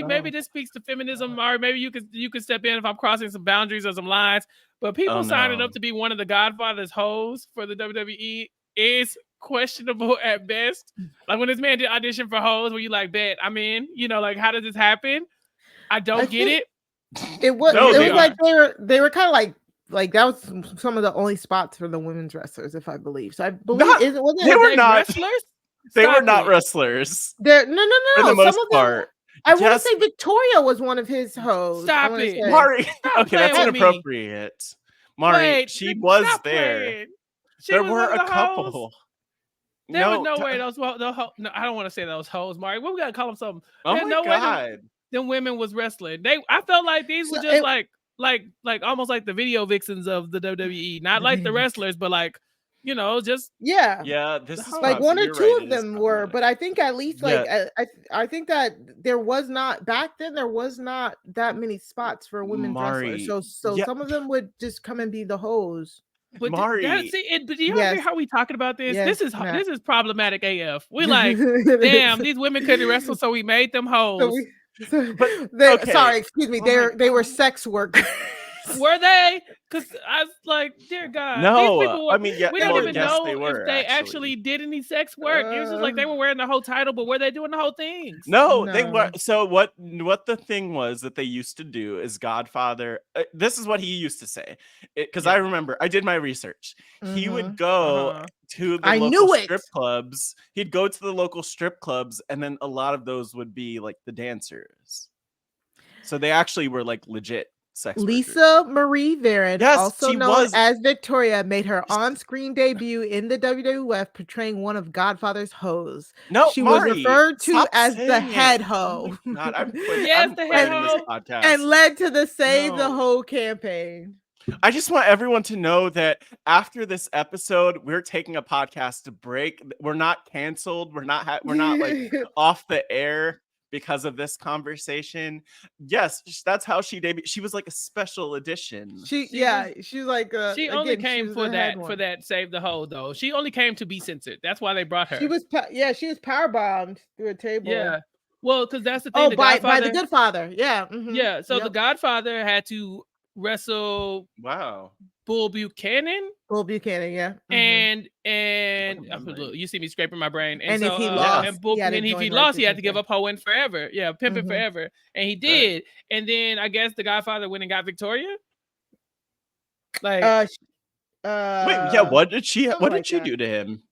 maybe this speaks to feminism, or maybe you could step in if I'm crossing some boundaries or some lines. But people signing up to be one of the Godfather's hoes for the WWE is questionable at best. Like when this man did audition for hoes, where you like, bet I'm in, like how does this happen? I don't get it. It was No, it they was like they were kind of like that was some of the only spots for the women's wrestlers, if I believe. So I believe they were not wrestlers. They were not wrestlers. No. For the most Some of them, part. I want to say Victoria was one of his hoes. Stop it. Mari. Stop Okay, that's playing with me. inappropriate. Mari, Wait, she was stop there. playing. She There was were one of a the couple. hoes. There was no way those no, I don't want to say those hoes, Mari. What we gotta call them something? Oh There's my no God. way them women was wrestling. I felt like these were just like almost like the video vixens of the WWE, not like the wrestlers, but like just Yeah, this is like one or you're two right, of it is them were, problematic. but I think at least I think that there was not back then. There was not that many spots for women's wrestlers, so some of them would just come and be the hoes. But Mari, but do y'all hear how we talking about this? Yes, This is problematic AF. We like, damn, these women couldn't wrestle, so we made them hoes. Sorry, excuse me. They were sex workers. Were they? Because I was like, dear God, no, these people were, I mean, yeah, we don't even know they were, if they actually did any sex work. It was just like they were wearing the whole title, but were they doing the whole things? No, they were. So what the thing was that they used to do is Godfather. This is what he used to say, because I remember I did my research. He would go to the local strip clubs. He'd go to the local strip clubs, and then a lot of those would be like the dancers. So they actually were like legit sex Lisa Marie Varon, yes, also known as Victoria, made her on-screen debut in the WWF portraying one of Godfather's hoes. No, she Mari, was referred to as the head hoe. Oh God, I'm the head hoe, and led to the Save the Hoe campaign. I just want everyone to know that after this episode, we're taking a podcast to break. We're not canceled. We're not like off the air because of this conversation. Yes, that's how she debuted. She was like a special edition. She was like she only came for that Save the Hoe though. She only came to be censored. That's why they brought her. She was power bombed through a table. Yeah. Well, because that's the thing. By the Good Father. Yeah. Mm-hmm. Yeah. So the Godfather had to wrestle Bull Buchanan. Yeah. Mm-hmm. And you see me scraping my brain. And so, if he lost, if he lost, he had to give up Hoeing forever. Yeah, pimping forever. And he did. And then I guess the Godfather went and got Victoria. Like wait, what did she do to him?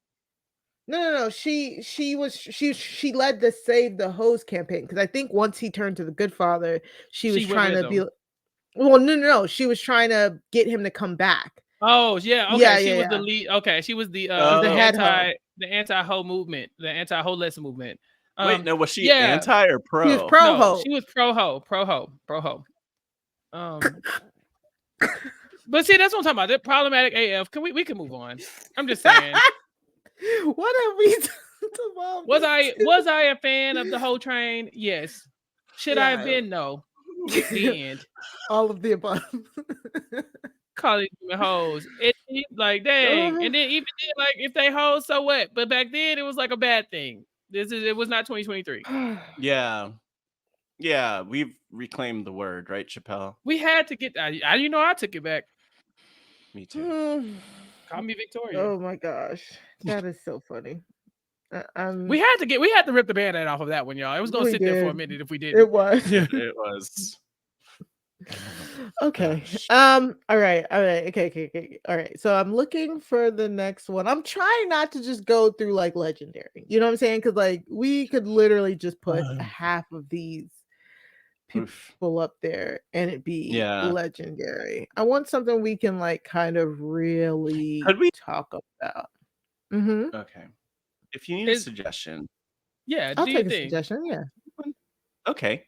No. She led the Save the Hose campaign because I think once he turned to the Good Father, she was She went trying with to be. him. Well, no. She was trying to get him to come back. Oh yeah, okay. Yeah, She was the yeah. lead. Okay, she was the The head hoe. anti-hoe movement, the anti-holeless movement. Wait, no, was she Yeah, anti or He was pro? pro no, hoe. she was pro-hoe. But see, that's what I'm talking about. They're problematic AF. We can move on. I'm just saying. What have we done to Mom? Was I a fan of the whole train? Yes. Should I have been? No. The end. All of the above. Calling them hoes. Like dang. And then even then, like if they hoes, so what? But back then it was like a bad thing. It was not 2023. Yeah, we've reclaimed the word, right, Chappell? We had to get I took it back. Me too. Call me Victoria. Oh my gosh. That is so funny. We had to rip the band-aid off of that one, y'all. It was gonna sit there for a minute if we didn't. It was. It was. Okay. Gosh. All right. Okay. All right. So I'm looking for the next one. I'm trying not to just go through like legendary. You know what I'm saying? Because like we could literally just put half of these people up there and it be legendary. I want something we can like kind of really talk about. Okay. If you need a suggestion. Yeah, I'll take a suggestion. Yeah. Okay.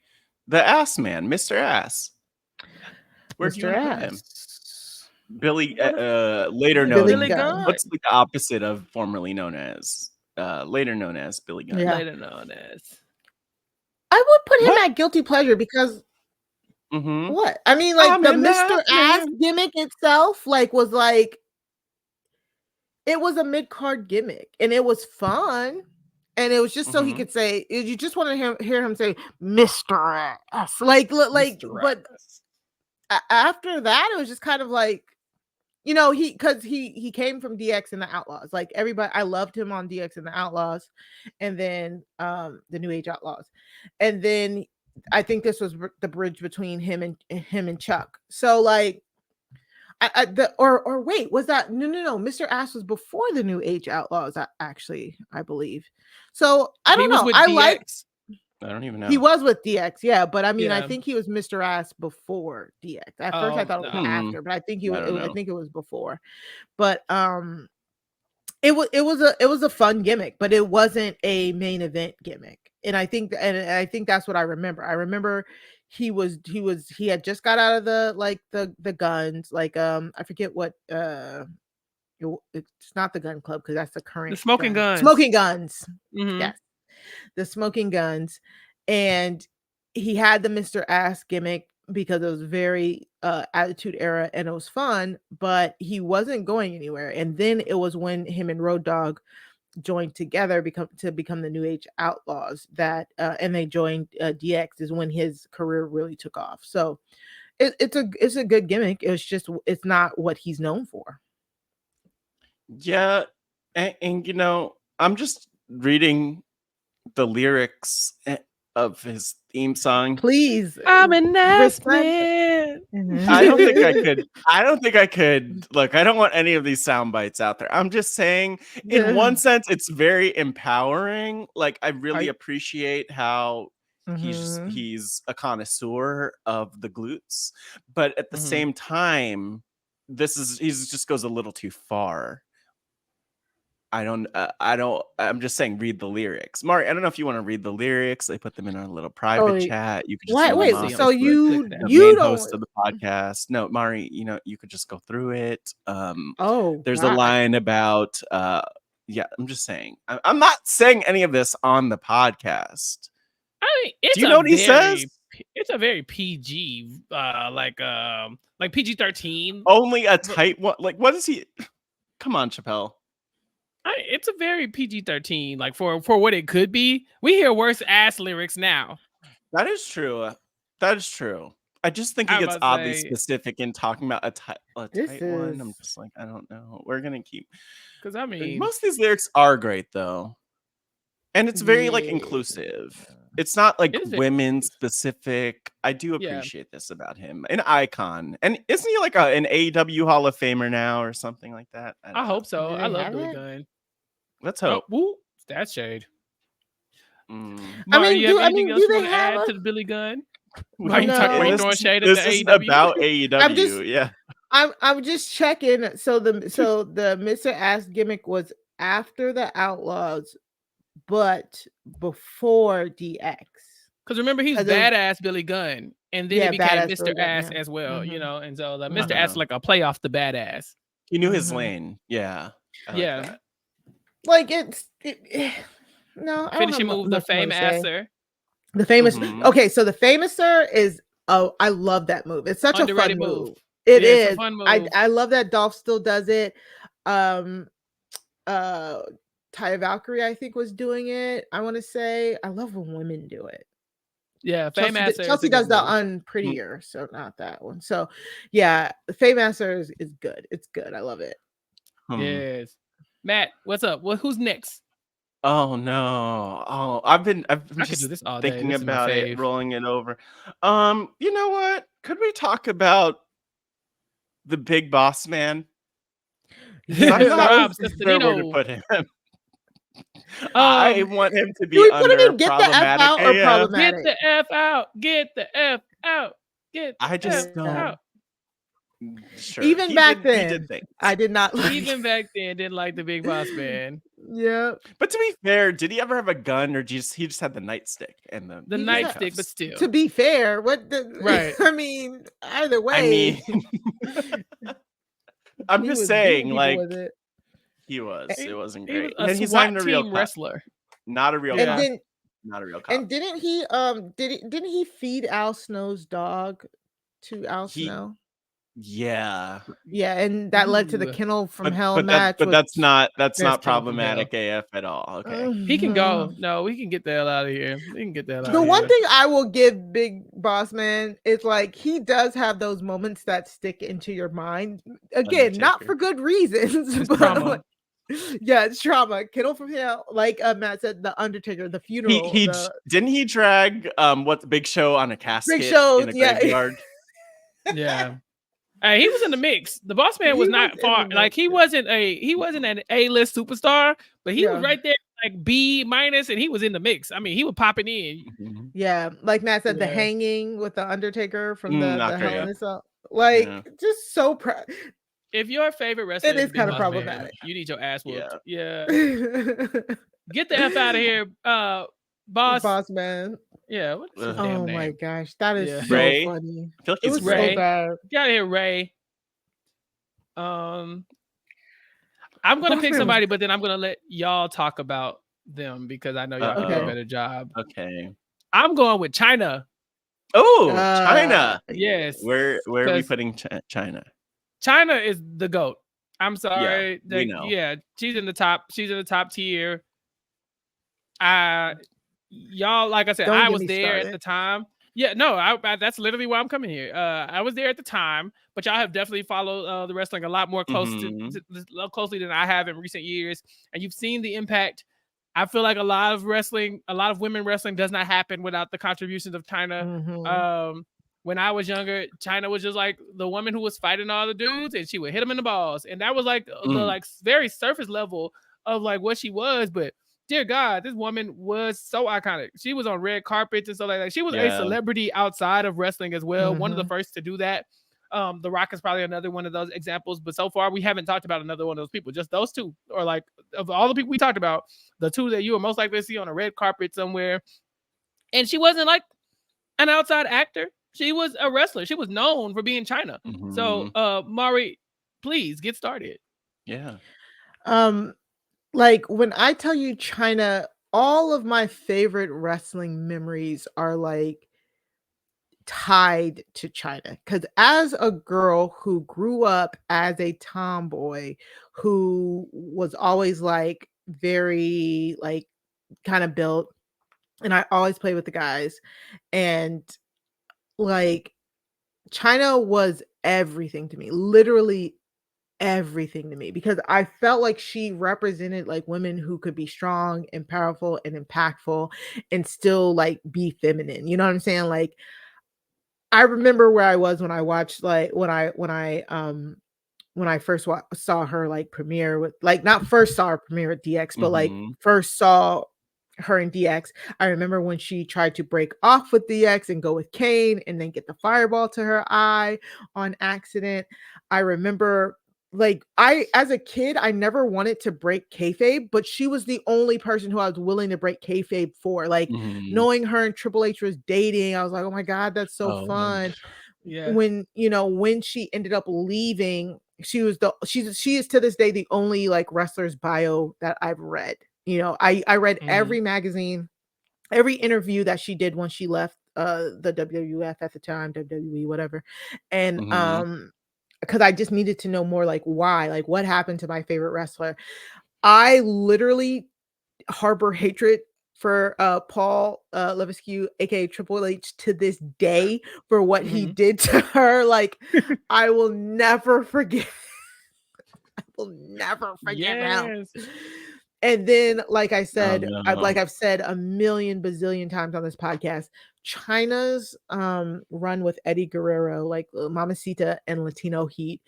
The Ass Man, Mr. Ass. Where do you want to put him? Billy, later known Billy Gunn. What's like the opposite of formerly known as? Later known as Billy Gunn. Yeah. Later known as. I would put him at guilty pleasure because what? I mean, like the Mr. Ass gimmick itself, like was like it was a mid-card gimmick and it was fun. And it was just so he could say, you just want to hear him say, Mr. Ass. Like, but after that, it was just kind of like, you know, because he came from DX and the Outlaws. Like everybody, I loved him on DX and the Outlaws, and then the New Age Outlaws, and then I think this was the bridge between him and Chuck. So like, wait, was that no? Mr. Ass was before the New Age Outlaws, actually, I believe. So I don't know. I don't even know. He was with DX, yeah, but I mean, I think he was Mr. Ass before DX. At first, I thought it was after, but I think I think it was before. But it was a fun gimmick, but it wasn't a main event gimmick. And I think that's what I remember. I remember he had just got out of the guns, like I forget what it's not the Gun Club because that's the current Smoking Guns. Yes, the Smoking Guns, and he had the Mr. Ass gimmick because it was very Attitude Era and it was fun, but he wasn't going anywhere. And then it was when him and Road Dogg joined together to become the New Age Outlaws that and they joined DX is when his career really took off. So it's a good gimmick. It's not what he's known for. Yeah, and you know, I'm just reading the lyrics of his theme song. Please, I'm an ass man. I don't think I could. Look, I don't want any of these sound bites out there. I'm just saying, in one sense, it's very empowering. Like, I really appreciate how he's a connoisseur of the glutes, but at the same time, he just goes a little too far. I'm just saying, read the lyrics. Mari, I don't know if you want to read the lyrics. They put them in our little private chat. You could just wait. So you don't host of the podcast. No, Mari, you know, you could just go through it. There's a line about I'm just saying. I'm not saying any of this on the podcast. I mean, do you know what he says? It's a very PG, like PG-13. Only a tight one. Like, what is he? Come on, Chappell. It's a very PG-13, like for what it could be. We hear worse ass lyrics now. That is true. I just think he gets oddly specific in talking about a tight one. I'm just like, I don't know. We're gonna keep, because I mean, most of these lyrics are great though, and it's very like inclusive. It's not like women specific. I do appreciate this about him. An icon, and isn't he like an AEW Hall of Famer now or something like that? I hope so. I love Billy Gunn. Let's Oh, hope. woo, that's shade. Mm. Mari, you have I anything mean, else do you they want to have add a? to the Billy Gunn? Why No, you talk? Why you No. throwing shade at this the isn't AEW? about I'm just AEW. Yeah. I'm just checking. So the Mr. Ass gimmick was after the Outlaws, but before DX. Because remember, he's 'Cause of- badass Billy Gunn, and then Yeah, he became badass Mr. Billy Gunn, Ass yeah. as well. You Mhm. know, and so the Mhm. Mr. Ass is like a play off the badass. He knew his Mhm. lane. Yeah. I like Yeah. that. Like no, I don't Finishing have move, the much more fame to say. asser. The famous. Mhm. Okay, so the famouser is. Oh, I love that move. It's such a Underrated fun move. move. It Yeah, it's a is. fun move. I love that Dolph still does it. Taya Valkyrie, I think, was doing it. I want to say. I love when women do it. Yeah, fame Chelsea, asser. Chelsea does the unprettier, so not that one. So, yeah, the famouser is good. It's good. I love it. Yes. Matt, what's up? Well, who's next? Oh no. Oh, I've been I could just do this all day. thinking This is my about it, fave. rolling it over. You know what? Could we talk about the big boss man? Because I feel like Rob this is where to Cesternino. put him. I want him to Do be we put him under in get the F problematic out or AF. Get problematic? the F out. Get the F out. Get I the just F don't. out. Sure. Even he back did, he then, did things. I did not like. Even back then, didn't like the big boss man. Yeah. But to be fair, did he ever have a gun, or he just had the nightstick and the The He just had- nightstick, but still. To be fair, what the Right. I mean, either way. I mean, I'm he just was saying, beating people like with it. he was. It wasn't He was great. a And he's not SWAT even a real team cop. wrestler. Not a real Yeah. And cop. then Not a real cop. and didn't he didn't he feed Al Snow's dog to Al Snow? Yeah. Yeah, and that led to the Ooh. Kennel from But Hell but match. that's not There's not Kennel from problematic AF at all. Okay. He can go. No, we can get the hell out of here. We can get the hell out The of one here. thing I will give Big Boss Man is like he does have those moments that stick into your mind. Again, not Undertaker. for good reasons, It's but trauma. like, yeah, it's trauma. Kennel from Hell, like Matt said, the Undertaker, the funeral. Didn't he drag what the Big Show on a casket Show, in a yeah. graveyard? Yeah. Hey, he was in the mix. The boss man was He not was in far. the Like he wasn't an A-list superstar, but he was Yeah. right there, like B minus, and he was in the mix. I mean, he was popping in. Yeah, like Matt said, the Yeah. hanging with the Undertaker from the Not Hell great. in a Cell. Like, Yeah. just so proud. If your favorite wrestler It is Big kinda Boss Man, problematic. you need your ass whooped. Yeah. Get the F out of here, boss. Boss Man. Yeah, what's his Ugh. damn Oh name? my gosh, that is Yeah. so Ray? funny. I feel like It he's was Ray. so bad. Get out of here, Ray. I'm gonna Boss pick Man was- somebody, but then I'm gonna let y'all talk about them because I know y'all can do a Okay. better job. Okay. I'm going with China. Oh, China. Yes. Where are we 'Cause putting China? China is the GOAT. I'm sorry. we know. Yeah, she's in the top. She's in the top tier. Y'all, like I said, Don't I get was me there at started. the time. Yeah, no, that's literally why I'm coming here. I was there at the time, but y'all have definitely followed the wrestling a lot more closely than I have in recent years, and you've seen the impact. I feel like a lot of women wrestling does not happen without the contributions of China. Mhm. When I was younger, China was just like the woman who was fighting all the dudes, and she would hit them in the balls, and that was like the like very surface level of like what she was. But dear God, this woman was so iconic. She was on red carpets and stuff like that. She was a celebrity outside of wrestling as well. One of the first to do that. The Rock is probably another one of those examples, but so far we haven't talked about another one of those people. Just those two, or like of all the people we talked about, the two that you are most likely to see on a red carpet somewhere. And she wasn't like an outside actor. She was a wrestler. She was known for being China. So, Mari, please get started. Yeah. Like when I tell you China, all of my favorite wrestling memories are like tied to China. Because as a girl who grew up as a tomboy, who was always like very like kind of built, and I always played with the guys, and like China was everything to me, literally everything to me, because I felt like she represented like women who could be strong and powerful and impactful and still like be feminine. You know what I'm saying? Like I remember where I was when I watched like when I when I first saw her like premiere with like not first saw her premiere at DX, but like Mhm. first saw her in DX. I remember when she tried to break off with DX and go with Kane and then get the fireball to her eye on accident. I remember like as a kid, I never wanted to break kayfabe, but she was the only person who I was willing to break kayfabe for. Like Mhm. knowing her and Triple H was dating, I was like, oh my God, that's so Oh, fun. Yeah. When when she ended up leaving, she is to this day the only like wrestler's bio that I've read. I read every magazine, every interview that she did when she left the WWF at the time, WWE, whatever. And Mhm. because I just needed to know more like why, like what happened to my favorite wrestler. I literally harbor hatred for Paul Levesque, aka Triple H, to this day for what he did to her. Like I will never forget. I will never forgive him. Yes. And then, like I Oh, said, no. I've said a million bazillion times on this podcast, China's run with Eddie Guerrero, like Mamacita and Latino Heat,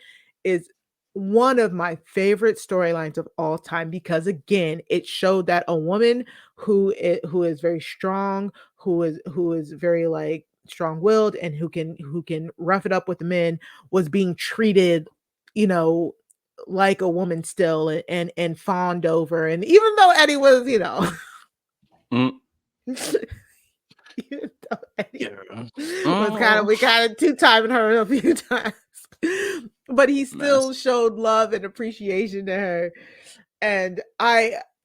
is one of my favorite storylines of all time because again, it showed that a woman who is very strong, who is very like strong-willed and who can rough it up with the men was being treated, you know, like a woman still and fawned over. And even though Eddie was, Mm. even though Eddie Yeah. was Oh, we kind of two-timing her a few times, but he still mess. showed love and appreciation to her. And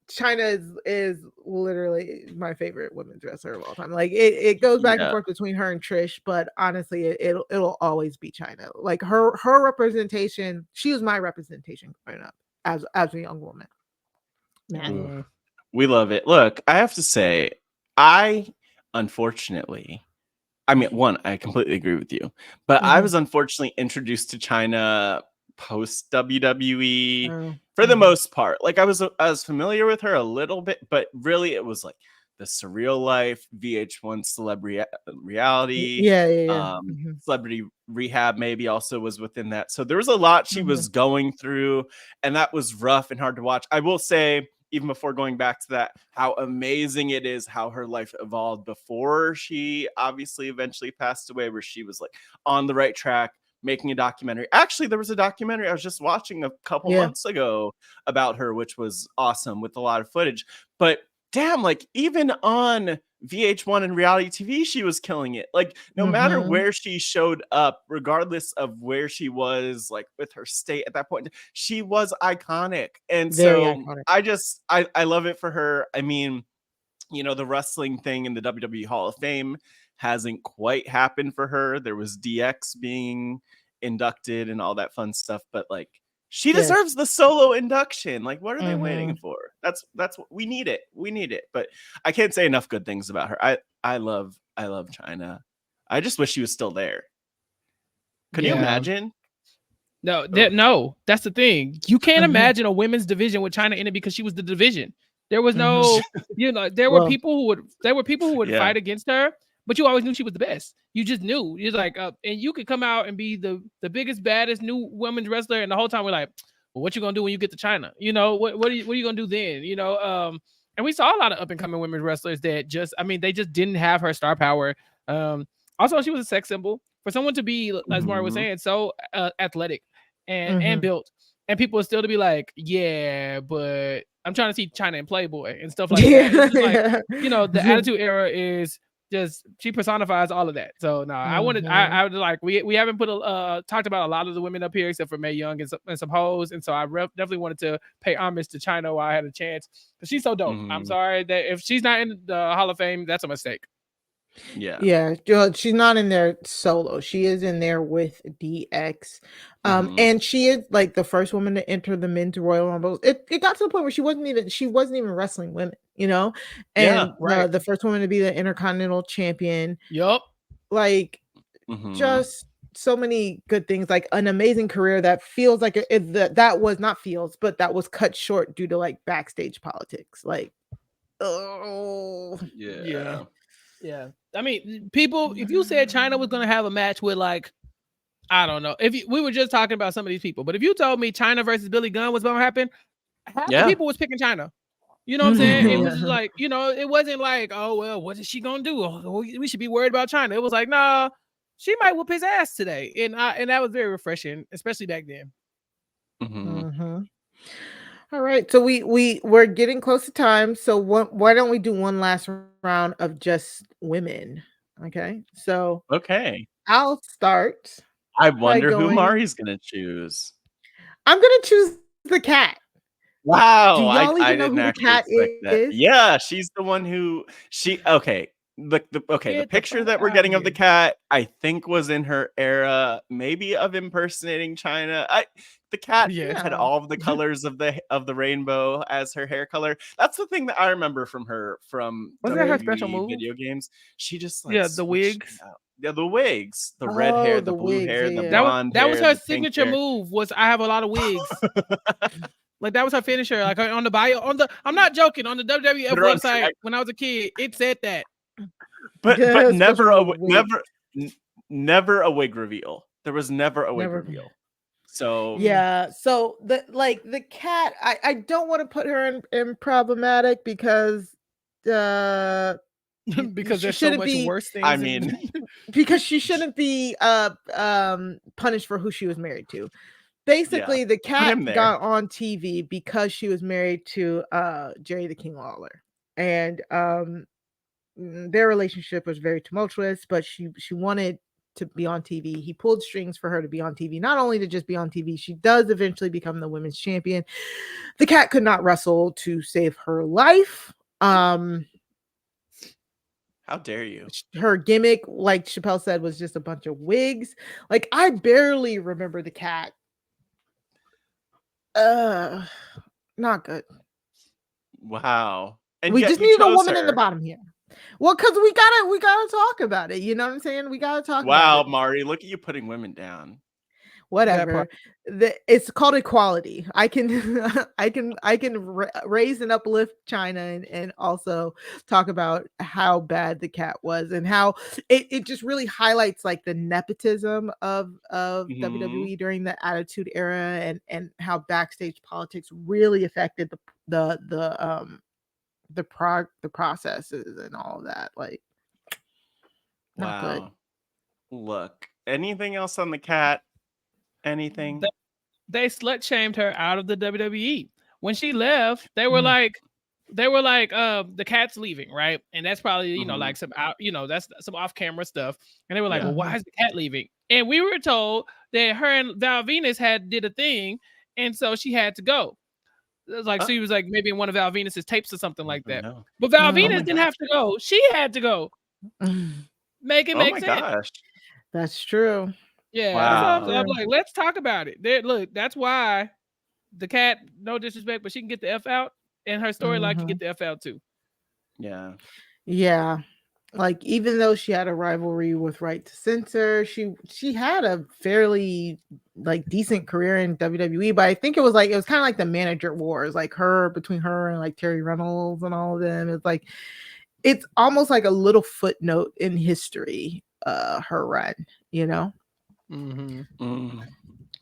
China is literally my favorite women's wrestler of all time. Like it goes back and Yeah. forth between her and Trish, but honestly, it'll always be China. Like her representation, she was my representation growing up as a young woman. Man. We love it. Look, I have to say, I unfortunately, I mean, one, I completely agree with you, but I was unfortunately introduced to China post WWE Oh, for the most part. Like I was familiar with her a little bit, but really it was like the Surreal Life, VH1 Celebrity Reality, yeah. Celebrity Rehab maybe also was within that. So there was a lot she was going through, and that was rough and hard to watch. I will say, even before going back to that, how amazing it is how her life evolved before she obviously eventually passed away, where she was like on the right track, making a documentary. Actually, there was a documentary I was just watching a couple months ago about her, which was awesome with a lot of footage. But damn, like even on VH1 and reality TV, she was killing it. Like no matter where she showed up, regardless of where she was, like with her state at that point, she was iconic. And Very so iconic. I love it for her. I mean, the wrestling thing in the WWE Hall of Fame hasn't quite happened for her. There was DX being inducted and all that fun stuff, but like she deserves the solo induction. Like, what are they waiting for? That's what we need it. We need it. But I can't say enough good things about her. I love China. I just wish she was still there. Could you imagine? No, no, that's the thing. You can't imagine a women's division with China in it because she was the division. There was no, there were people who would fight against her, but you always knew she was the best. You just knew. You're like, and you could come out and be the biggest, baddest new women's wrestler, and the whole time we're like, well, what you gonna do when you get to China? What are you gonna do then? And we saw a lot of up and coming women's wrestlers that they just didn't have her star power. Also, she was a sex symbol for someone to be, as Mario was saying, so athletic and built, and people are still to be like, yeah, but I'm trying to see China and Playboy and stuff like that. It's just like, the Attitude Era is just, she personifies all of that. So no, I would like, we haven't talked about a lot of the women up here except for Mae Young and some hoes, and so I definitely wanted to pay homage to China while I had a chance because she's so dope. I'm sorry that if she's not in the Hall of Fame, that's a mistake. Yeah, she's not in there solo. She is in there with DX. And she is like the first woman to enter the men's Royal Rumble. It got to the point where she wasn't even wrestling women, and the first woman to be the Intercontinental Champion. Yup. Like just so many good things, like an amazing career that feels like that was cut short due to like backstage politics. Like, yeah. I mean, people, if you said China was going to have a match with like, I don't know. We were just talking about some of these people, but if you told me China versus Billy Gunn was going to happen, half the people was picking China. You know what I'm saying? It was just like, you know, it wasn't like, oh, well, what is she going to do? Oh, we should be worried about China. It was like, nah, she might whoop his ass today. And that was very refreshing, especially back then. All right. So we're getting close to time. So why don't we do one last round of just women? Okay. So I'll start. I wonder who Mari's going to choose. I'm going to choose the cat. Wow. Do y'all even know who the cat is? Yeah, she's the one who the picture that we're getting of the cat, I think, was in her era, maybe, of impersonating China. The cat had all of the colors of the rainbow as her hair color. That's the thing that I remember from her from was that her special move? Video games. She just the wigs. Yeah, the wigs, the red hair, the blue wigs, hair, the blonde hair. That was her signature move. Was I have a lot of wigs. Like that was her finisher. Like on the bio, I'm not joking. On the WWF website when I was a kid, it said that. But never a wig reveal. There was never a wig reveal. So yeah. So the cat, I don't want to put her in problematic because there's so much worse things. I mean, because she shouldn't be punished for who she was married to. Basically, the cat got on TV because she was married to Jerry the King Lawler, and their relationship was very tumultuous. But she wanted to be on TV. He pulled strings for her to be on TV. Not only to just be on TV, she does eventually become the women's champion. The cat could not wrestle to save her life. How dare you? Her gimmick, like Chappell said, was just a bunch of wigs. Like I barely remember the cat. Not good. Wow. And we just need a woman in the bottom here. Well, because we gotta talk about it. You know what I'm saying? We gotta talk about it. Wow, Mari, look at you putting women down. Whatever. It's called equality. I can raise and uplift China and also talk about how bad the cat was and how it just really highlights like the nepotism of WWE during the Attitude Era and how backstage politics really affected the processes and all of that. Like, not good. Look, anything else on the cat? Anything? They slut shamed her out of the WWE. When she left, they were like, the cat's leaving, right? And that's probably, like some that's some off-camera stuff. And they were like, well, why is the cat leaving? And we were told that her and Val Venus did a thing, and so she had to go. It was like she was like maybe in one of Val Venus's tapes or something like that. No. But Val Venus didn't have to go. She had to go. Make sense. Gosh. That's true. Yeah, wow. I'm like, let's talk about it. Look, that's why the cat, no disrespect, but she can get the F out, and her storyline can get the F out too. Yeah. Yeah. Like, even though she had a rivalry with Right to Censor, she had a fairly like decent career in WWE, but I think it was kind of like the manager wars, like between her and like Terry Reynolds and all of them. It's almost like a little footnote in history, her run, you know?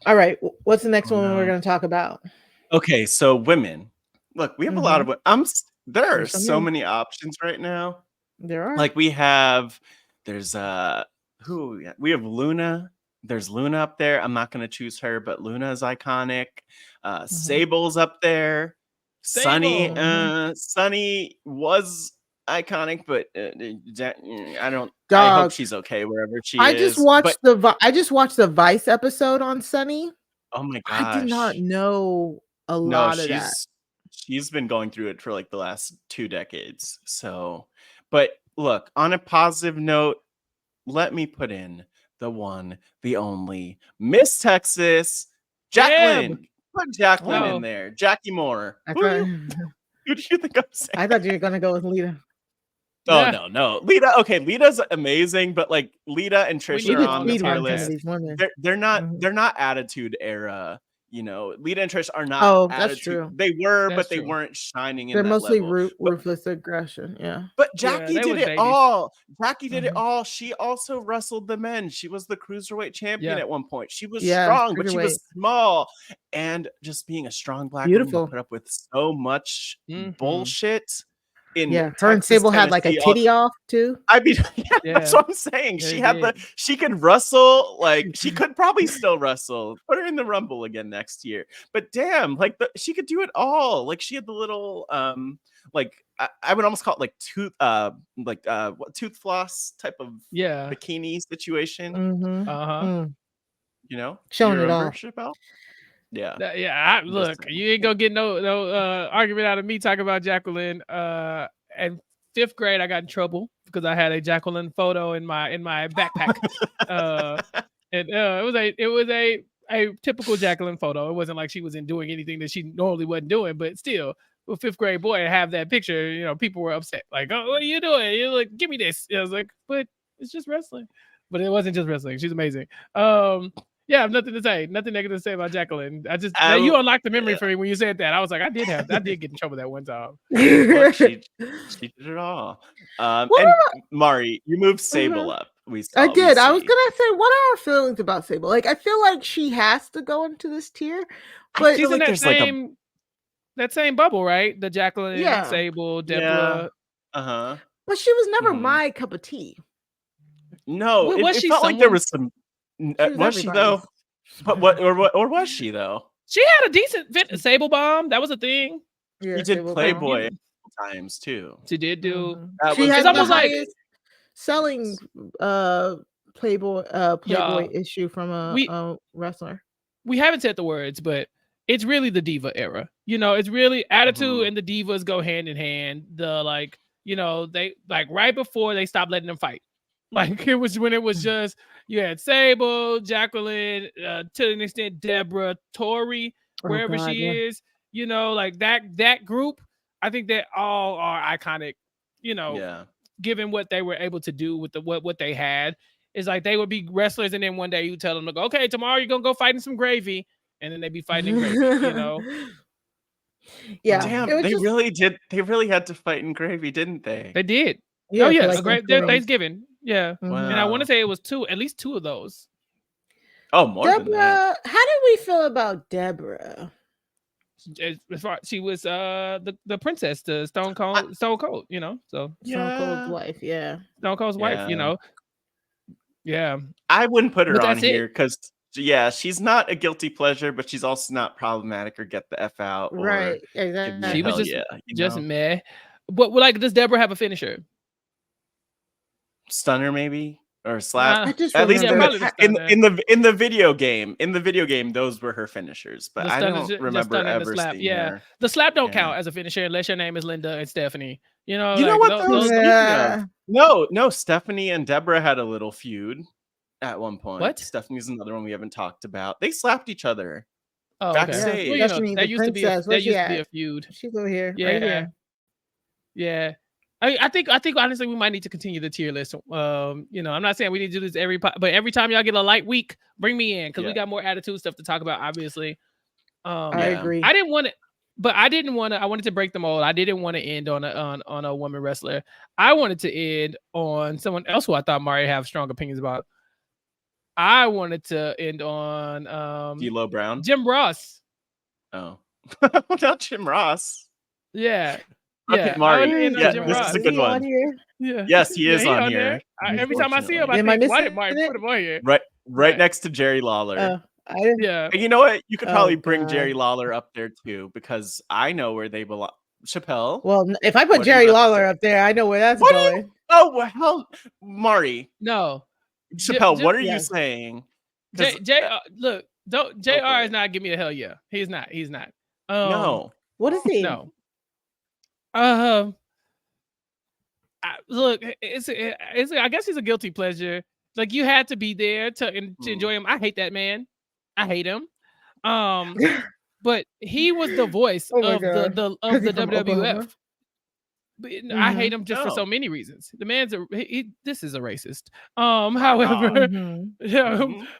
All right, what's the next one we're going to talk about? Okay, so women. Look, we have a lot of there are so many options right now. There are. Like we have we have Luna. There's Luna up there. I'm not going to choose her, but Luna is iconic. Sable's up there. Sunny was iconic, but I hope she's okay wherever she is. I just watched the Vice episode on Sunny. Oh my gosh. I did not know a lot of that. She's been going through it for like the last 2 decades. So, but look, on a positive note, let me put in the one, the only Miss Texas, Jacqueline. Put Jacqueline in there. Jackie Moore. Who do you think I'm saying? I thought you were going to go with Lita. Oh, no. Lita, okay, Lita's amazing, but like Lita and Trish are on the tier list. They're not attitude era, Lita and Trish are not Oh, that's attitude. true. They were, That's but they true. weren't shining in They're that mostly level. ruthless aggression. Yeah. But Yeah, Jackie they did was it babies. all. Jackie did it Mhm. all. She also wrestled the men. She was the cruiserweight champion Yeah. at one point. She was Yeah, strong, but she was cruiserweight. small. And just being a strong black woman who Beautiful. put up with so much Mhm. bullshit in Yeah, her and Texas, Sable had like a Tennessee, titty off too. I mean, yeah, that's Yeah. what I'm saying. Yeah, She they had did. she could wrestle, like she could probably still wrestle. Put her in the Rumble again next year. But damn, like she could do it all. Like she had the little like I would almost call it like tooth floss type of Yeah. bikini situation. Mm-hmm. Uh-huh. Showing You it remember off. Chappell? Yeah. Look, saying. you ain't gonna get no argument out of me talking about Jacqueline. And 5th grade, I got in trouble because I had a Jacqueline photo in my backpack. And it was a typical Jacqueline photo. It wasn't like she wasn't doing anything that she normally wasn't doing, but still, a 5th grade boy to have that picture, people were upset. Like, oh, what are you doing? You're like, give me this. I was like, but it's just wrestling. But it wasn't just wrestling. She's amazing. Yeah, I have nothing to say. Nothing negative to say about Jacqueline. You unlocked the memory for me when you said that. I was like, I did get in trouble that one time. Look, she did it all. And Mari, you moved Sable up. I did. I was gonna say, what are our feelings about Sable? Like, I feel like she has to go into this tier, but she's in that same bubble, right? The Jacqueline, Sable, Deborah. Uh-huh. But she was never my cup of tea. No, it felt like there was some. Was she though? But or was she though? She had a decent fit. Sable Bomb, that was a thing. Yeah, she did Playboy times too. She did do. She had the highest selling Playboy issue from a wrestler. We haven't said the words, but it's really the diva era. It's really Attitude and the divas go hand in hand. They right before they stopped letting them fight. Like it was when it was just you had Sable, Jacqueline, to an extent Deborah, Tori, wherever she is. Like that group. I think they all are iconic. Given what they were able to do with what they had, is like they would be wrestlers, and then one day you tell them to go, okay, tomorrow you're gonna go fight in some gravy, and then they'd be fighting in gravy. Yeah, damn, they really did. They really had to fight in gravy, didn't they? They did. Yeah, oh yeah, Thanksgiving. Yeah, wow. And I want to say it was at least 2 of those. Oh, more Deborah, than that. How did we feel about Deborah? She was the princess, the Stone Cold, Stone Cold's wife, Stone Cold's wife, Yeah. I wouldn't put her on here because she's not a guilty pleasure, but she's also not problematic or get the F out. Right, exactly. She was just meh. But does Deborah have a finisher? Stunner maybe? Or slap? At least in the video game, those were her finishers. But I don't remember ever seeing her. The slap don't count as a finisher unless your name is Linda and Stephanie. You know what? No, Stephanie and Deborah had a little feud at one point. What? Stephanie's another one we haven't talked about. They slapped each other backstage. Yeah. That used to be a feud. She's over here. Yeah. Right here. Yeah. I think honestly we might need to continue the tier list. I'm not saying we need to do this but every time y'all get a light week, bring me in because we got more attitude stuff to talk about. Obviously, I agree. I didn't want it, but I wanted to break the mold. I didn't want to end on a woman wrestler. I wanted to end on someone else who I thought Mari have strong opinions about. I wanted to end on D'Lo Brown, Jim Ross. Oh, not Jim Ross. Yeah. Okay, Mari. This is a good one. Yeah. Yes, he is on here. Every time I see him, I think, why did Mari put him on here? Right next to Jerry Lawler. And you know what? You could probably bring Jerry Lawler up there too, because I know where they belong. Chappell. Well, if I put Jerry Lawler up there, I know where that's going. Well, Mari. No. Chappell, what are you saying? Look, JR is not giving me a hell yeah. He's not. No. What is he? No. Look, I guess he's a guilty pleasure. Like you had to be there to enjoy him. I hate that man. I hate him. But he was the voice of the WWF. But I hate him just for Oh. so many reasons. The man's this is a racist. However,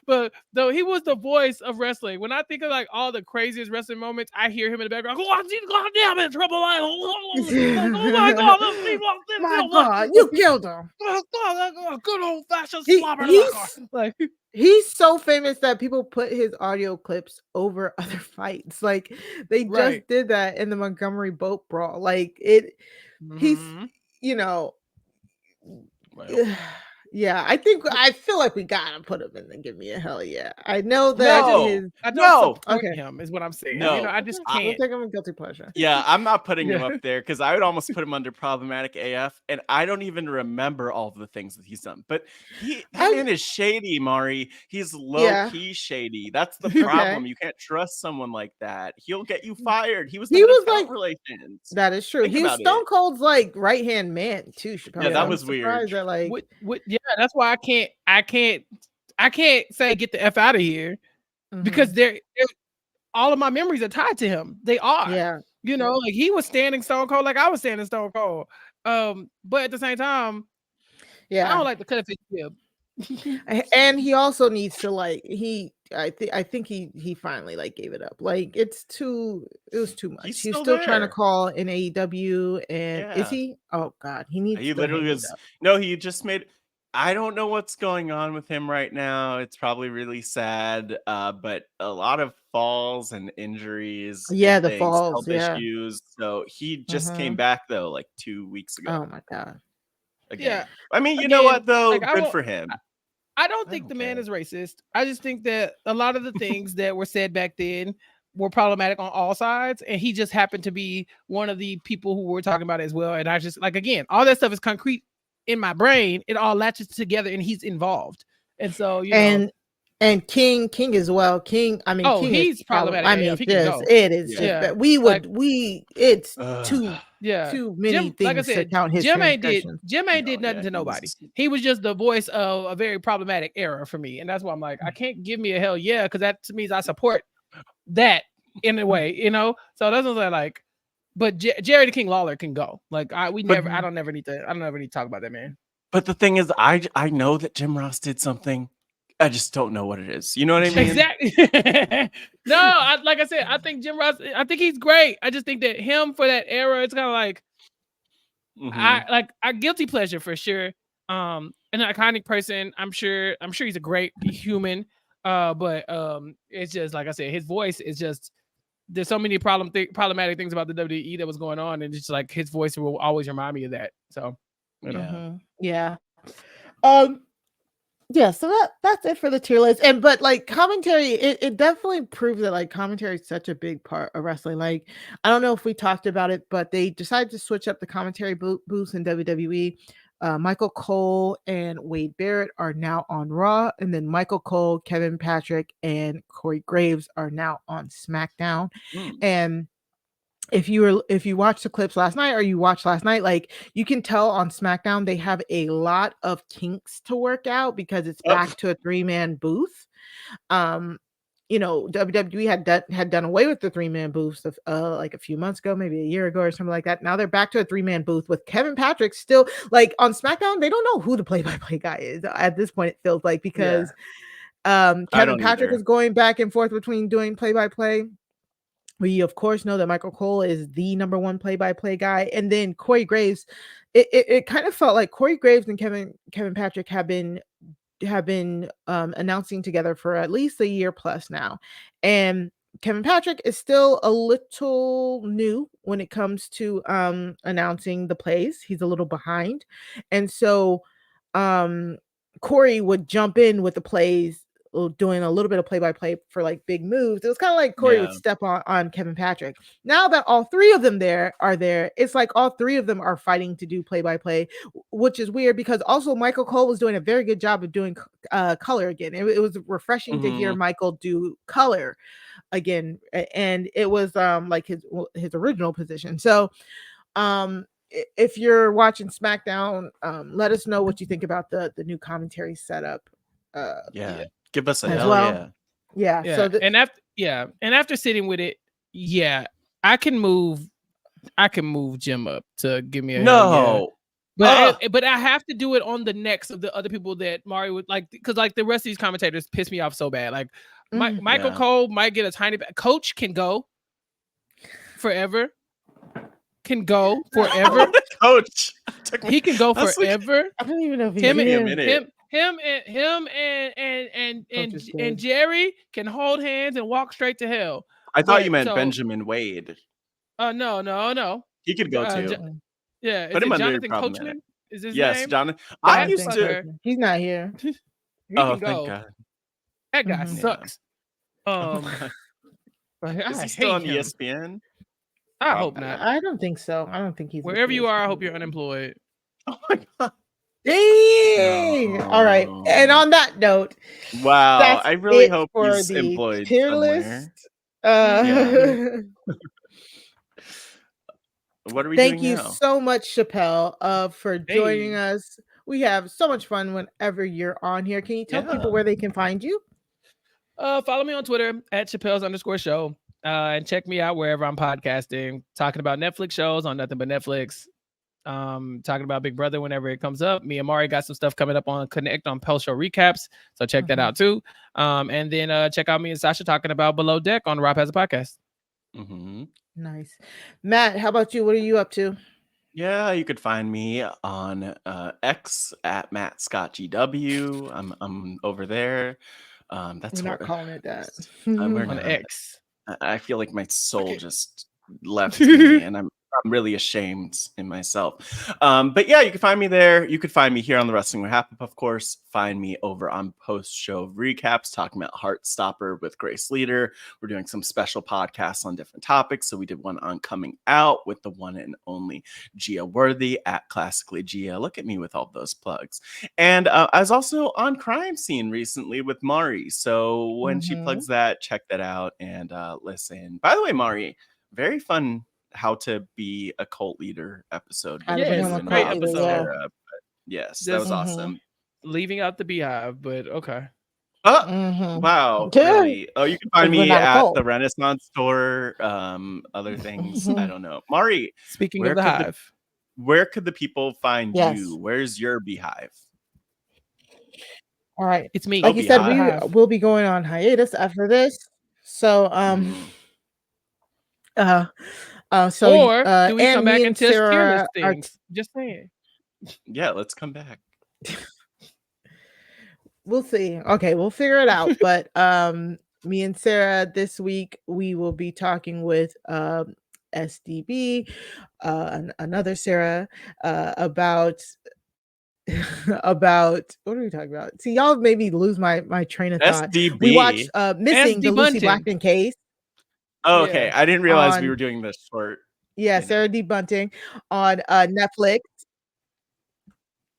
but though he was the voice of wrestling. When I think of like all the craziest wrestling moments, I hear him in the background. Oh, God damn it, Triple A! Oh my God, my God, you killed him. Good old fashioned slobber. Like he's so famous that people put his audio clips over other fights. Like they just did that in the Montgomery boat brawl. Like he's, you know, yeah, I feel like we gotta put him in the Give Me a Hell Yeah. I know that I don't support him is what I'm saying. No, you know, I just can't. We'll take him a guilty pleasure. Yeah, I'm not putting him up there because I would almost put him under problematic AF, and I don't even remember all of the things that he's done. But that man is shady, Mari. He's low-key shady. That's the problem. You can't trust someone like that. He'll get you fired. He was like relations. That is true. He was Stone Cold's like right-hand man too, Chappell. Yeah, that was weird. That, like, yeah, that's why I can't say get the F out of here because they're all of my memories are tied to him. They are. Yeah. You know, like he was standing Stone Cold like I was standing Stone Cold. But at the same time, I don't like to cut his jib. And he also needs to like I think he finally like gave it up. Like it was too much. He's still trying to call in AEW, and is he? Oh God, he needs. He literally was. No, he just made. I don't know what's going on with him right now. It's probably really sad, but a lot of falls and injuries. Yeah, and the falls. Health issues. So he just came back though, like 2 weeks ago. Oh my God. Again. Yeah. I mean, you know what though? Like, good for him. I don't think the man is racist. I just think that a lot of the things that were said back then were problematic on all sides, and he just happened to be one of the people who were talking about it as well. And I just like, again, all that stuff is concrete in my brain. It all latches together, and he's involved. And so, you know, and King as well. King, I mean, King he's problematic. I mean, it is just that it's too many things. Like I said, to count his Jim ain't did nothing to nobody. He was just the voice of a very problematic era for me, and that's why I'm like, I can't give me a hell yeah, because that means I support that in a way, you know. So that's what I'm like. But Jerry the King Lawler can go. Like I don't ever need to talk about that man. But the thing is, I know that Jim Ross did something. I just don't know what it is. You know what I mean? Exactly. No, like I said, I think Jim Ross, I think he's great. I just think that him for that era, it's kind of like, I guilty pleasure for sure. An iconic person. I'm sure he's a great human. But it's just like I said, his voice is just, there's so many problematic things about the WWE that was going on, and it's just like his voice will always remind me of that. So, you know. Yeah. Yeah, so that's it for the tier list. But like commentary, it definitely proves that like commentary is such a big part of wrestling. Like, I don't know if we talked about it, but they decided to switch up the commentary booths in WWE. Michael Cole and Wade Barrett are now on Raw, and then Michael Cole, Kevin Patrick, and Corey Graves are now on SmackDown. And if you watched the clips last night, or you watched last night, like you can tell on SmackDown they have a lot of kinks to work out because it's back to a 3-man booth. You know, WWE had done away with the 3-man booths of like a few months ago, maybe a year ago or something like that. Now they're back to a 3-man booth with Kevin Patrick still. Like on SmackDown, they don't know who the play-by-play guy is at this point. It feels like because Kevin Patrick is going back and forth between doing play-by-play. We of course know that Michael Cole is the number one play-by-play guy, and then Corey Graves. It kind of felt like Corey Graves and Kevin Patrick have been announcing together for at least a year plus now, and Kevin Patrick is still a little new when it comes to announcing the plays. He's a little behind, and so Corey would jump in with the plays, doing a little bit of play-by-play for like big moves. It was kind of like Corey would step on Kevin Patrick. Now that all three of them are there, it's like all three of them are fighting to do play-by-play, which is weird because also Michael Cole was doing a very good job of doing color again. It was refreshing to hear Michael do color again, and it was like his original position. So if you're watching SmackDown, let us know what you think about the new commentary setup. Give us a as hell well. Yeah. So after sitting with it, I can move I can move Jim up to give me a hell yeah. No. But I have to do it on the necks of the other people that Mari would like, because like the rest of these commentators piss me off so bad. Like Michael Cole might get a tiny bit. Coach can go forever. Coach. He can go forever. I don't even know if him and Jerry can hold hands and walk straight to hell. I thought you meant Benjamin Wade. No. He could go too. Yeah, Put him under Jonathan problematic. Coachman? Is his Yes, name? Jonathan. I used to. He's not here. He Oh, can go. thank God. That guy sucks. Is he still on ESPN? I hope not. I don't think so. I don't think he's wherever you are. I hope you're unemployed. Oh my God. Dang. No. All right. And on that note, wow, I really hope he's the employed Tierlist. What are we Thank doing you now? so much, Chappell, for joining us. We have so much fun whenever you're on here. Can you tell people where they can find you? Follow me on Twitter at Chappell's_show. And check me out wherever I'm podcasting, talking about Netflix shows on Nothing But Netflix. Talking about Big Brother whenever it comes up. Me and Mari got some stuff coming up on Connect on post show recaps, so check that out too. And then check out me and Sasha talking about Below Deck on RHAP Has a Podcast. Nice. Matt, how about you? What are you up to? Yeah, you could find me on X at Matt Scott GW. I'm over there. That's We're not calling it that. We're on not. X. I feel like my soul just left me, and I'm really ashamed in myself. But yeah, you can find me there. You could find me here on the Wrestling RHAPup, of course. Find me over on post-show recaps, talking about Heartstopper with Grace Leader. We're doing some special podcasts on different topics. So we did one on Coming Out with the one and only Gia Worthy at Classically Gia. Look at me with all those plugs. And I was also on Crime Scene recently with Mari. So when she plugs that, check that out and listen. By the way, Mari, very fun How to Be a Cult Leader episode. Great episode. Yes, that was awesome. Leaving out the beehive, but okay. Wow, really? Oh, you can find me at the Renaissance Store. Other things, I don't know. Mari, speaking of the hive, where could the people find you? Where's your beehive? All right, it's me. Like you said, we will be going on hiatus after this. So, or do we come back and test Sarah Tierlist things? Just saying. Yeah, let's come back. We'll see. Okay, we'll figure it out. But me and Sarah this week, we will be talking with SDB, another Sarah, about what are we talking about? See, y'all made me lose my train of thought. SDB. We watched Missing, the Lucy Blackman case. Oh, okay. I didn't realize we were doing this short. Yeah, Sarah D. Bunting on Netflix.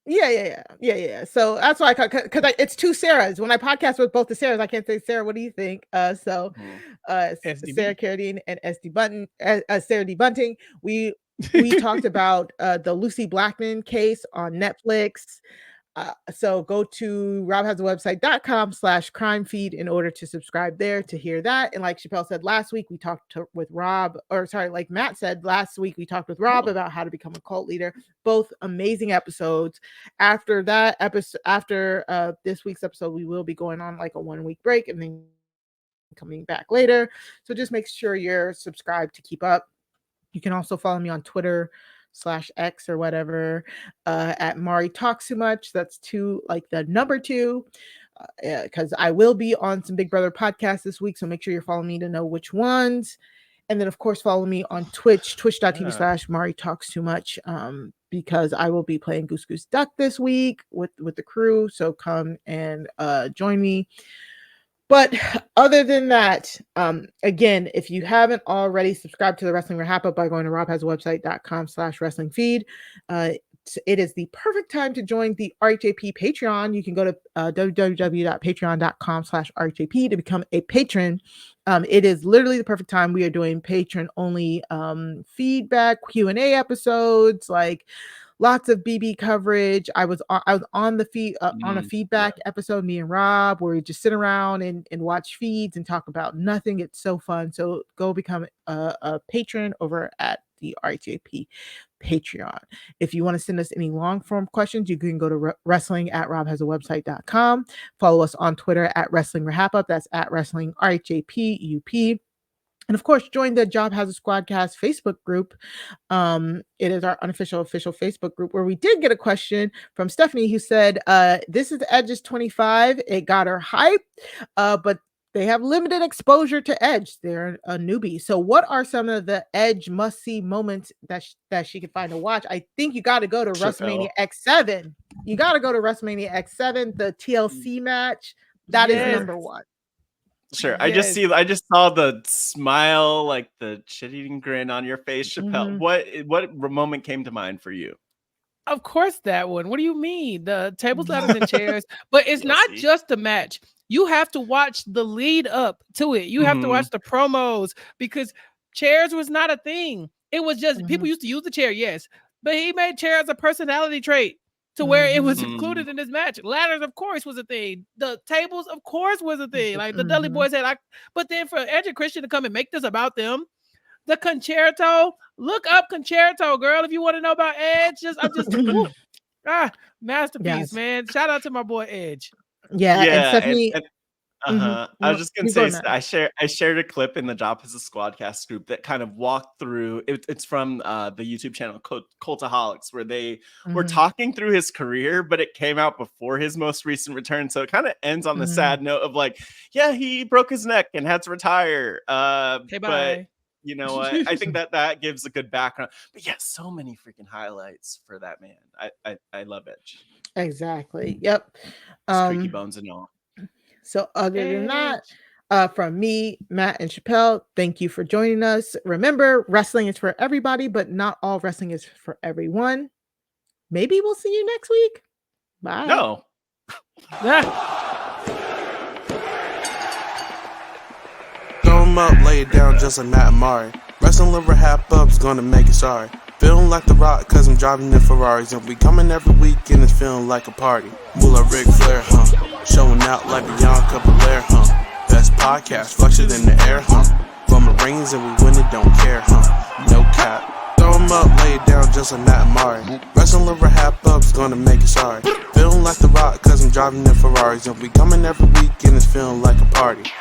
Yeah. So that's why because it's two Sarahs. When I podcast with both the Sarahs, I can't say, Sarah, what do you think? Sarah Carradine and Sarah D. Bunting. We talked about the Lucy Blackman case on Netflix. So go to robhasawebsite.com/crime feed in order to subscribe there to hear that. And like Chappell said last week, we talked with Rob, like Matt said last week, we talked with Rob about how to become a cult leader. Both amazing episodes. After that episode, after this week's episode, we will be going on like a 1 week break and then coming back later. So just make sure you're subscribed to keep up. You can also follow me on Twitter /X or whatever at Mari Talks Too Much. That's 2, like the number 2, because I will be on some Big Brother podcasts this week. So make sure you're following me to know which ones. And then of course follow me on Twitch, twitch.tv/Mari Talks Too Much, because I will be playing Goose Goose Duck this week with the crew. So come and join me. But other than that, again, if you haven't already subscribed to the Wrestling RHAPup by going to robhasawebsite.com/wrestling feed, it is the perfect time to join the RHAP Patreon. You can go to www.patreon.com/RHAP to become a patron. It is literally the perfect time. We are doing patron only feedback, Q&A episodes, like lots of BB coverage. I was on the feed on a feedback episode, me and Rob, where we just sit around and watch feeds and talk about nothing. It's so fun. So go become a patron over at the RHAP Patreon. If you want to send us any long form questions, you can go to wrestling@robhasawebsite.com. Follow us on Twitter at Wrestling RHAPup. That's at Wrestling RHAPUP. And of course, join the Job Has a Squadcast Facebook group. It is our official Facebook group where we did get a question from Stephanie who said, this is Edge's 25. It got her hype, but they have limited exposure to Edge. They're a newbie. So what are some of the Edge must-see moments that she can find to watch? I think you got to go to WrestleMania X7. You got to go to WrestleMania X7, the TLC match. That is number one. Sure. Yes. I just saw the smile, like the shit-eating grin on your face, Chappell. Mm-hmm. What moment came to mind for you? Of course, that one. What do you mean? The tables, ladders, and chairs. But it's not just the match. You have to watch the lead up to it. You have to watch the promos because chairs was not a thing. It was just people used to use the chair, yes. But he made chairs a personality trait to where it was included in this match. Ladders, of course, was a thing. The tables, of course, was a thing. Like the Dudley Boys had, but then for Edge and Christian to come and make this about them, the concerto, look up concerto, girl, if you want to know about Edge. Masterpiece, man. Shout out to my boy Edge. And Stephanie. I was just gonna say, I shared a clip in the Job Has a Squadcast group that kind of walked through. It's from the YouTube channel Cultaholics, where they were talking through his career, but it came out before his most recent return, so it kind of ends on the sad note of like, yeah, he broke his neck and had to retire. Okay, bye. But you know what? I think that gives a good background. But yeah, so many freaking highlights for that man. I love Edge. Exactly. Yep. Creaky bones and all. So other than that, from me, Matt, and Chappell, thank you for joining us. Remember, wrestling is for everybody, but not all wrestling is for everyone. Maybe we'll see you next week. Bye. No. Throw 'em up, lay it down just like Matt and Mari. Wrestling RHAPup's gonna make it sorry. Feeling like The Rock, cause I'm driving in Ferraris. And we coming every week and it's feeling like a party. Will a Ric Flair, huh? Showing out like Bianca Belair, huh? Best podcast, flush it in the air, huh? Roman Reigns and we win it, don't care, huh? No cap. Throw 'em up, lay it down just like Matt and Mari. Wrestling RHAPup's gonna make it sorry. Feeling like The Rock, cause I'm driving in Ferraris. And we coming every week and it's feeling like a party.